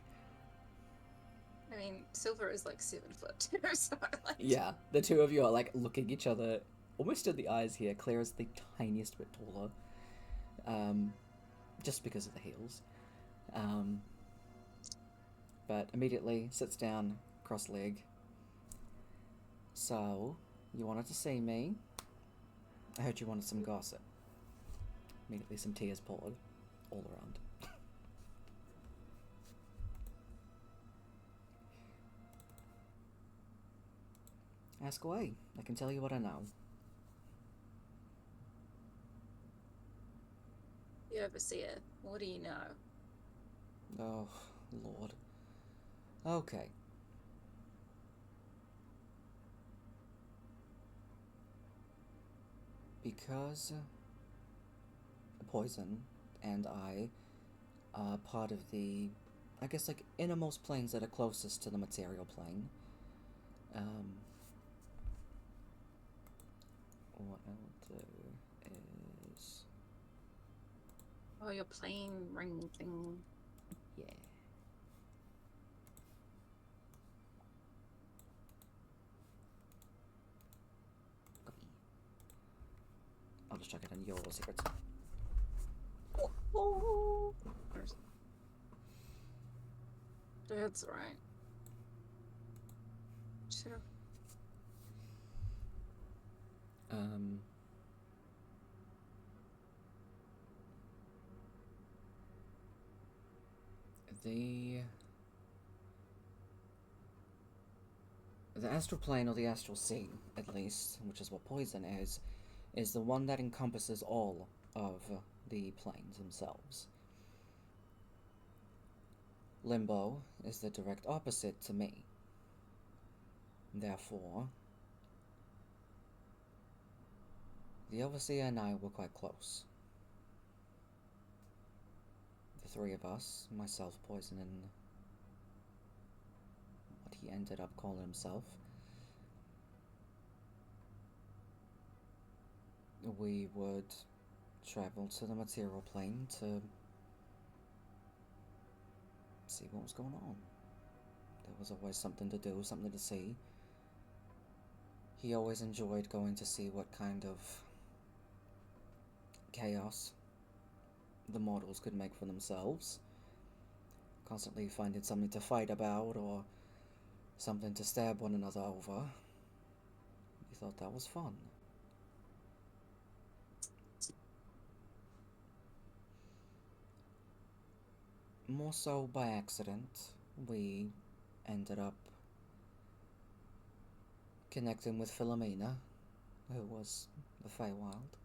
I mean, Silver is like 7 foot too, so like... Yeah, the two of you are like looking each other almost in the eyes here. Claire is the tiniest bit taller. Just because of the heels. But immediately sits down, cross-leg. So, you wanted to see me? I heard you wanted some gossip. Immediately some tears poured all around. Ask away. I can tell you what I know. The Overseer, what do you know? Oh, Lord. Okay. Because Poison and I are part of the, I guess, like, innermost planes that are closest to the material plane. What I'll do is... Oh, your plane ring thing. Yeah. I'll just check it in your secrets. Oh. That's right. Sure. The astral plane, or the astral sea, at least, which is what Poison is the one that encompasses all of the planes themselves. Limbo is the direct opposite to me. Therefore, the Overseer and I were quite close. The three of us, myself, Poison, and what he ended up calling himself, we would travel to the material plane to see what was going on. There was always something to do, something to see. He always enjoyed going to see what kind of chaos the mortals could make for themselves. Constantly finding something to fight about or something to stab one another over. He thought that was fun. More so by accident, we ended up connecting with Philomena, who was the Feywild.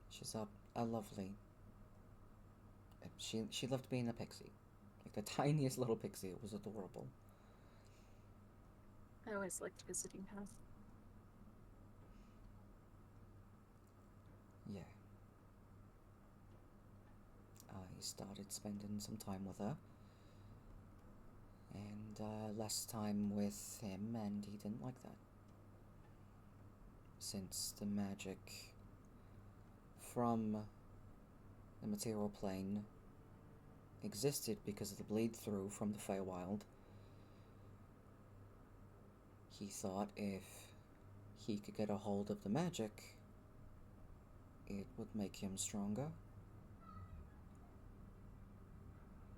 She's a lovely... She loved being a pixie. Like the tiniest little pixie. It was adorable. I always liked visiting her. Yeah. I started spending some time with her. And less time with him, and he didn't like that. Since the magic from the material plane existed because of the bleed through from the Feywild, he thought if he could get a hold of the magic, it would make him stronger.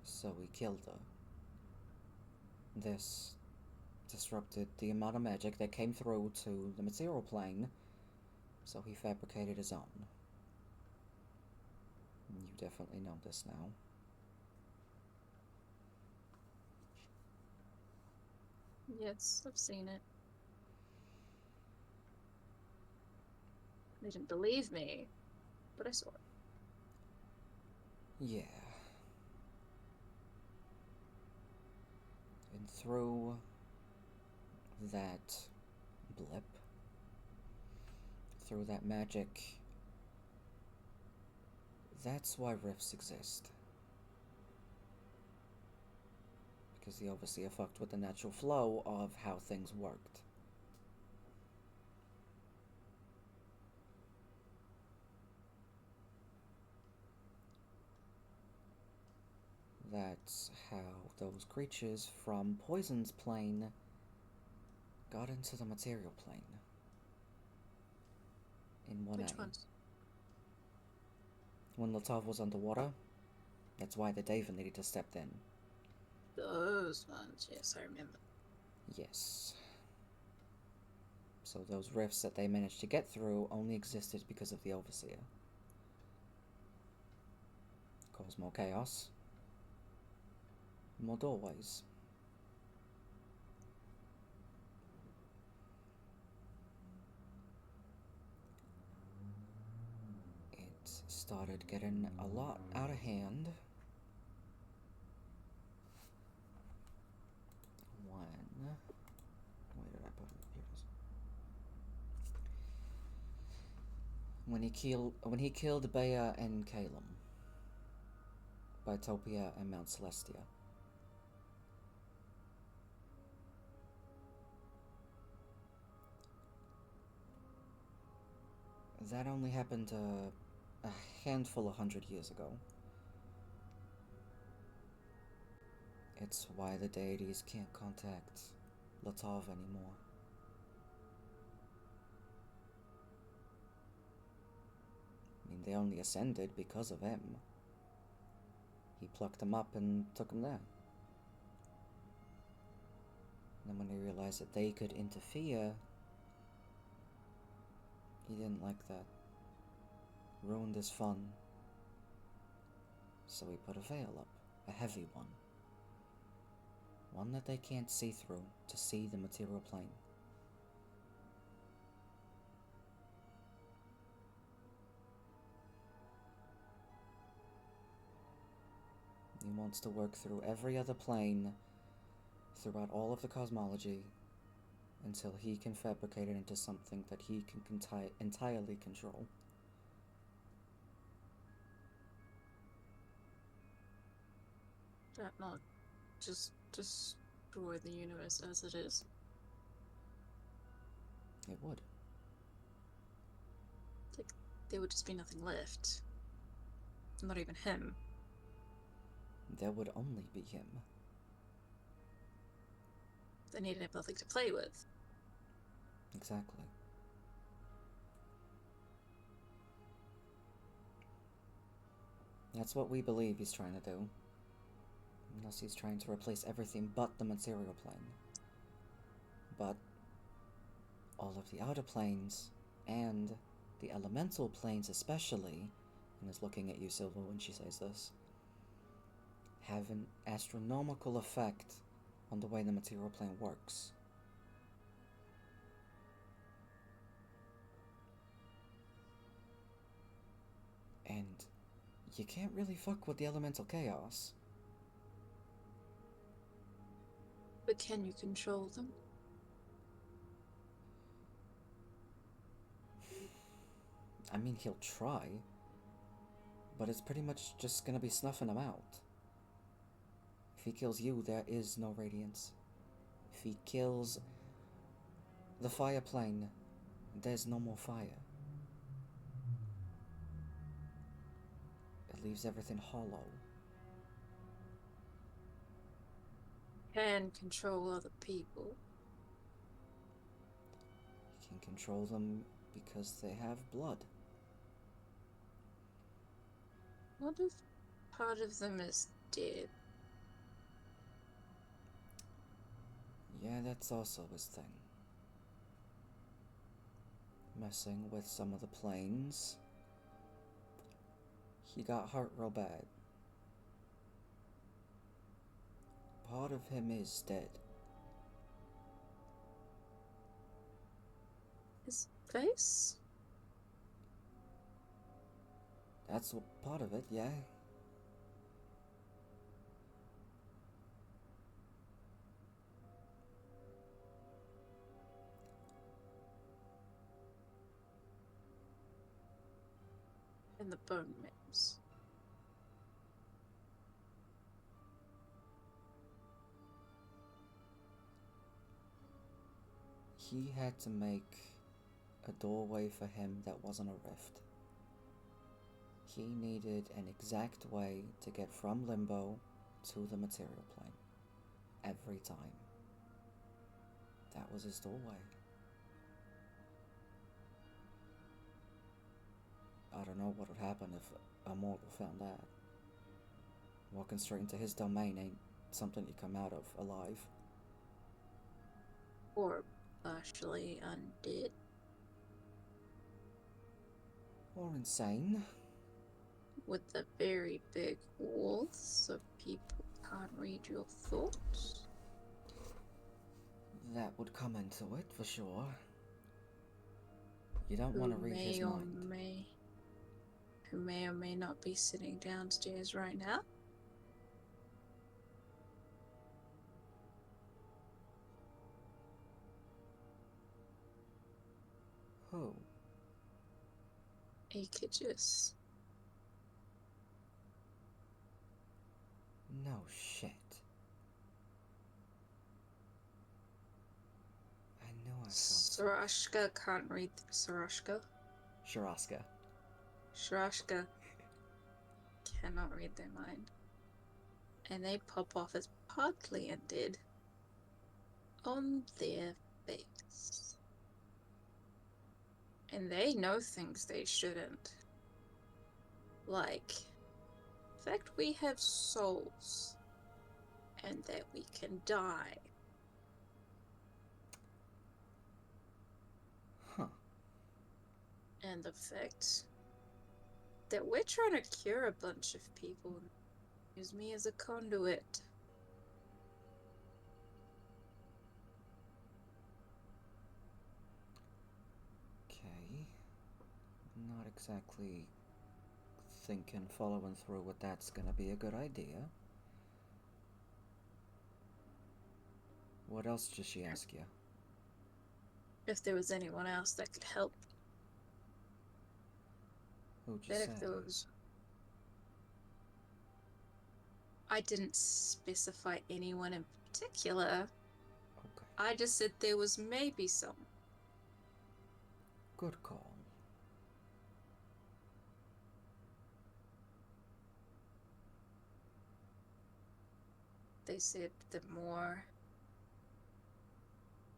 So he killed her. This disrupted the amount of magic that came through to the material plane, so he fabricated his own. You definitely know this now. Yes, I've seen it. They didn't believe me, but I saw it. Yeah. And through that blip, through that magic, that's why rifts exist. Because the Overseer fucked with the natural flow of how things worked. That's how those creatures from Poison's plane got into the material plane. In 1A. Which ones? When Latov was underwater, that's why the Daver needed to step in. Those ones, yes, I remember. Yes. So those rifts that they managed to get through only existed because of the Overseer. Caused more chaos. More doorways. It started getting a lot out of hand when... Where did I put it? Here it is. When he killed Bea and Calum. Bitopia and Mount Celestia. That only happened a handful of 100 years ago. It's why the deities can't contact Latov anymore. I mean, they only ascended because of him. He plucked them up and took them there. And then when he realized that they could interfere, he didn't like that. Ruined his fun. So he put a veil up, a heavy one. One that they can't see through to see the material plane. He wants to work through every other plane, throughout all of the cosmology, until he can fabricate it into something that he can entirely control. That not just destroy the universe as it is. It would. Like, there would just be nothing left. Not even him. There would only be him. They need to have nothing to play with. Exactly. That's what we believe he's trying to do. Unless he's trying to replace everything but the material plane. But all of the outer planes, and the elemental planes especially, and is looking at you, Silva, when she says this, have an astronomical effect on the way the material plane works. And you can't really fuck with the elemental chaos. But can you control them? I mean, he'll try, but it's pretty much just gonna be snuffing them out. If he kills you, there is no radiance. If he kills the fire plane, there's no more fire. It leaves everything hollow. Can control other people. He can control them because they have blood. What if part of them is dead? Yeah, that's also his thing. Messing with some of the planes. He got hurt real bad. Part of him is dead. His face? That's part of it, yeah. in the bone mills. He had to make a doorway for him that wasn't a rift. He needed an exact way to get from limbo to the material plane. Every time. That was his doorway. I don't know what would happen if a mortal found that. Walking straight into his domain ain't something you come out of alive. Or partially undead. Or insane. With the very big walls so people can't read your thoughts. That would come into it, for sure. You don't want to read his mind. Who may or may not be sitting downstairs right now. Who? Aegis. No shit. I knew I felt Sarashka can't read Sarashka. Sharaska. Sarashka cannot read their mind. And they pop off as partly undead on their face. And they know things they shouldn't. Like, the fact we have souls and that we can die. Huh. And the fact that we're trying to cure a bunch of people and use me as a conduit. Okay. Not exactly thinking following through with that's gonna be a good idea. What else did she ask you? If there was anyone else that could help. Who'd you That say? if there was... I didn't specify anyone in particular. Okay. I just said there was maybe someone. Good call. They said the more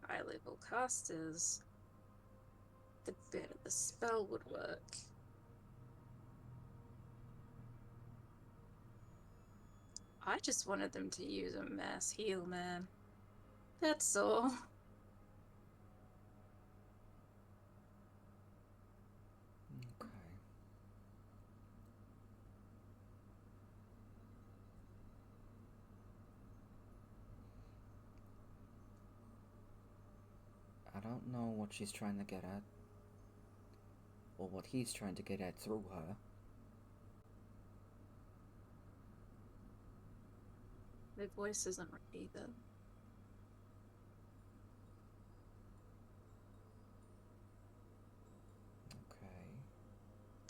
high-level casters, the better the spell would work. I just wanted them to use a mass heal, man. That's all. Okay. I don't know what she's trying to get at, or what he's trying to get at through her. Their voice isn't right either.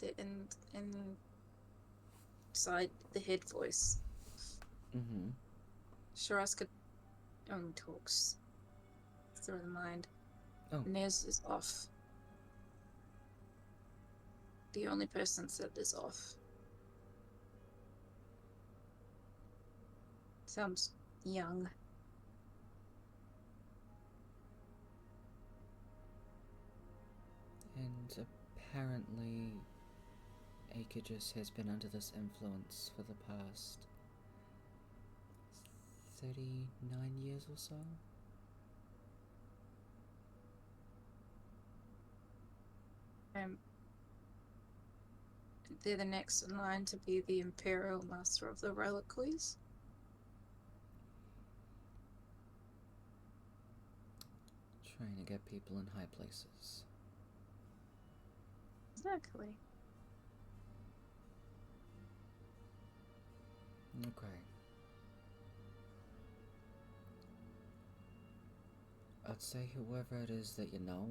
Okay. Inside the head voice. Mm-hmm. Sharaska only talks through the mind. Oh. Nez is off. The only person that is off. Sounds young. And apparently, Aegis has been under this influence for the past 39 years or so? They're the next in line to be the Imperial Master of the Reliquaries. Trying to get people in high places. Exactly. Okay. I'd say whoever it is that you know,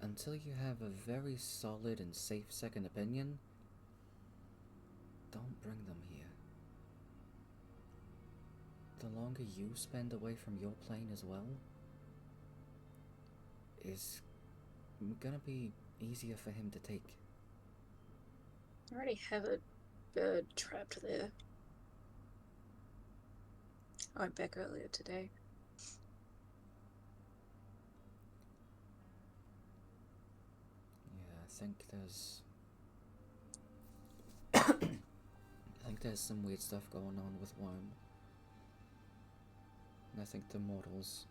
until you have a very solid and safe second opinion, don't bring them here. The longer you spend away from your plane as well, is gonna be easier for him to take. I already have a bird trapped there. I went back earlier today. Yeah, I think there's some weird stuff going on with Worm. And I think the mortals,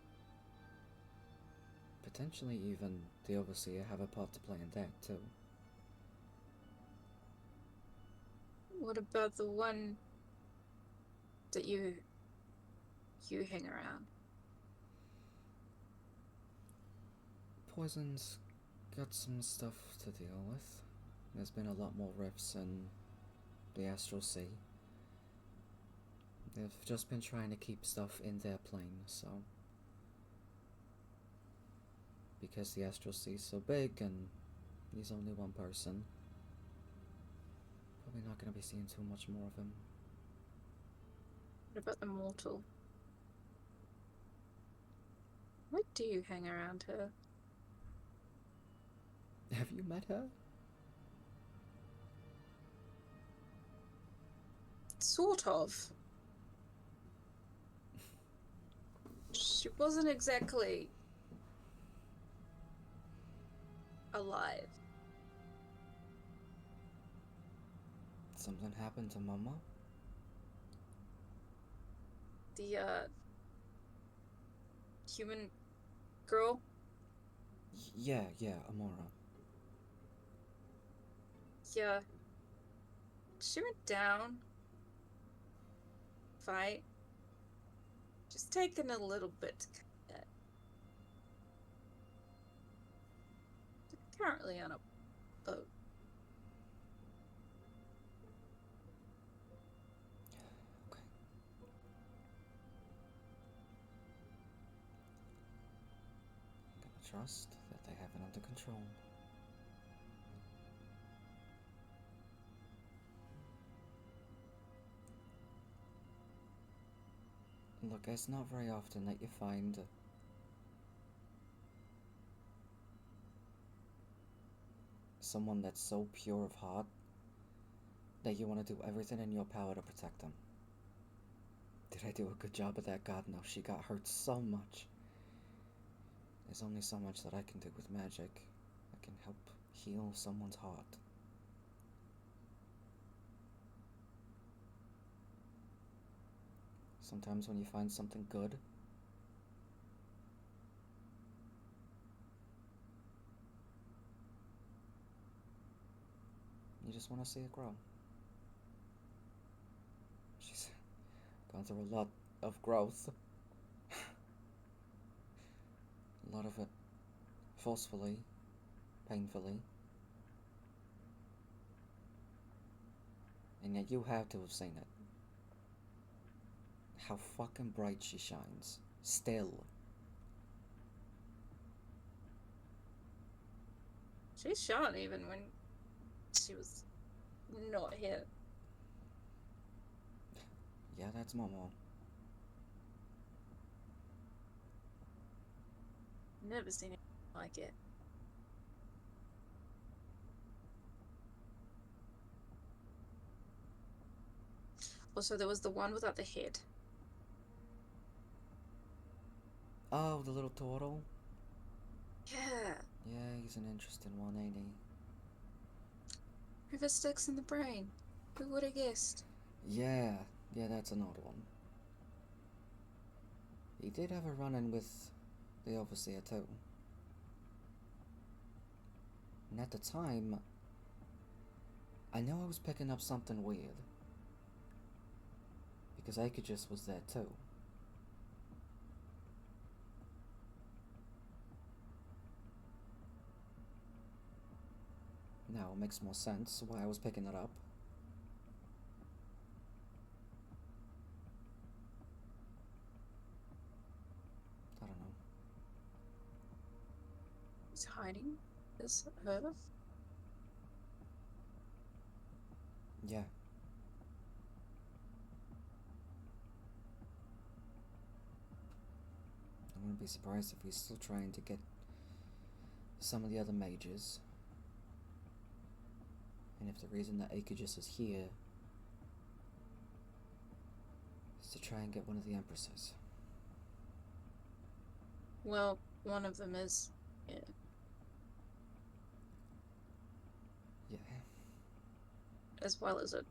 potentially even the Overseer, have a part to play in that too. What about the one that you hang around? Poison's got some stuff to deal with. There's been a lot more rifts in the Astral Sea. They've just been trying to keep stuff in their plane, so... Because the Astral Sea's so big and he's only one person, probably not going to be seeing too much more of him. What about the mortal? Why do you hang around her? Have you met her? Sort of. She wasn't exactly alive. Something happened to Mama? The human girl? Yeah, Amora. Yeah. She went down. Fight. Just taking a little bit to get. They're currently on a boat. Okay. I'm gonna trust that they have it under control. Look, it's not very often that you find someone that's so pure of heart that you want to do everything in your power to protect them. Did I do a good job of that? God, no. She got hurt so much. There's only so much that I can do with magic. I can help heal someone's heart. Sometimes when you find something good, you just want to see it grow. She's gone through a lot of growth. A lot of it forcefully, painfully. And yet you have to have seen it. How fucking bright she shines. Still. She shone even when she was not here. Yeah, that's Momo. Never seen it like it. Also, there was the one without the head. Oh, the little turtle? Yeah. Yeah, he's an interesting one, ain't he? River sticks in the brain. Who would have guessed? Yeah, that's an odd one. He did have a run-in with the Overseer too. And at the time, I know I was picking up something weird. Because Aegis was there too. Now it makes more sense why I was picking it up. I don't know. He's hiding. is her? Yeah. I wouldn't be surprised if he's still trying to get some of the other mages. And if the reason that Aegis is here is to try and get one of the empresses. Well, one of them is, yeah. Yeah. As well as a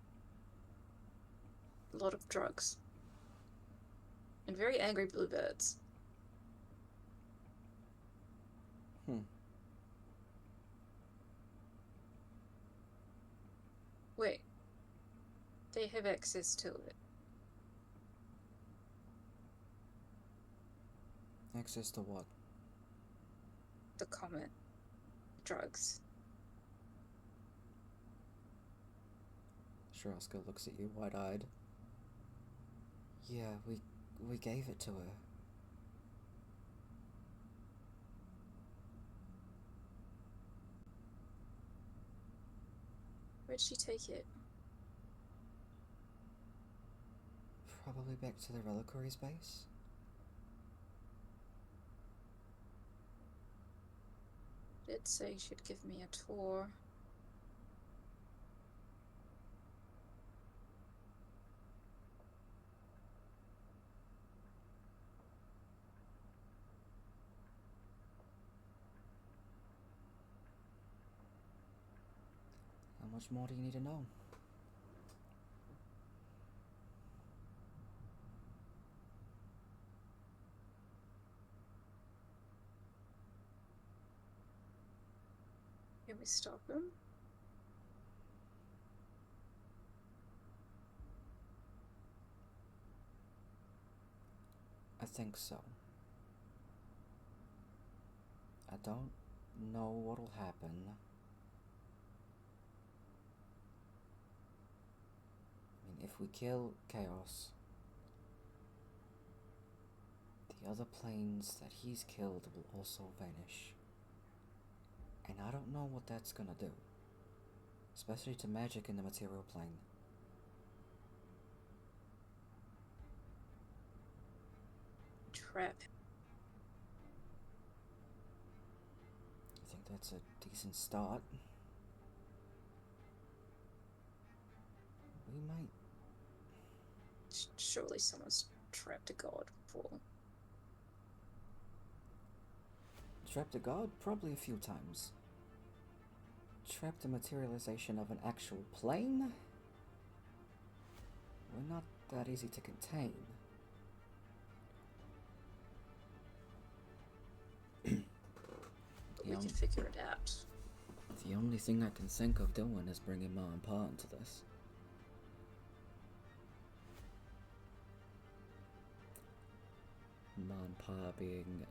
lot of drugs. And very angry bluebirds. Wait. They have access to it. Access to what? The comet. Drugs. Shiraska looks at you wide-eyed. Yeah, we gave it to her. Where'd she take it? Probably back to the reliquary's base? Did say she'd give me a tour. How much more do you need to know? Can we stop him? I think so. I don't know what'll happen. I mean, if we kill Chaos, the other planes that he's killed will also vanish. And I don't know what that's gonna do. Especially to magic in the material plane. Trap. I think that's a decent start. We might... Surely someone's trapped a god before. Trapped a god? Probably a few times. Trapped a materialization of an actual plane? We're not that easy to contain. We can figure it out. The only thing I can think of doing is bringing Ma and Pa into this. Ma and Pa being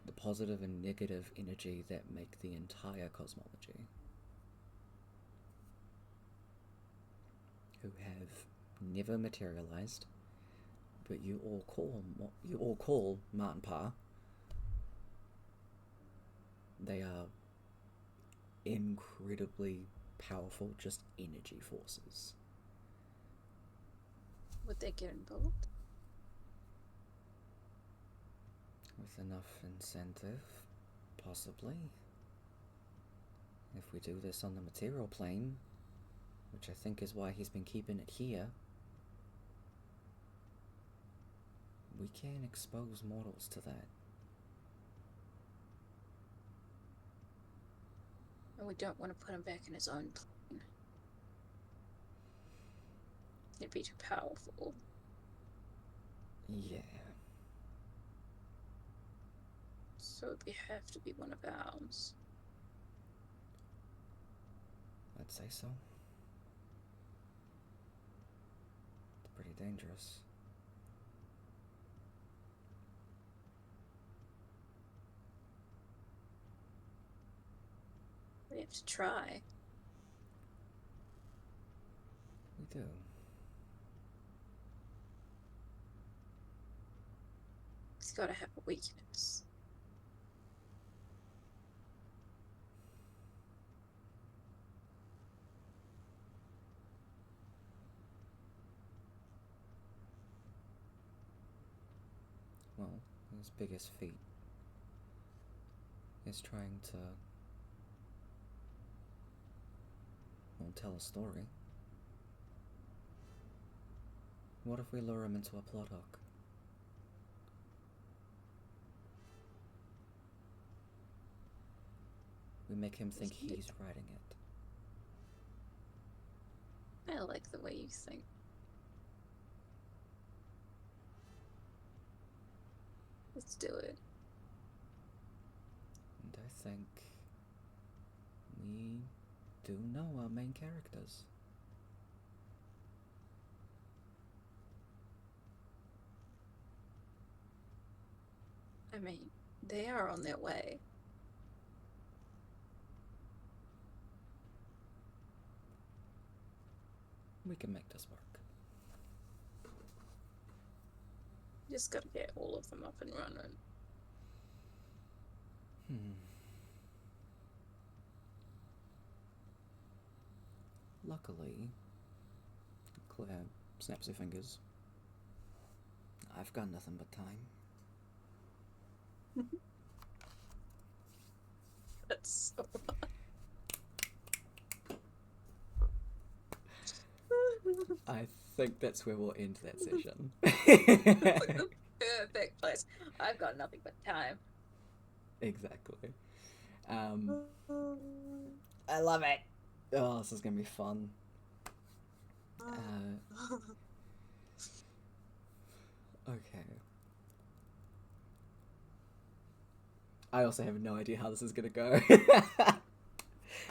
the positive and negative energy that make the entire cosmology. Who have never materialized, but you all call Ma and Pa. They are incredibly powerful, just energy forces. Would they get involved? With enough incentive, possibly. If we do this on the material plane, which I think is why he's been keeping it here, we can expose mortals to that. And we don't want to put him back in his own plane. It'd be too powerful. Yeah. So it'd have to be one of ours. I'd say so. It's pretty dangerous. We have to try. We do. He's got to have a weakness. his biggest feat is trying to, well, tell a story. What if we lure him into a plot hook? We make him think he's writing it. I like the way you think. Let's do it. And I think we do know our main characters. I mean, they are on their way. We can make this work. Just gotta get all of them up and running. Luckily, Claire snaps her fingers. I've got nothing but time. That's so I think that's where we'll end that session. perfect place. I've got nothing but time. Exactly. I love it. Oh, this is gonna be fun. Okay. I also have no idea how this is gonna go.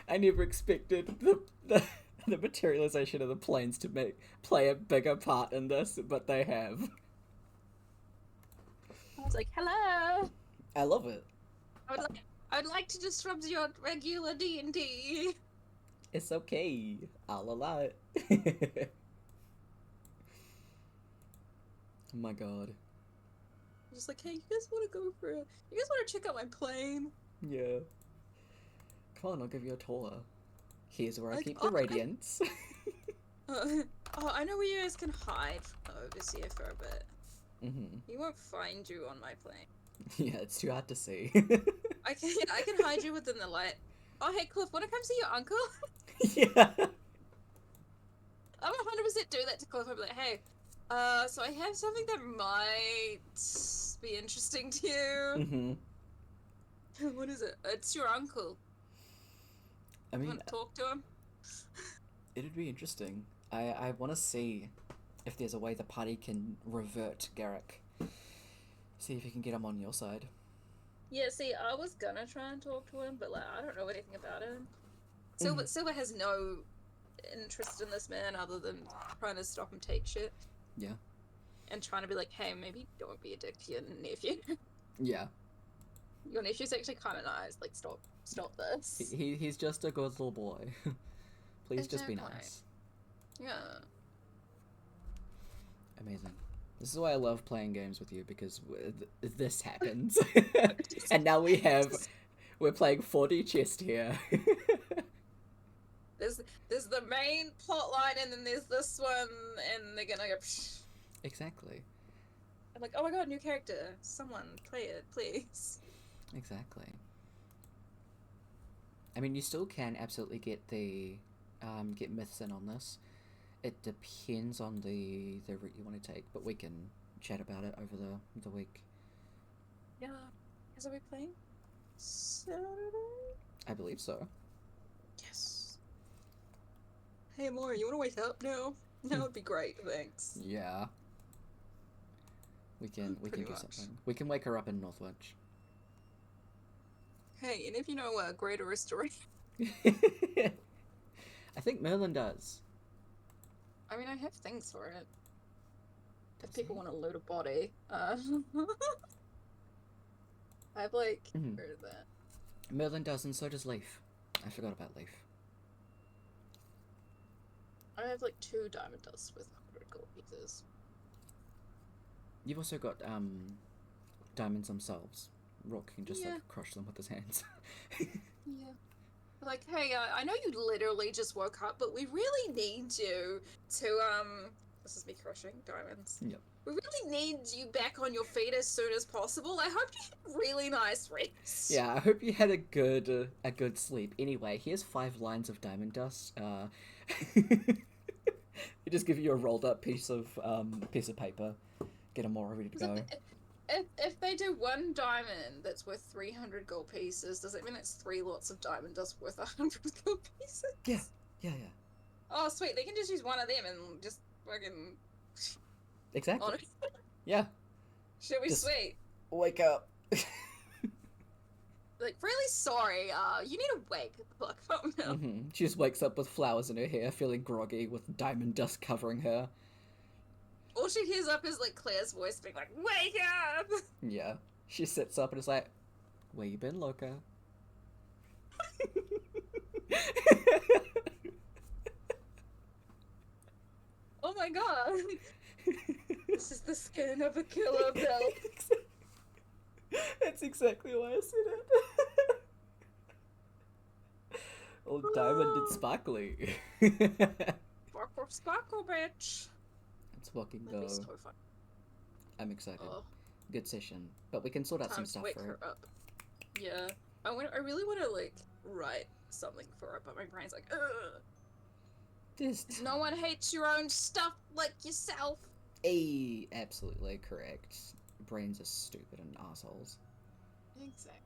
I never expected the materialization of the planes to play a bigger part in this, but they have. I was like, hello! I love it. I'd like to disrupt your regular D&D. It's okay. I'll allow it. Oh my god. Just like, hey, you guys want to go for it? You guys want to check out my plane? Yeah. Come on, I'll give you a tour. Here's where I Like, keep the radiance. I know where you guys can hide from the overseer for a bit. Mm-hmm. He won't find you on my plane. Yeah, it's too hard to see. I can hide you within the light. Oh, hey, Cliff, wanna come see your uncle? Yeah. I'm 100% do that to Cliff. I'll be like, hey, so I have something that might be interesting to you. Mm-hmm. What is it? It's your uncle. I You mean, want to talk to him? it'd be interesting. I want to see if there's a way the party can revert Garrick. See if you can get him on your side. Yeah, see, I was gonna try and talk to him, but like, I don't know anything about him. Mhm. Silver has no interest in this man other than trying to stop him take shit. Yeah. And trying to be like, hey, maybe don't be a dick to your nephew. Yeah. Your nephew's actually kind of nice. Like, stop this. He's just a good little boy. Please just be Exactly. nice. Yeah. Amazing. This is why I love playing games with you, because this happens. And now we're playing 4D chess here. There's the main plot line, and then there's this one, and they're gonna go. Psh. Exactly. I'm like, oh my god, new character. Someone play it, please. Exactly. I mean, you still can absolutely get get myths in on this. It depends on the route you want to take, but we can chat about it over the week. Yeah. Is we playing Saturday? I believe so. Yes. Hey, Laura, you want to wake up now? That would be great, thanks. Yeah. We can Pretty do much. something. We can wake her up in Northwich. Hey, and if you know Greater Restoration, I think Merlin does. I mean, I have things for it. If Does people he? want to load a body, I have like, Mhm. where is that? Merlin does, and so does Leaf. I forgot about Leaf. I have like 2 diamond dust with 100 gold pieces. You've also got diamonds themselves. Rock can just Yeah. like crush them with his hands. Yeah. Like, hey, I know you literally just woke up, but we really need you to, this is me crushing diamonds. Yep. We really need you back on your feet as soon as possible. I hope you had really nice rest. Yeah, I hope you had a good sleep. Anyway, here's 5 lines of diamond dust. They just give you a rolled up piece of paper. Get them all ready to go. If they do 1 diamond that's worth 300 gold pieces, does that mean it's 3 lots of diamond dust worth 100 gold pieces? Yeah. Oh, sweet. They can just use one of them and just fucking... Exactly. Honestly. Yeah. Should we Just sweet? wake up. Like, really sorry, you need to wake the fuck up now. She just wakes up with flowers in her hair, feeling groggy, with diamond dust covering her. All she hears up is, like, Claire's voice being like, wake up! Yeah. She sits up and is like, where you been, loca? Oh my god. This is the skin of a killer bell. That's exactly why I said it. All diamond and sparkly. Sparkle, sparkle, bitch. Let's fucking That'd go. be so fun. I'm excited. Oh, Good session. But we can sort out some time to stuff wake for her it. up. Yeah. I really want to, like, write something for her, but my brain's like, ugh. Just No one hates your own stuff like yourself. absolutely correct. Brains are stupid and assholes. Exactly.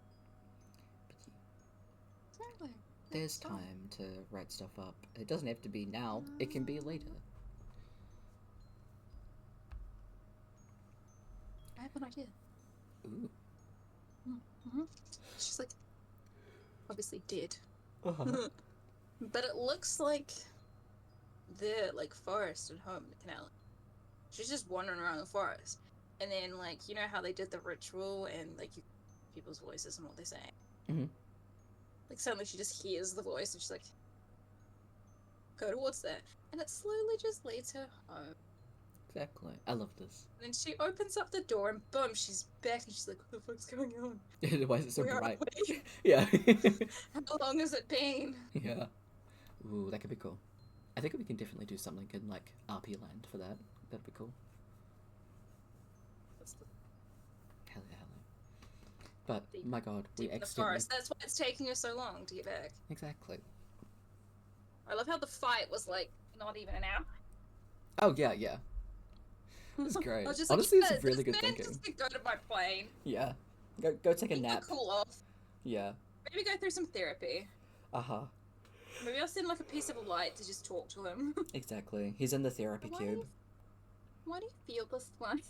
There's time to write stuff up. It doesn't have to be now. It can be later. I have an idea. Ooh. She's like, obviously dead. Uh-huh. But it looks like the like forest at home in the canal. She's just wandering around the forest, and then like you know how they did the ritual and like you, people's voices and what they're saying. Mhm. Like suddenly she just hears the voice and she's like, go towards that, and it slowly just leads her home. Exactly. I love this. And then she opens up the door and boom, she's back and she's like, what the fuck's going on? Why is it so Where are bright? we? Yeah. How long has it been? Yeah. Ooh, that could be cool. I think we can definitely do something in like RP land for that. That'd be cool. Hell yeah. But Deep- my god, we Deep in the accidentally. forest. That's why it's taking her so long to get back. Exactly. I love how the fight was like not even an hour. Oh yeah. It's great. I was just Honestly, like, it's really good this man thinking. just could go to my plane. Yeah. Go take a He nap. could cool off. Yeah. Maybe go through some therapy. Uh-huh. Maybe I'll send like a piece of light to just talk to him. Exactly. He's in the therapy cube. Why do you feel this way?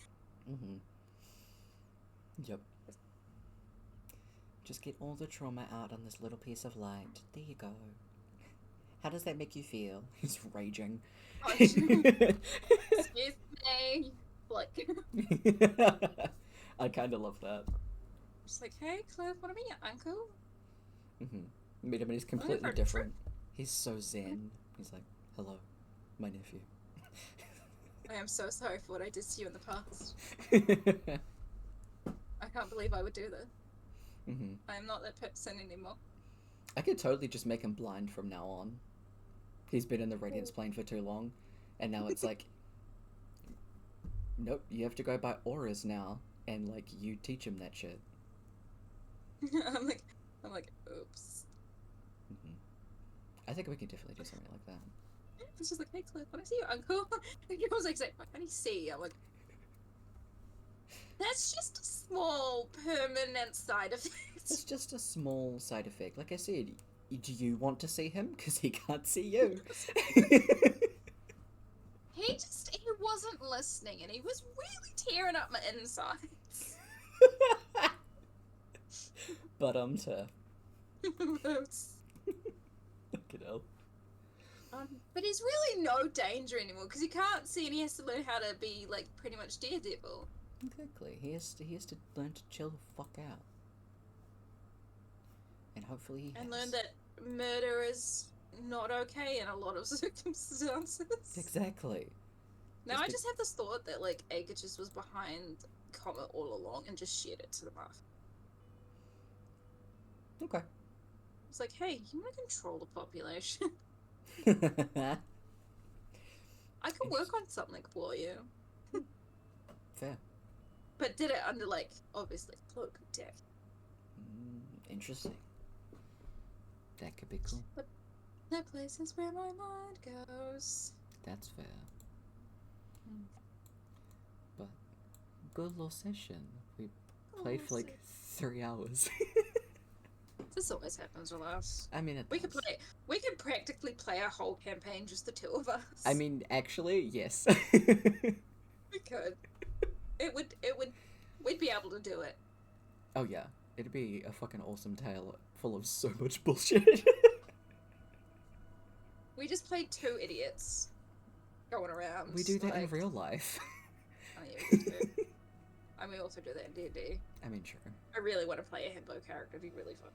Mm-hmm. Yep. Just get all the trauma out on this little piece of light. There you go. How does that make you feel? He's raging. Excuse me. Like, I kind of love that. just like, hey, Cliff, want to meet your uncle? Mm-hmm. Meet him and he's for completely a different. He's so zen. He's like, hello, my nephew. I am so sorry for what I did to you in the past. I can't believe I would do that. Mm-hmm. I am not that person anymore. I could totally just make him blind from now on. He's been in the Radiance plane for too long, and now it's like, nope, you have to go by auras now, and like you teach him that shit. I'm like, oops. Mm-hmm. I think we can definitely do something like that. It's just like, hey, Cliff, when I see your uncle, he was like, what can he see? I'm like, that's just a small permanent side effect. It's just a small side effect. Like I said, do you want to see him? Because he can't see you. He wasn't listening, and he was really tearing up my insides. But to Oops. look it up. But he's really no danger anymore because he can't see, and he has to learn how to be like pretty much Daredevil. Exactly. He has to learn to chill the fuck out. And hopefully he And has. learn that murder is not okay in a lot of circumstances. Exactly. Now I just have this thought that like Aga just was behind Comet all along and just shared it to the Mafia. Okay. It's like, hey, you want to control the population? I could work on something for you. Fair. But did it under, like, obviously, cloak of death. Interesting. That could be cool. But there are places where my mind goes. That's fair. But good little session. We played for like 3 hours. This always happens with us. I mean, We could practically play a whole campaign, just the two of us. I mean, actually, yes. We could. We'd be able to do it. Oh yeah, it'd be a fucking awesome tale full of so much bullshit. We just played two idiots going around. We do that like... in real life. Oh yeah, we do too. And we also do that in D&D. I mean, sure. I really want to play a himbo character. It'd be really fun.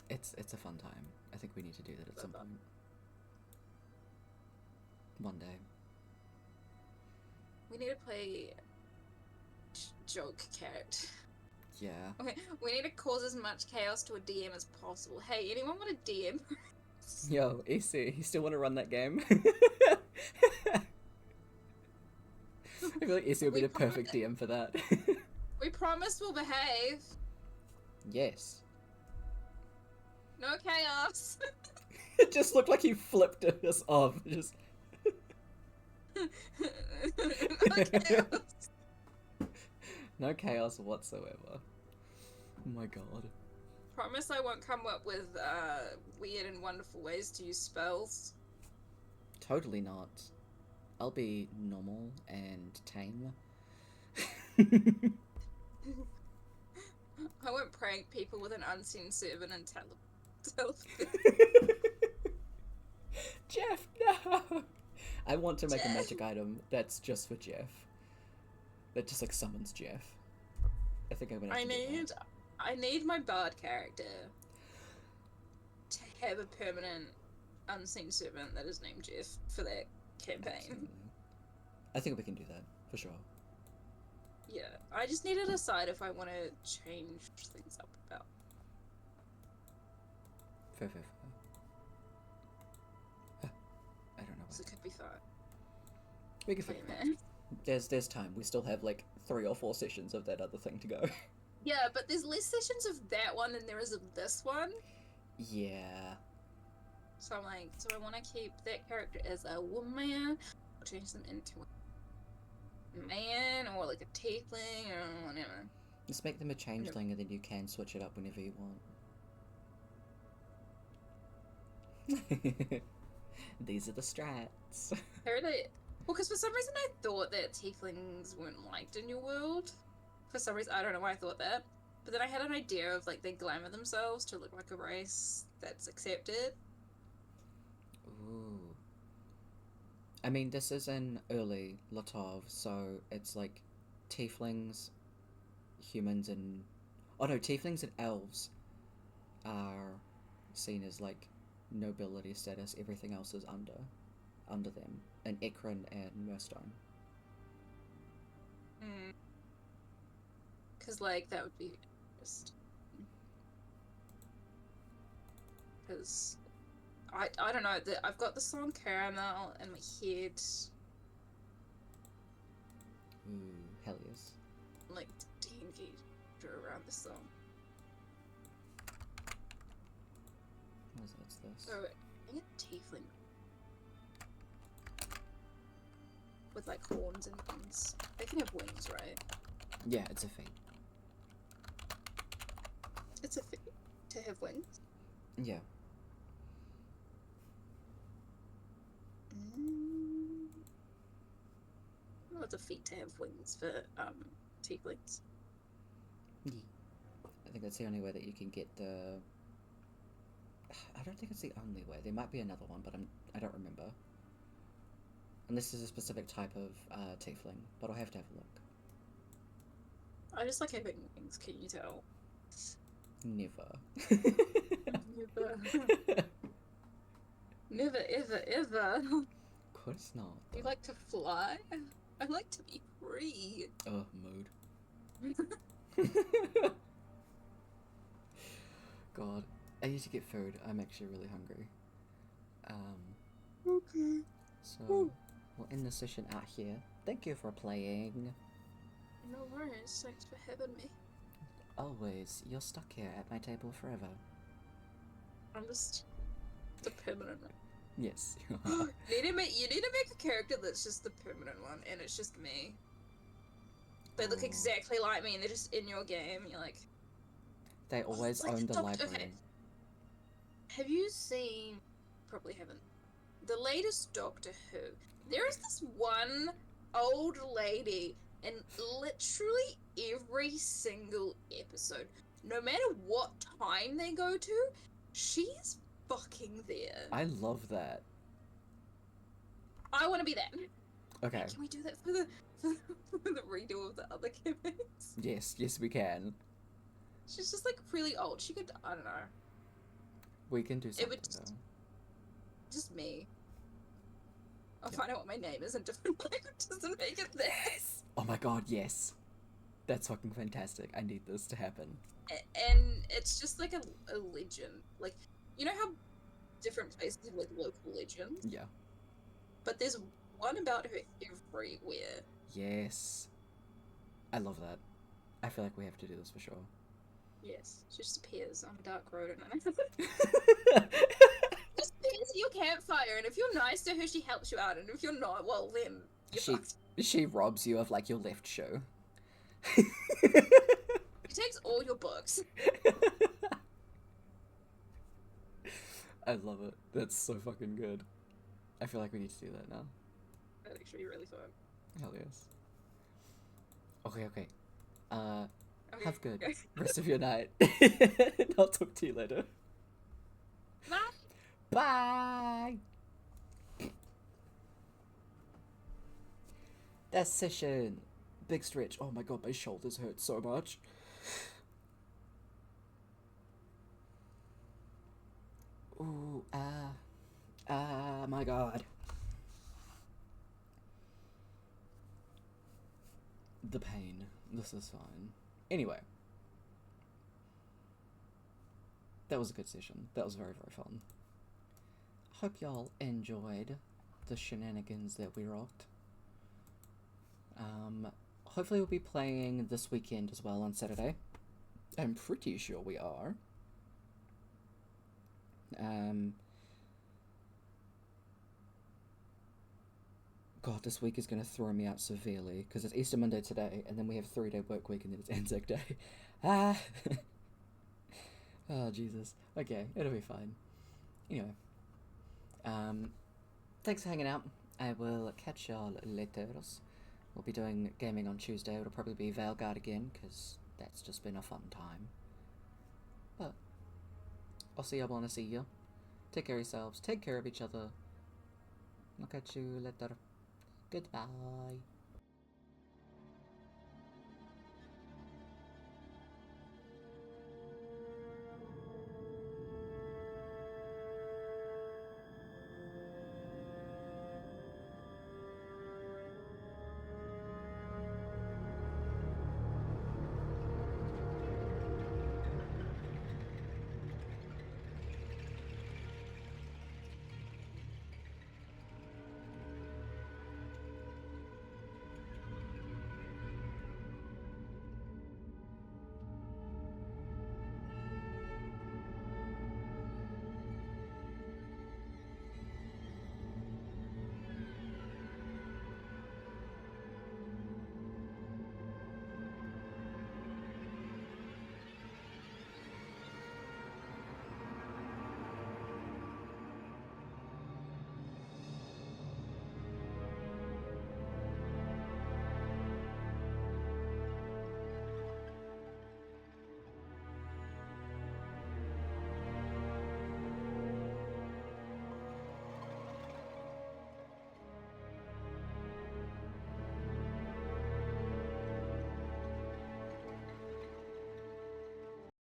It's a fun time. I think we need to do that at some point. One day. We need to play joke character. Yeah. Okay, we need to cause as much chaos to a DM as possible. Hey, anyone want a DM? Yo, Ece, you still want to run that game? I feel like Ece will be the perfect DM for that. We promise we'll behave. Yes. No chaos. It just looked like he flipped us off. Just. No chaos. No chaos whatsoever. Oh my god. Promise I won't come up with weird and wonderful ways to use spells. Totally not. I'll be normal and tame. I won't prank people with an unseen servant and tell Jeff, no! I want to make a magic item that's just for Jeff. That just like summons Jeff. I think I'm gonna have to do that. I need my bard character to have a permanent unseen servant that is named Jeff for that campaign. Absolutely. I think we can do that, for sure. Yeah, I just need to decide if I want to change things up about. Fair. I don't know. So it could be fun. We can figure it out. There's time. We still have like 3 or 4 sessions of that other thing to go. Yeah, but there's less sessions of that one than there is of this one. Yeah. So I'm like, do I want to keep that character as a woman, or change them into a man, or like a tiefling, or whatever? Just make them a changeling and then you can switch it up whenever you want. These are the strats. Apparently, well, because for some reason I thought that tieflings weren't liked in your world. For some reason, I don't know why I thought that. But then I had an idea of like they glamour themselves to look like a race that's accepted. Ooh. I mean, this is in early Latov, so it's like tieflings, humans, and... Oh no, tieflings and elves are seen as like nobility status. Everything else is under them. And Ekron and Murstone. Because like that would be just... Because... I don't know, I've got the song Caramel in my head. Ooh, hell yes. Like, D&D drew around the song. What's this? So, I think a tiefling. With like horns and things. They can have wings, right? Yeah, it's a feat. It's a feat to have wings? Yeah. Well, it's a feat to have wings for tieflings. Yeah. I think that's the only way that you can get the... I don't think it's the only way. There might be another one, but I don't remember. And this is a specific type of tiefling, but I'll have to have a look. I just like having wings, can you tell? Never. Never. Never, ever, ever. Of course not. You like to fly? I like to be free. Oh, mood. God, I need to get food. I'm actually really hungry. Okay. So we'll end the session out here. Thank you for playing. No worries. Thanks for having me. Always. You're stuck here at my table forever. I'm just the permanent one. Yes. You need to make a character that's just the permanent one, and it's just me. They look exactly like me, and they're just in your game. And you're like, they always own the library. Okay. Have you seen? Probably haven't. The latest Doctor Who. There is this one old lady in literally every single episode. No matter what time they go to, she is fucking there. I love that. I want to be that. Okay. Can we do that for the redo of the other gimmicks? Yes we can. She's just like really old. She could, I don't know. We can do something though. Just me. I'll find out what my name is in different languages and make it there. Yes! Oh my god, yes. That's fucking fantastic. I need this to happen. And it's just like a legend. Like, you know how different places have like local legends? Yeah. But there's one about her everywhere. Yes. I love that. I feel like we have to do this for sure. Yes. She just appears on a dark road and just appears at your campfire, and if you're nice to her, she helps you out, and if you're not, well then you're fucked. She robs you of like your left shoe. She takes all your books. I love it. That's so fucking good. I feel like we need to do that now. That'd actually be really fun. Hell yes. Okay. Okay, Have good okay. rest of your night. I'll talk to you later. Bye. Bye! That session. Big stretch. Oh my god, my shoulders hurt so much. Ooh, my god. The pain. This is fine. Anyway. That was a good session. That was very, very fun. Hope y'all enjoyed the shenanigans that we rocked. Hopefully we'll be playing this weekend as well on Saturday. I'm pretty sure we are. God, this week is going to throw me out severely, because it's Easter Monday today, and then we have a 3-day work week, and then it's Anzac Day. Oh, Jesus. Okay, it'll be fine. Anyway. Thanks for hanging out. I will catch y'all later. We'll be doing gaming on Tuesday. It'll probably be Veilguard again, because that's just been a fun time. But I'll see y'all when I see you. Take care of yourselves. Take care of each other. I'll catch you later. Goodbye.